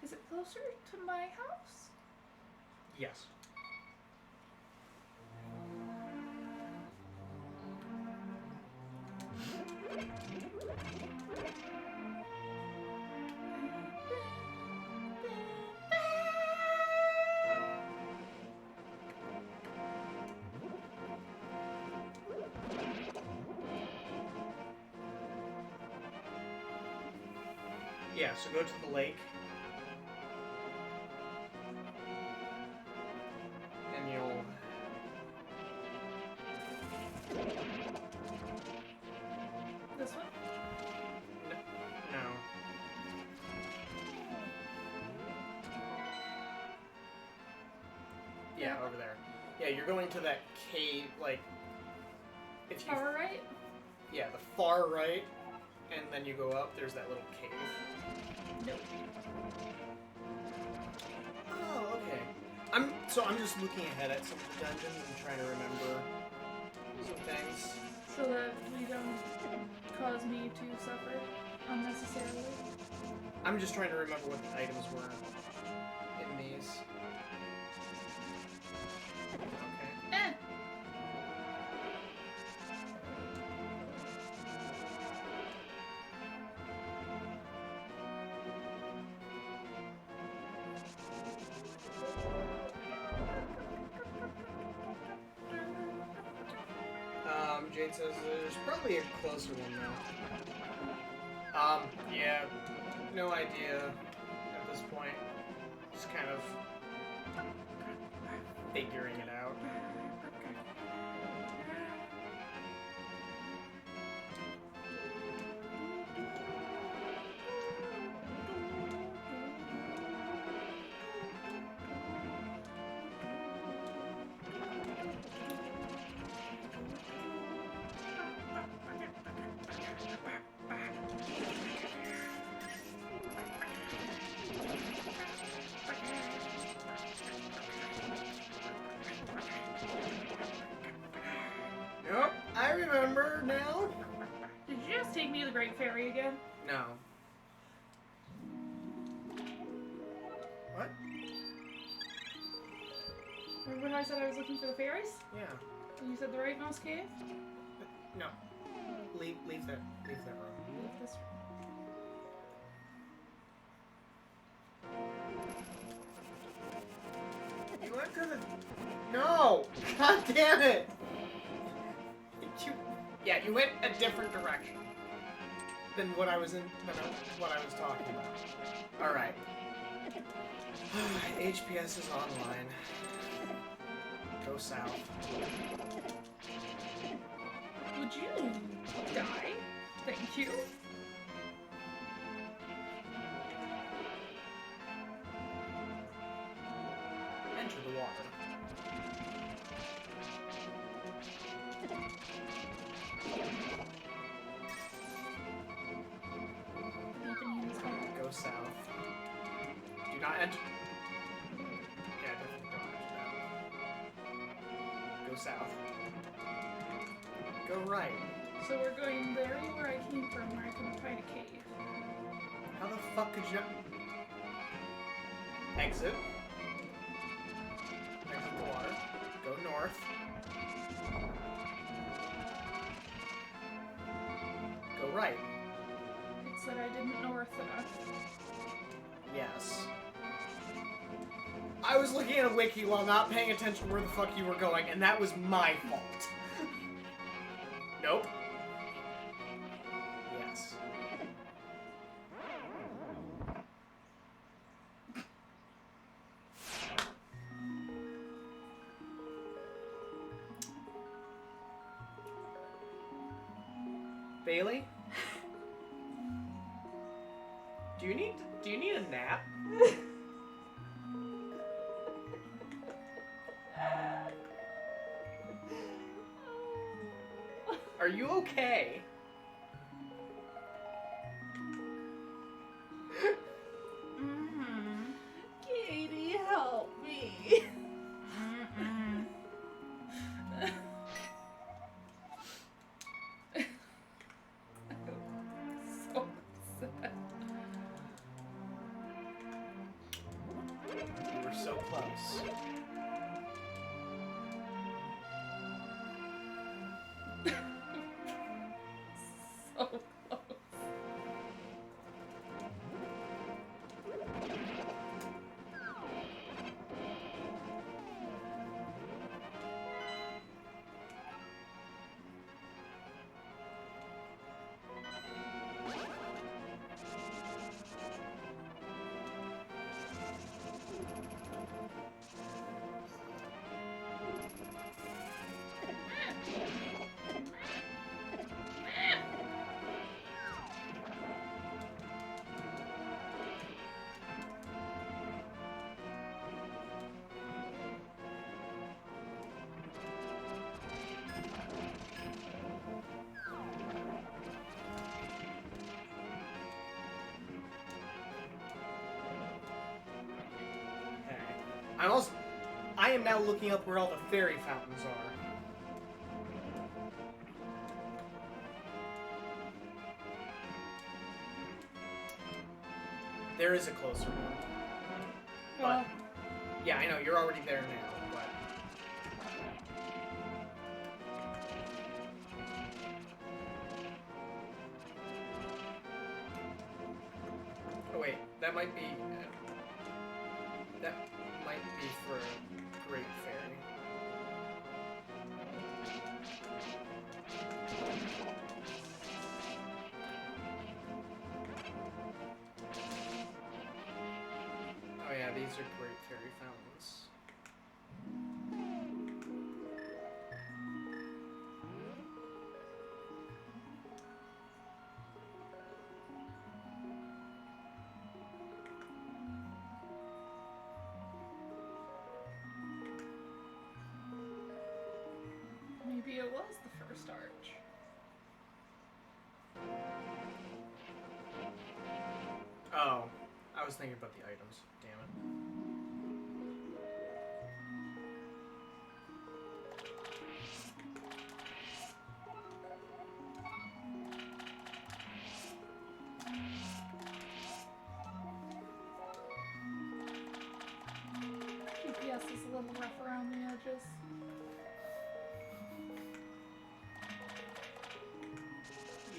Is it closer to my house? Yes. Yeah, so go to the lake. And you'll... This one? No. Yeah, over there. Yeah, you're going to that cave, like... If you... Far right? Yeah, the far right, and then you go up, there's that little cave. Nope. Oh, okay. I'm just looking ahead at some of the dungeons and trying to remember some things. So that we don't cause me to suffer unnecessarily. I'm just trying to remember what the items were in these. Okay. Eh. Jade says there's probably a closer one now. Yeah, no idea at this point. Just kind of figuring it out. Yep, I remember now. Did you just take me to the Great Fairy again? No. What? Remember when I said I was looking for the fairies? Yeah. And you said the right mouse cave? No. Leave that room. Leave this You went to the... No! God damn it! You went a different direction than what I was talking about. Alright. HPS is online. Go south. Would you die? Thank you. Enter the water. Go south. Do not enter. Yeah, definitely don't enter that. Go south. Go right. So we're going there where I came from, where I couldn't find a cave. How the fuck could you... Exit. Exit the water. Go north. Go right. It said I didn't north enough. Yes. I was looking at a wiki while not paying attention where the fuck you were going, and that was my fault. Nope. Yes. Bailey? Do you need a nap? Are you okay? Katie, help me. So sad. We were so close. So close. I am now looking up where all the fairy fountains are. There is a closer one. Well, Yeah, I know, you're already there now, but... Oh wait, that might be... that might be for Great Fairy. Oh yeah, these are Great Fairy fountains. maybe it was the first arch. Oh, I was thinking about the items. Damn it. GPS is a little rough around the edges.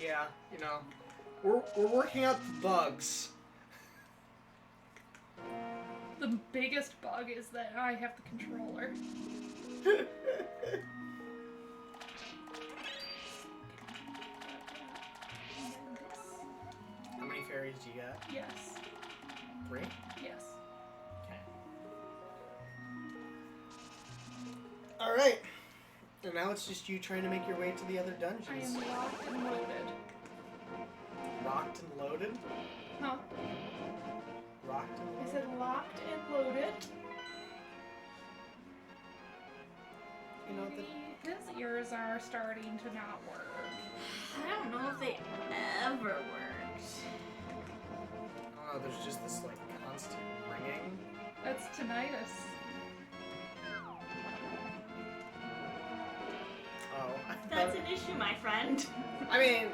Yeah, you know, we're working out the bugs. The biggest bug is that I have the controller. How many fairies do you got? Yes. 3? Yes. Okay. Alright. And now it's just you trying to make your way to the other I dungeons. am locked and loaded. Rocked and loaded? Huh? Rocked and I loaded? said locked and loaded. You know what the... His ears are starting to not work. I don't know if they ever worked. Oh, there's just this, like, constant ringing. That's tinnitus. Oh, I That's thought... an issue, my friend. I mean...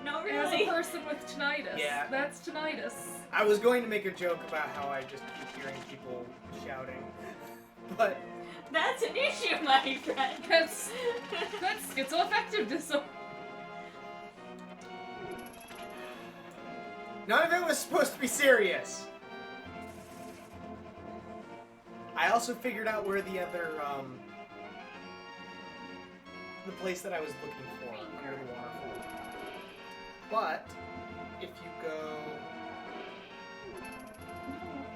No, As a really. person with tinnitus, Yeah. that's tinnitus. I was going to make a joke about how I just keep hearing people shouting. But... That's an issue, my friend. That's schizoaffective disorder. None of it was supposed to be serious. I also figured out where the other, the place that I was looking for under the waterfall. But, if you go...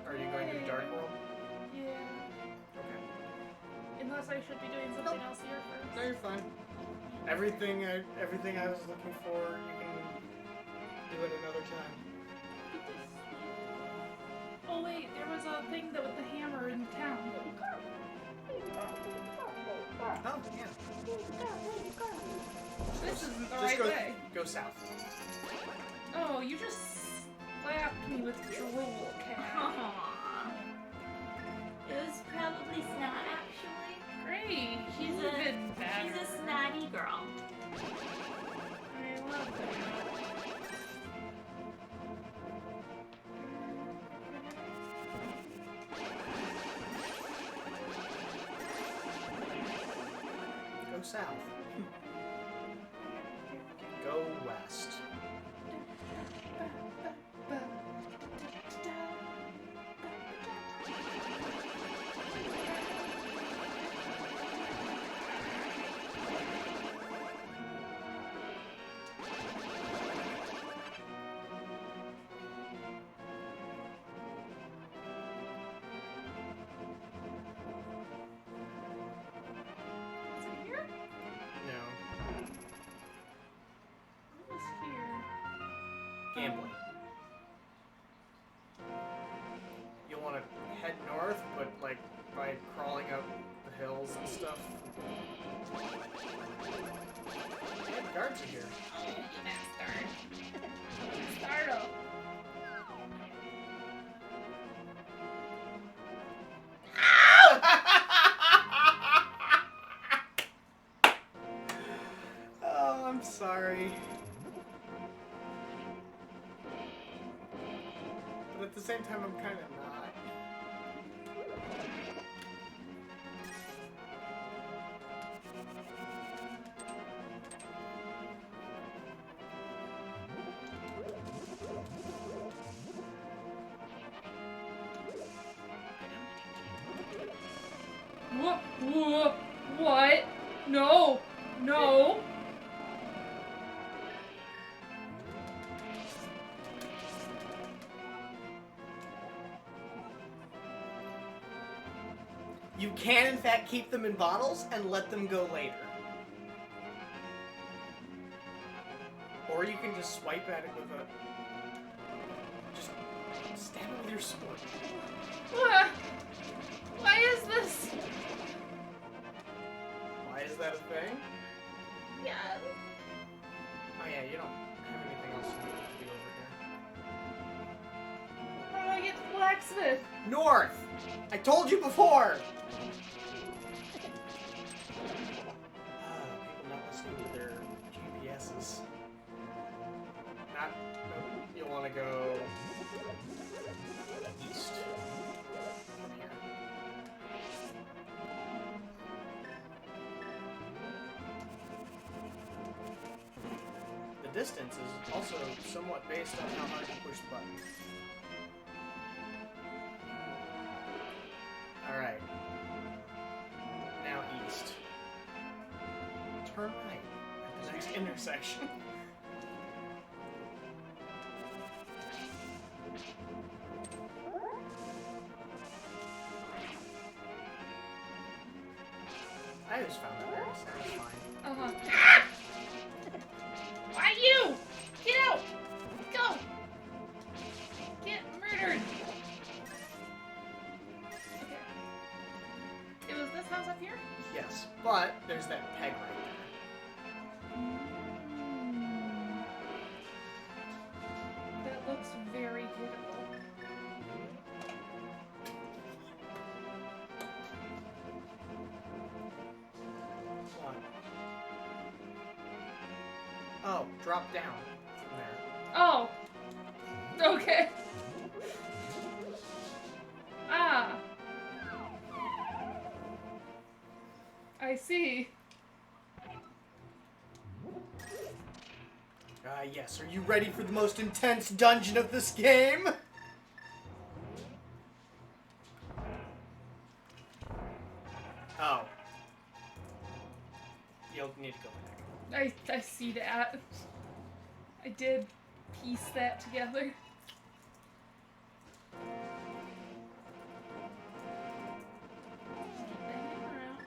Are you going to the Dark World? Yeah. Okay. Unless I should be doing something else here first. No, you're fine. Everything I was looking for, you can do it another time. Oh wait, there was a thing that with the hammer in town. Oh, yeah. This isn't the Just right go, way. go south. Oh, you just slapped me with drool, cat. Aww. It was probably snot, actually. Great. She's Even better. She's a snotty girl. I love that. Go south. Go west. Is it here? No. What was here? Gambling. You'll want to head north, but like by crawling up the hills and stuff. Yeah, the guards are here. Oh, you bastard. Startle. Oh, I'm sorry. at the same time, I'm kind of not. What? No. No. You can, in fact, keep them in bottles and let them go later. Or you can just swipe at it with a... Just stab it with your sword. What? Why is this? Why is that a thing? Yeah. Oh yeah, you don't have anything else you need to do over here. How do I get to the blacksmith? North! I told you before! People not listening to their GPSs. You'll want to go east from here. The distance is also somewhat based on how hard you push the button. Alright. Now east. Turn right at the next intersection. I always found that very satisfying. Uh-huh. Why you? Get out! Go! Get murdered! Okay. It was this house up here? Yes, but there's that peg right That looks very hittable. there. Oh, drop down from there. Oh! Okay. Ah! I see. Yes, are you ready for the most intense dungeon of this game? Oh. You'll need to go back. I see that. I did piece that together. Keep the hammer out.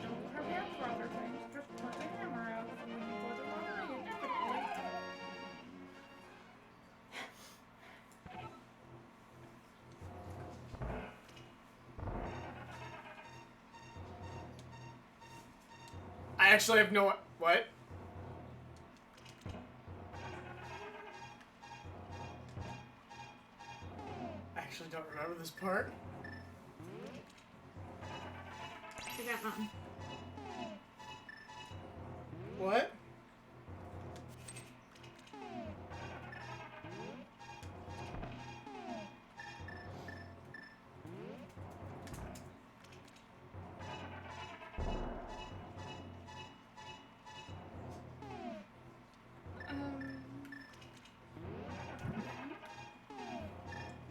Don't hurry up for other things. Just put the hammer out when you go the wrong way inevitably. I actually have no... What? I actually don't remember this part. I got nothing. What?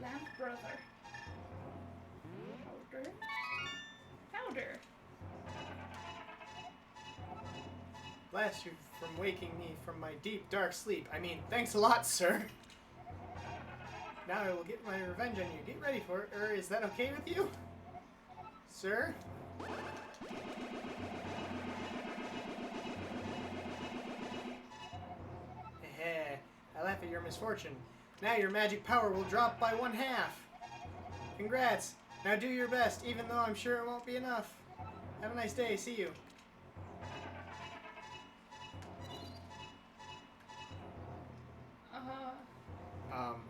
Lamp brother. Powder. Powder. Blast you from waking me from my deep, dark sleep. I mean, thanks a lot, sir. Now I will get my revenge on you. Get ready for it. Is that okay with you? Sir? Heh, I laugh at your misfortune. Now your magic power will drop by 1/2. Congrats. Now do your best, even though I'm sure it won't be enough. Have a nice day. See you.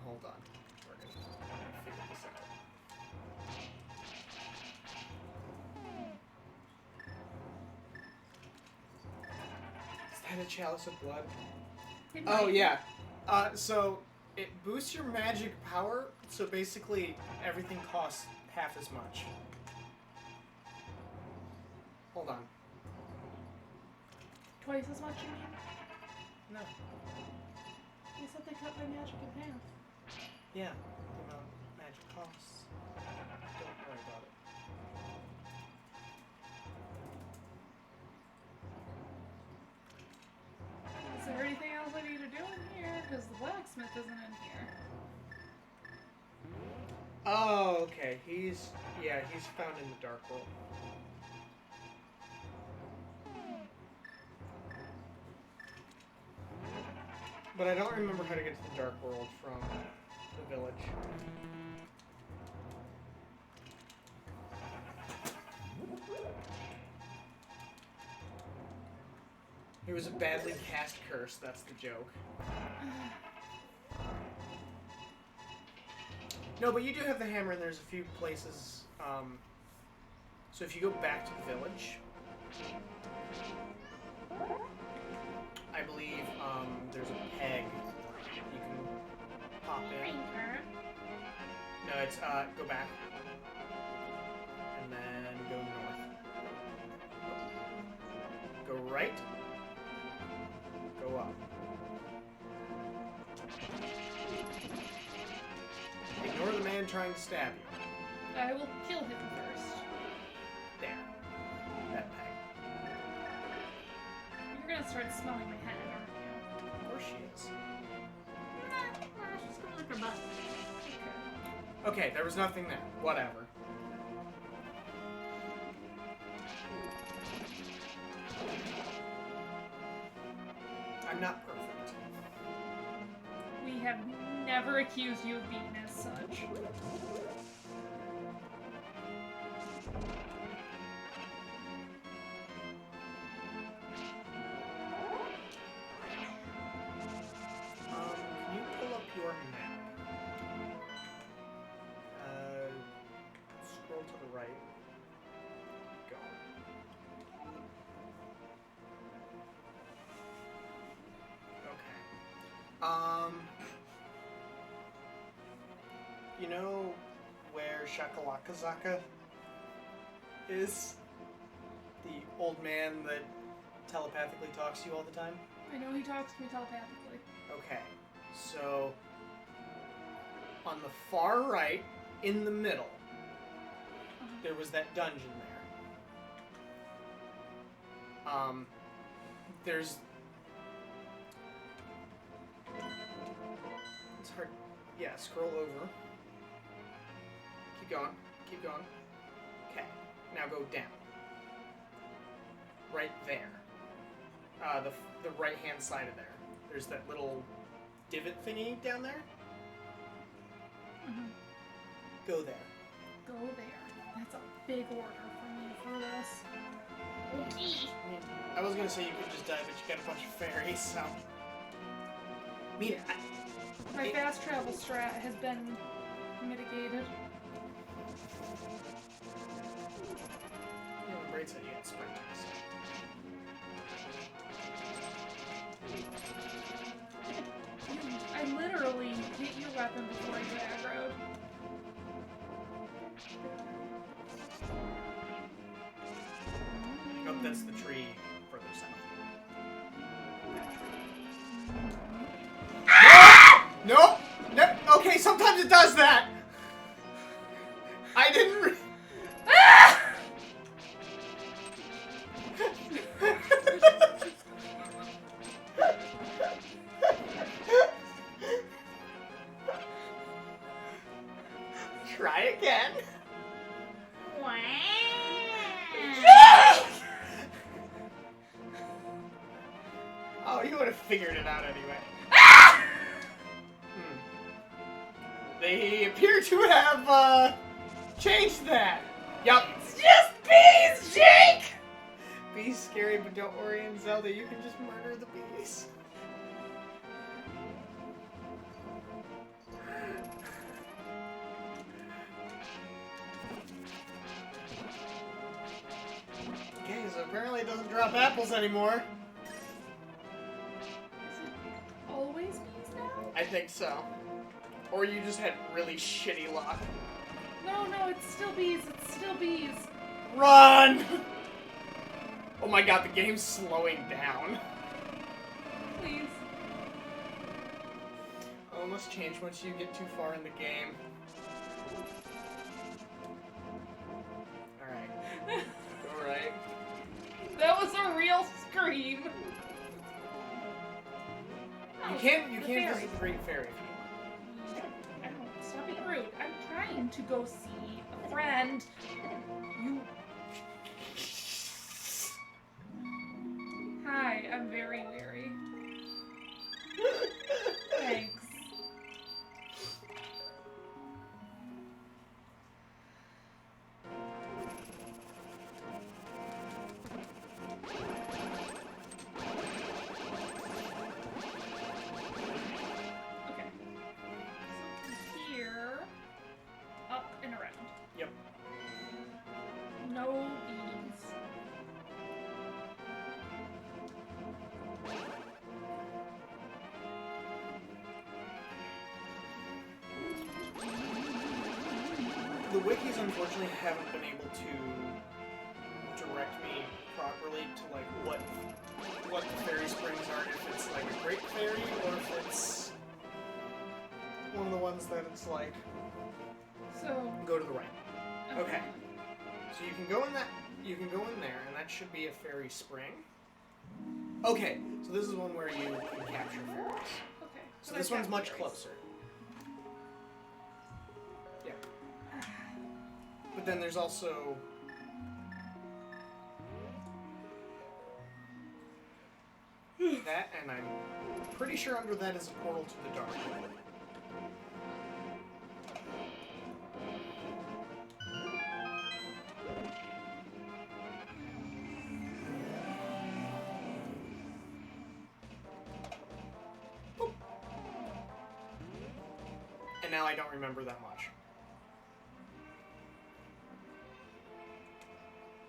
Hold on. We're gonna figure this out. Is that a chalice of blood? It Oh, might- yeah. So, it boosts your magic power So basically, everything costs half as much. Hold on. Twice as much, you mean? No. You said they cut my magic in half. Yeah. The amount magic costs. Don't worry about it. Is there anything else I need to do in here? Because the blacksmith isn't in here. Oh, okay. He's found in the Dark World. But I don't remember how to get to the Dark World from the village. It was a badly cast curse, that's the joke. No, but you do have the hammer, and there's a few places. So if you go back to the village, I believe there's a peg you can pop in. No, it's go back, and then go north. Go right. Go up. Ignore the man trying to stab you. I will kill him first. There. That peg. You're gonna start smelling my head, aren't you? Of course she is. She's gonna lick her butt. Okay, there was nothing there. Whatever. I'm not perfect. We have never accused you of being as such. Can you pull up your map? Scroll to the right. Go. Okay. You know where Shakalakazaka is? The old man that telepathically talks to you all the time? I know he talks to me telepathically. Okay, so on the far right, in the middle, there was that dungeon there. There's... It's hard... Yeah, scroll over. Keep going. Keep going. Okay, now go down. Right there. The right-hand side of there. There's that little divot thingy down there. Mm-hmm. Go there. Go there. That's a big order for me for this. Okay. I was gonna say you could just die, but you got a bunch of fairies, so... I mean, My fast travel strat has been mitigated. Yeah, the braid said you had sprint. I literally hit your weapon before I get aggroed. Nope, that's the tree further south. Nope! Nope! Okay, sometimes it does that! I didn't Try again. Oh, you would have figured it out anyway. They appear to have, changed that. Yup. It's just bees, Jake! Bees scary, but don't worry, in Zelda, you can just murder the bees. Okay, so apparently it doesn't drop apples anymore. Is it always bees now? I think so. Or you just had really shitty luck. No, it's still bees. It's still bees. Run! Oh my god, the game's slowing down. Please. Oh, it must change once you get too far in the game. Alright. Alright. That was a real scream. You can't visit the Great Fairy if you I don't, stop being rude. I'm trying to go see a friend. You. Hi, I'm very weary. Thanks. Okay. So here, up and around. Yep. No beans. The wikis unfortunately haven't been able to direct me properly to like what the fairy springs are, if it's like a great fairy or if it's one of the ones that it's like So. go to the right. Okay. So you can go in there and that should be a fairy spring. Okay, so this is one where you can capture fairies. Okay. So this one's much Fairies. closer. Yeah. But then there's also that, and I'm pretty sure under that is a portal to the dark. Boop. And now I don't remember that much.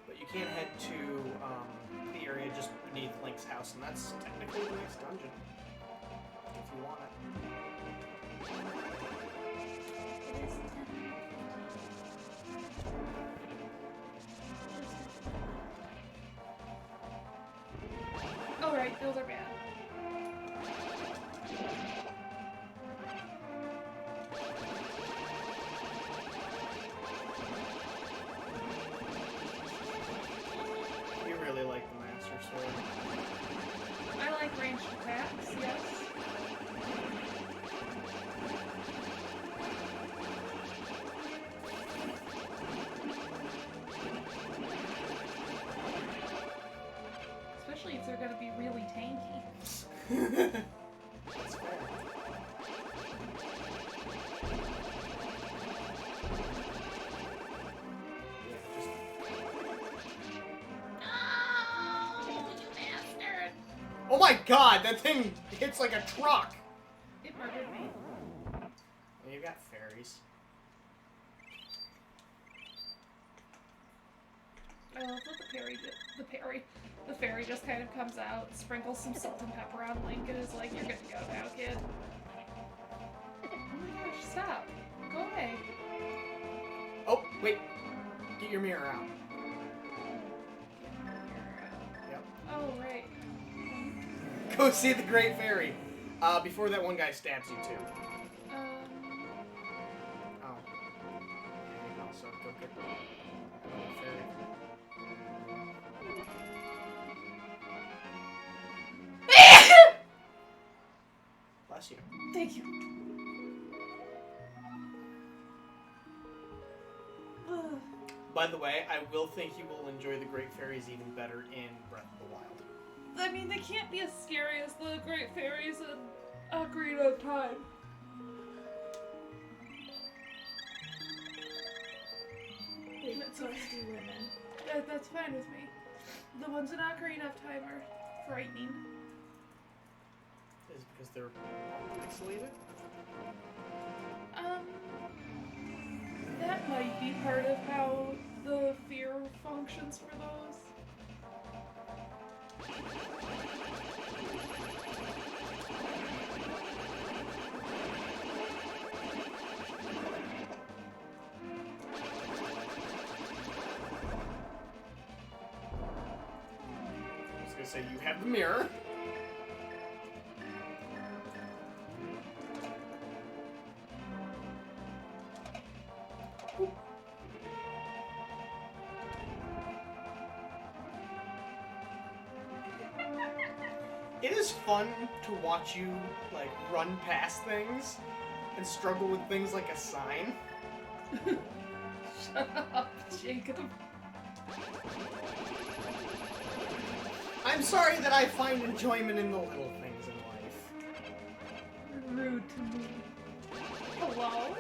But you can head to the area just beneath Link's house, and that's technically the next dungeon. If you want it. It is 10. Alright, those are bad. You really like the Master Sword. I like ranged attacks, yes. Especially if they're gonna be really tanky. That's fair. Yeah, just Oh, you bastard! oh my god, that thing hits like a truck! It murdered me. Well, you got fairies. I love that the fairy just kind of comes out, sprinkles some salt and pepper on Link, and is like, "You're good to go now, kid." Oh my gosh, stop! Go away. Oh, wait. Get your mirror out. Yep. Oh right. Go see the Great Fairy. Before that one guy stabs you too. Oh. And also go get the fairy. Bless you. Thank you. By the way, I will think you will enjoy the Great Fairies even better in Breath of the Wild. I mean, they can't be as scary as the Great Fairies in Ocarina of Time. Big toasty women. That's fine with me. The ones in Ocarina of Time are frightening. Is it because they're isolated? That might be part of how the fear functions for those. So you have the mirror. It is fun to watch you, like, run past things and struggle with things like a sign. Shut up, Jacob. I'm sorry that I find enjoyment in the little things in life. Rude to me. Hello?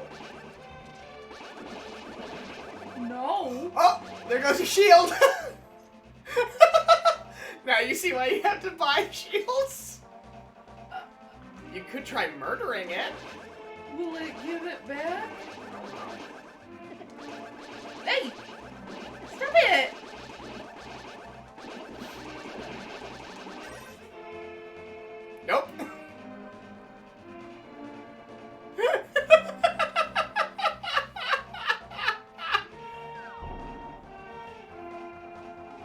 No. Oh! There goes your shield! Now you see why you have to buy shields? You could try murdering it. Will it give it back? Hey! Stop it! Nope. Do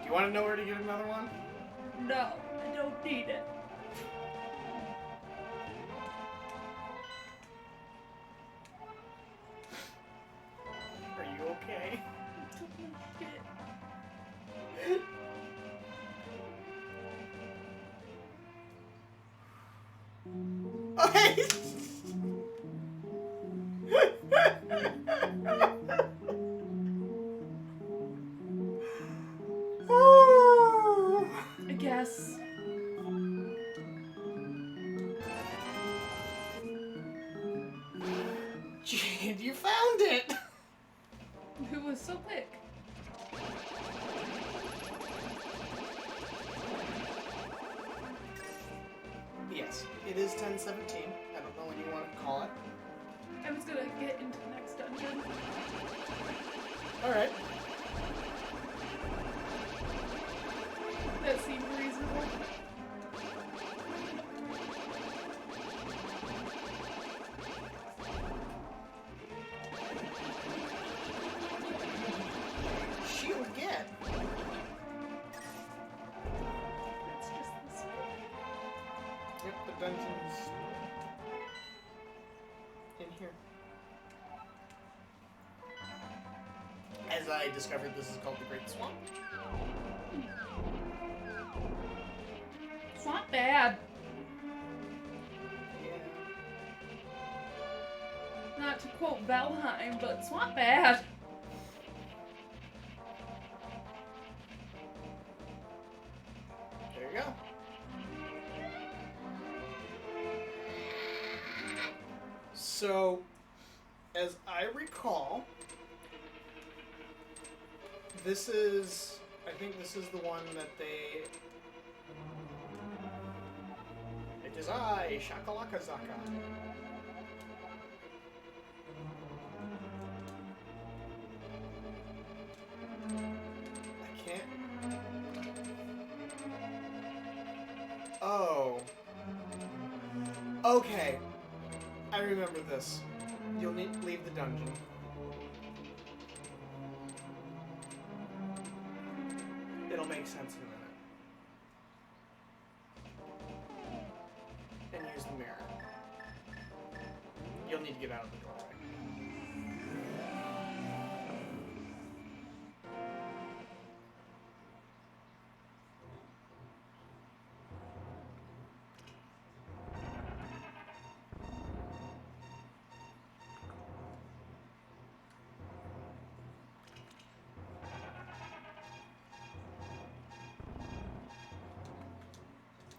you want to know where to get another one? No, I don't need it. Are you okay? Okay. I guess. Jade, you found it! Who was so quick? Yes, it is 10:17. I don't know when you want to call it. I was gonna get into the next dungeon. Alright. That seemed reasonable. Shield get. It's just this way. Yep, the dungeon's in here. As I discovered, this is called the Great Swamp. It's not bad. Yeah. Not to quote Valheim, but it's not bad. There you go. So, as I recall, this is, I think this is the one that they, it is I, Shakalaka Zaka. I can't. Oh. Okay. I remember this. You'll need to leave the dungeon. It'll make sense in a minute. And use the mirror. You'll need to get out of the doorway.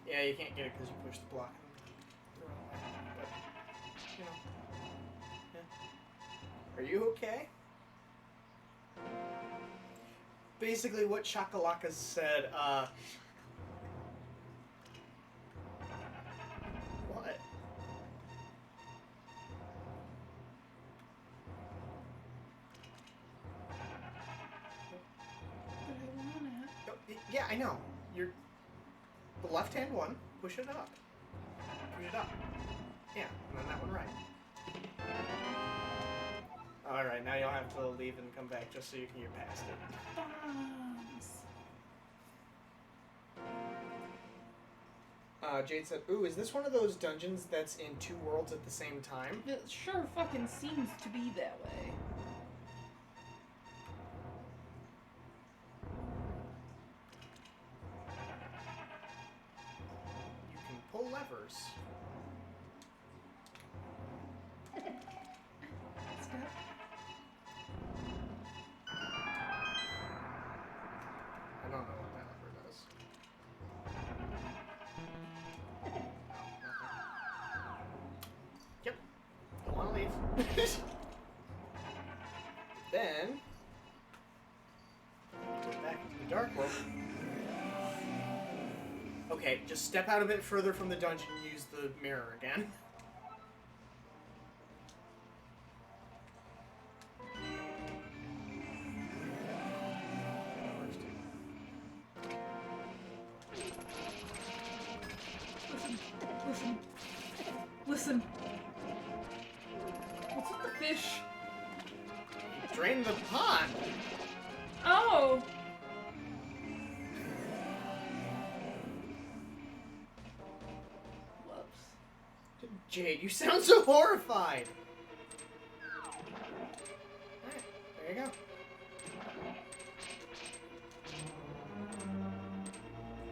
Yeah, you can't get it because you pushed the block the wrong way. But, you know. Yeah. Are you okay? Basically, what Shakalaka said, What? But I want it. Oh, yeah, I know. You're... The left-hand one, push it up. Push it up. Yeah, and then that one right. Alright, now you'll have to leave and come back just so you can get past it. Bombs. Jade said, ooh, is this one of those dungeons that's in 2 worlds at the same time? It sure fucking seems to be that way. You can pull levers. Step. I don't know what that lever does. Yep. Don't want to leave. Then, go back into the dark world. Okay, just step out a bit further from the dungeon and use the mirror again. Listen. Listen. What's with the fish? Drain the pond! Oh! Whoops. Jade, you sound so horrified! Alright, there you go.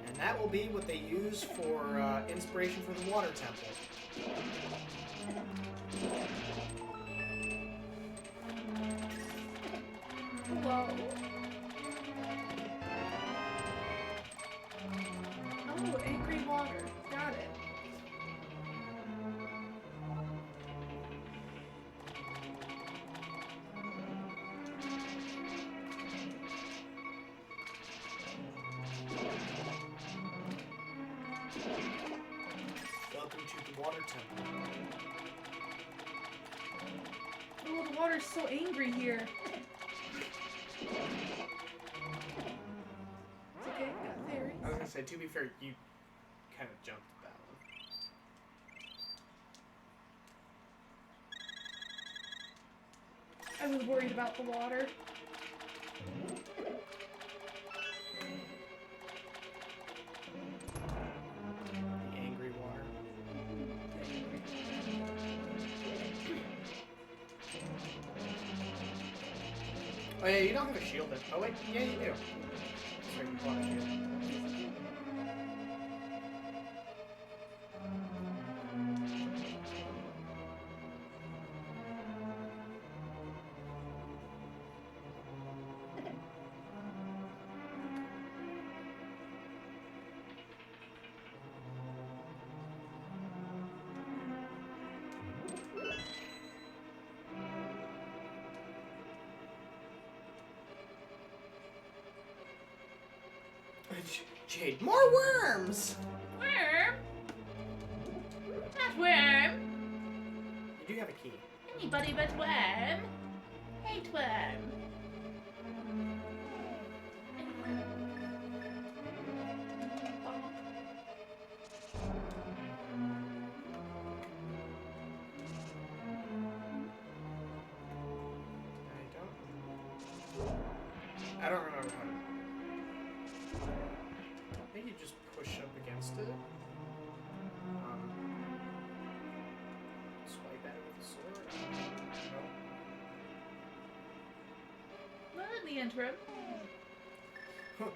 And that will be what they use for inspiration for the water temple. Whoa. Oh, angry water. Got it. Welcome to the water temple. Oh, the water's so angry here. It's okay, got theories. I was gonna say, to be fair, you kind of jumped at that one. I was worried about the water. The angry water. Oh yeah, you don't have a shield then. Oh wait, yeah you do. Sorry, you bought a shield. Jade, more worms! Worm? Not worm. You do have a key. Anybody but worm. Hate worm. I don't remember how to. I think you just push up against it. Swipe at it with a sword. No. Not in the interim. Huh.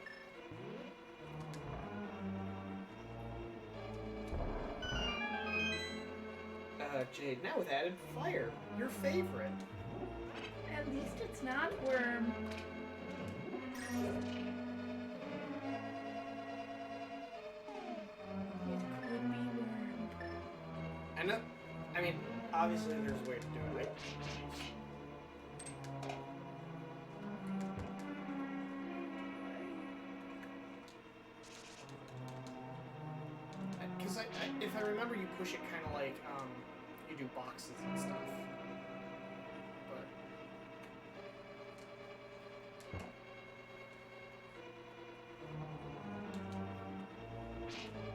Jade, now with added fire. Your favorite. At least it's not worm. It could be worm. I know. I mean, obviously there's a way to do it, right? Because if I remember, you push it kind of like you do boxes and stuff. But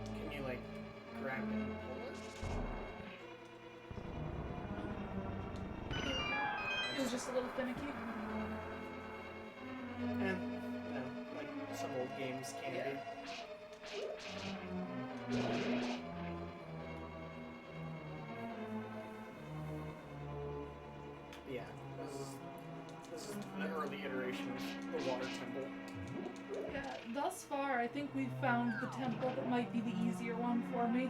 can you like grab it and pull it? It was just a little finicky. And you know, like some old games can Yeah. be. thus far, I think we've found the temple that might be the easier one for me.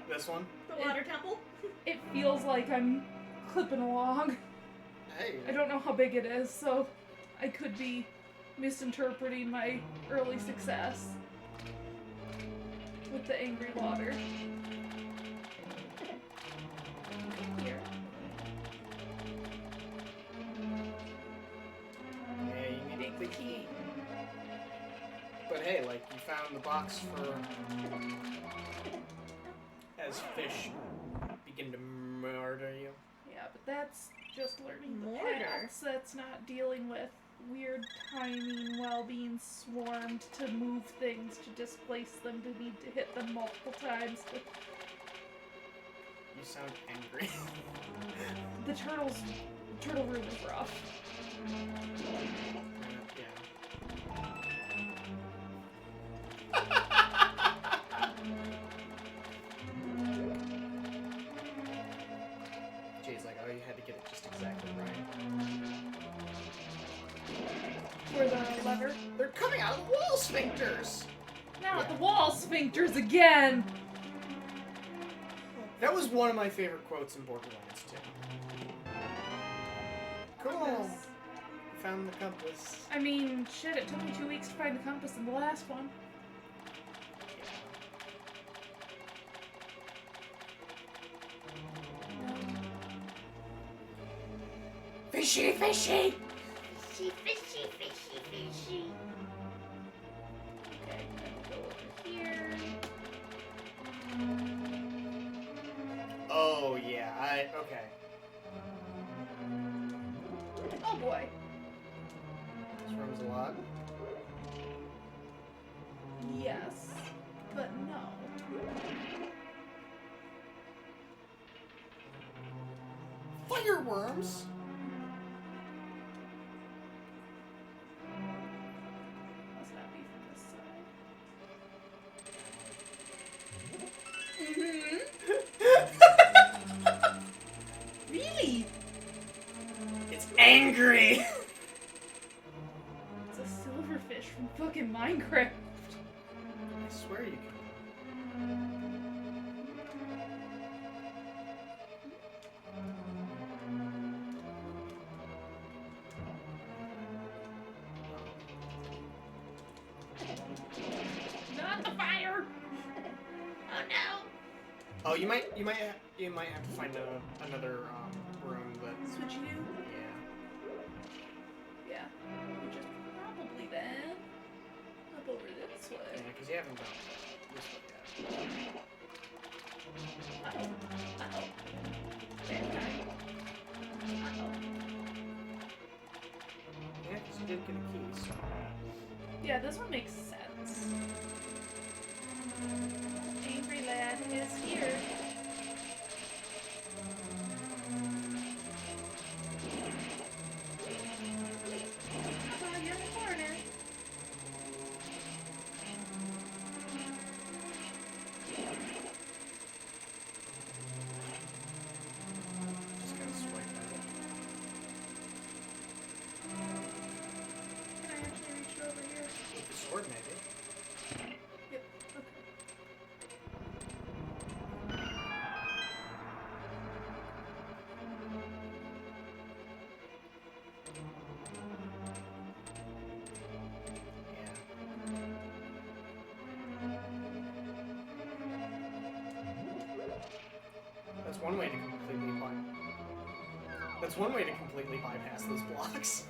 This one? The water temple? It feels like I'm clipping along. Hey. I don't know how big it is, so I could be misinterpreting my early success with the angry water. Here. Yeah, you need Big key. But hey, like, you found the box for... as fish begin to murder you. Yeah, but that's just learning the Mortar. paths. That's not dealing with weird timing while being swarmed to move things, to displace them, to need to hit them multiple times. You sound angry. The turtle room is rough. Jay's like, oh, you had to get it just exactly right. For the lever. They're coming out of the wall sphincters! Not the wall sphincters again! That was one of my favorite quotes in Borderlands 2. Cool. Compass. Found the compass. I mean, shit, it took me 2 weeks to find the compass in the last one. Fishy, fishy! Fishy, fishy, fishy, fishy. Okay, then we'll go over here. Oh, yeah, okay. Oh boy. This room's a lot. Yes, but no. Fireworms? Must not be from this side. Really? It's angry! It's a silverfish from fucking Minecraft. I swear you can. Not the fire! Oh no! Oh, you might have to find another room that. Switch you? Yeah. Yeah. Which is probably then up over this way. Yeah, because you haven't done this way yet. Uh-oh. Uh-oh. Bad time. Uh-oh. Yeah, because you did get a key, so. Yeah, this one makes sense. Angry lad is here. Oh, you're in the corner. Just gotta swipe that. Can I actually reach over here? With the sword, maybe. Yep. Okay. That's one way to completely That's one way to completely bypass those blocks.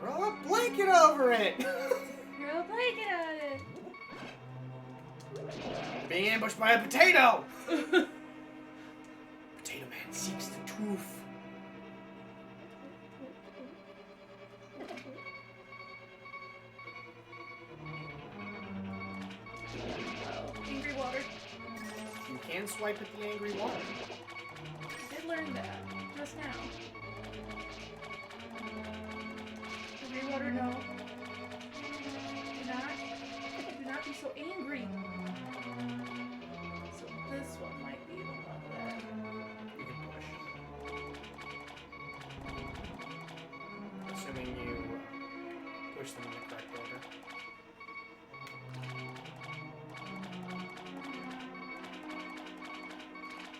Throw a blanket over it! Throw a blanket on it. Being ambushed by a potato! Potato Man seeks the truth. Angry water. You can swipe at the angry water. I did learn that just now. Angry water, no. Do not be so angry. So this one might be the one that. You can push. Assuming you push them in the correct order.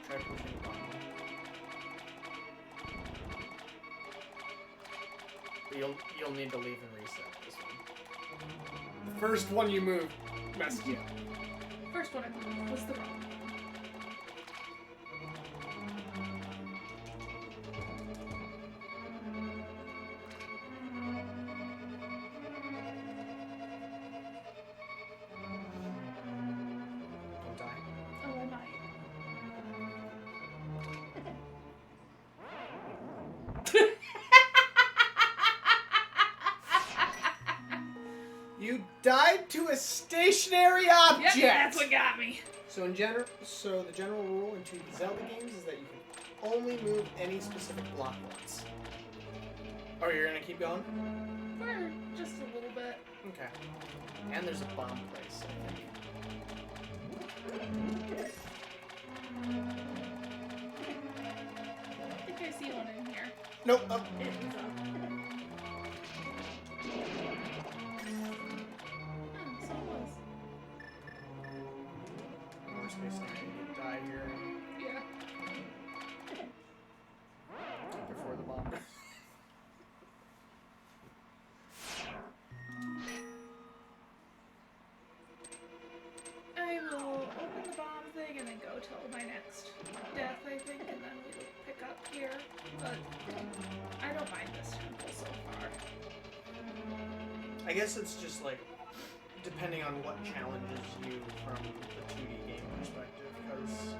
Try pushing the bottom. But you'll need to leave and reset this one. The first one you moved messed you up. First one I moved was the wrong. Don't die. Oh, I might. You died to a stationary object. Yep, that's what got me. So the general rule in 2D Zelda games is that you can only move any specific block once. Oh, you're gonna keep going? For just a little bit. Okay. And there's a bomb place, I think. I think I see one in here. Nope. Up. It was up. So it was. Worst case scenario, you die here Yeah. before the bomb. I will open the bomb thing and then go till my next death, I think, and then we'll pick up here. But I don't mind this temple so far. I guess it's just like depending on what challenges you from the 2D game perspective, because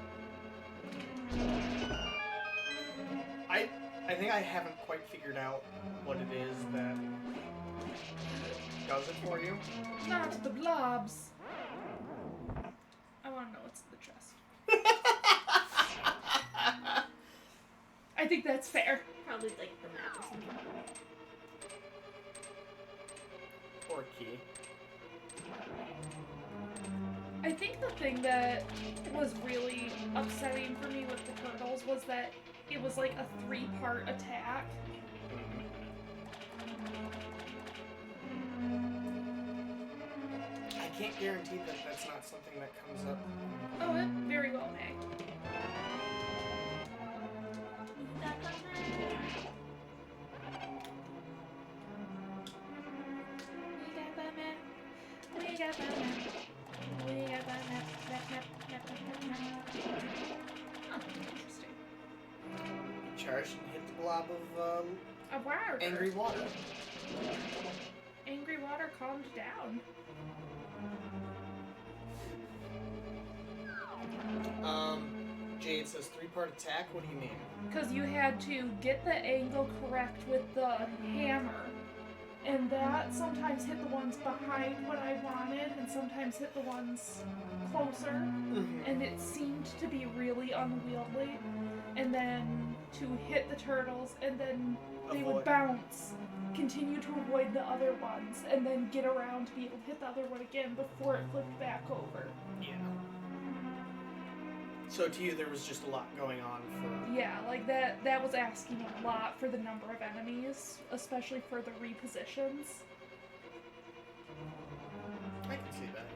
I think I haven't quite figured out what it is that does it for you. Not the blobs. I want to know what's in the chest. I think that's fair. Probably like the map or something. Or key. I think the thing that was really upsetting for me with the turtles was that it was like a 3-part attack. I can't guarantee that that's not something that comes up. Oh, it very well may. We got the map. We got the map. Oh, interesting. Charge and hit the blob of A water. angry water. Angry water calmed down. Jade says 3-part attack. What do you mean? Because you had to get the angle correct with the hammer. And that sometimes hit the ones behind what I wanted and sometimes hit the ones closer. Mm-hmm. And it seemed to be really unwieldy. And then to hit the turtles and then they would bounce, continue to avoid the other ones, and then get around to be able to hit the other one again before it flipped back over. Yeah. So to you, there was just a lot going on for... Yeah, like that was asking a lot for the number of enemies, especially for the repositions. I can see that,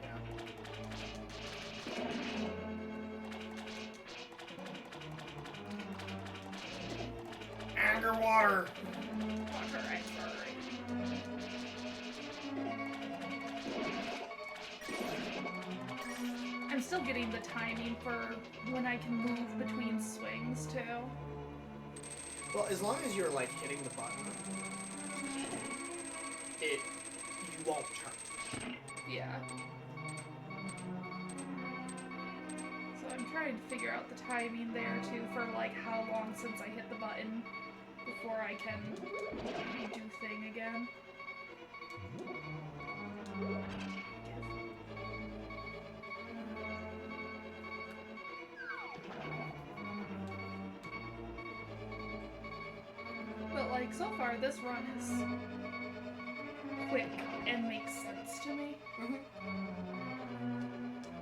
yeah. Anger water! Alright. I'm still getting the timing for when I can move between swings, too. Well, as long as you're, like, hitting the button, you won't turn. Yeah. So I'm trying to figure out the timing there, too, for, like, how long since I hit the button before I can do thing again. But, like, so far, this run is quick and makes sense to me.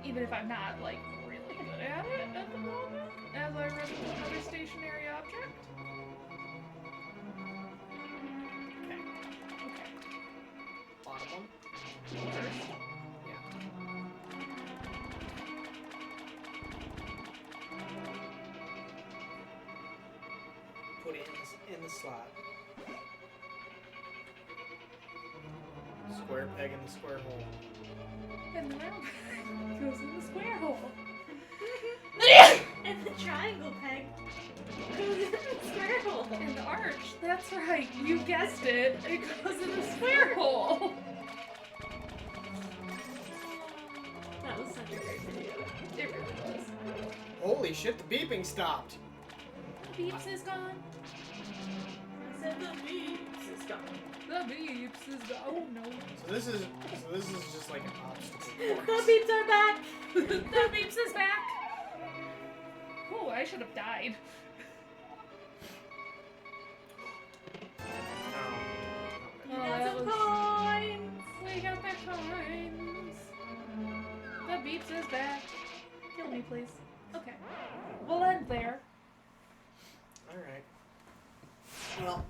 Even if I'm not, like, really good at it at the moment, as I run into another stationary object. Okay. Put it in the slot. Square peg in the square hole. And the round peg goes in the square hole. And the triangle peg goes in the square hole. And the arch, that's right, you guessed it. It goes in the square hole. That was such a great video. It really was. Holy shit, the beeping stopped. The beeps is gone. I said the beeps is gone. The beeps is gone. Oh no. So this is just like an obstacle The course. beeps are back. The beeps is back. Oh, I should have died. Oh. You Oh, got that some was- coins. We got the coins. The beeps is back. Kill me, please. Okay. We'll end there. Alright. Well,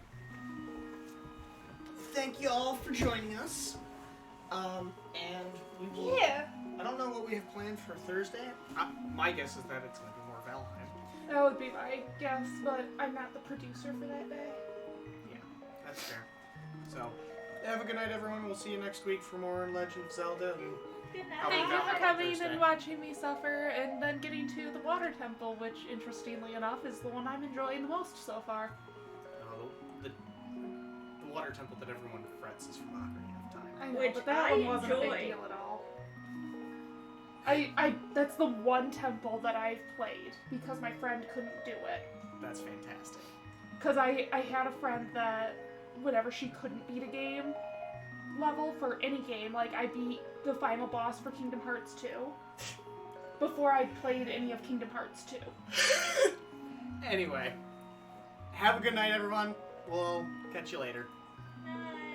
thank you all for joining us. And we will. Yeah. I don't know what we have planned for Thursday. My guess is that it's going to be more Valheim. That would be my guess, but I'm not the producer for that day. Yeah, that's fair. So, have a good night, everyone. We'll see you next week for more Legend of Zelda. And Good How Thank about you that? for How about coming Thursday? and watching me suffer, and then getting to the water temple, which, interestingly enough, is the one I'm enjoying the most so far. the water temple that everyone frets is from Ocarina of Time. I know, Which but that I one wasn't a enjoy. big deal at all. That's the one temple that I've played because my friend couldn't do it. That's fantastic. Because I had a friend that, whenever she couldn't beat a game level for any game, like I beat the final boss for Kingdom Hearts 2 before I played any of Kingdom Hearts 2. Anyway, have a good night, everyone. We'll catch you later. Night.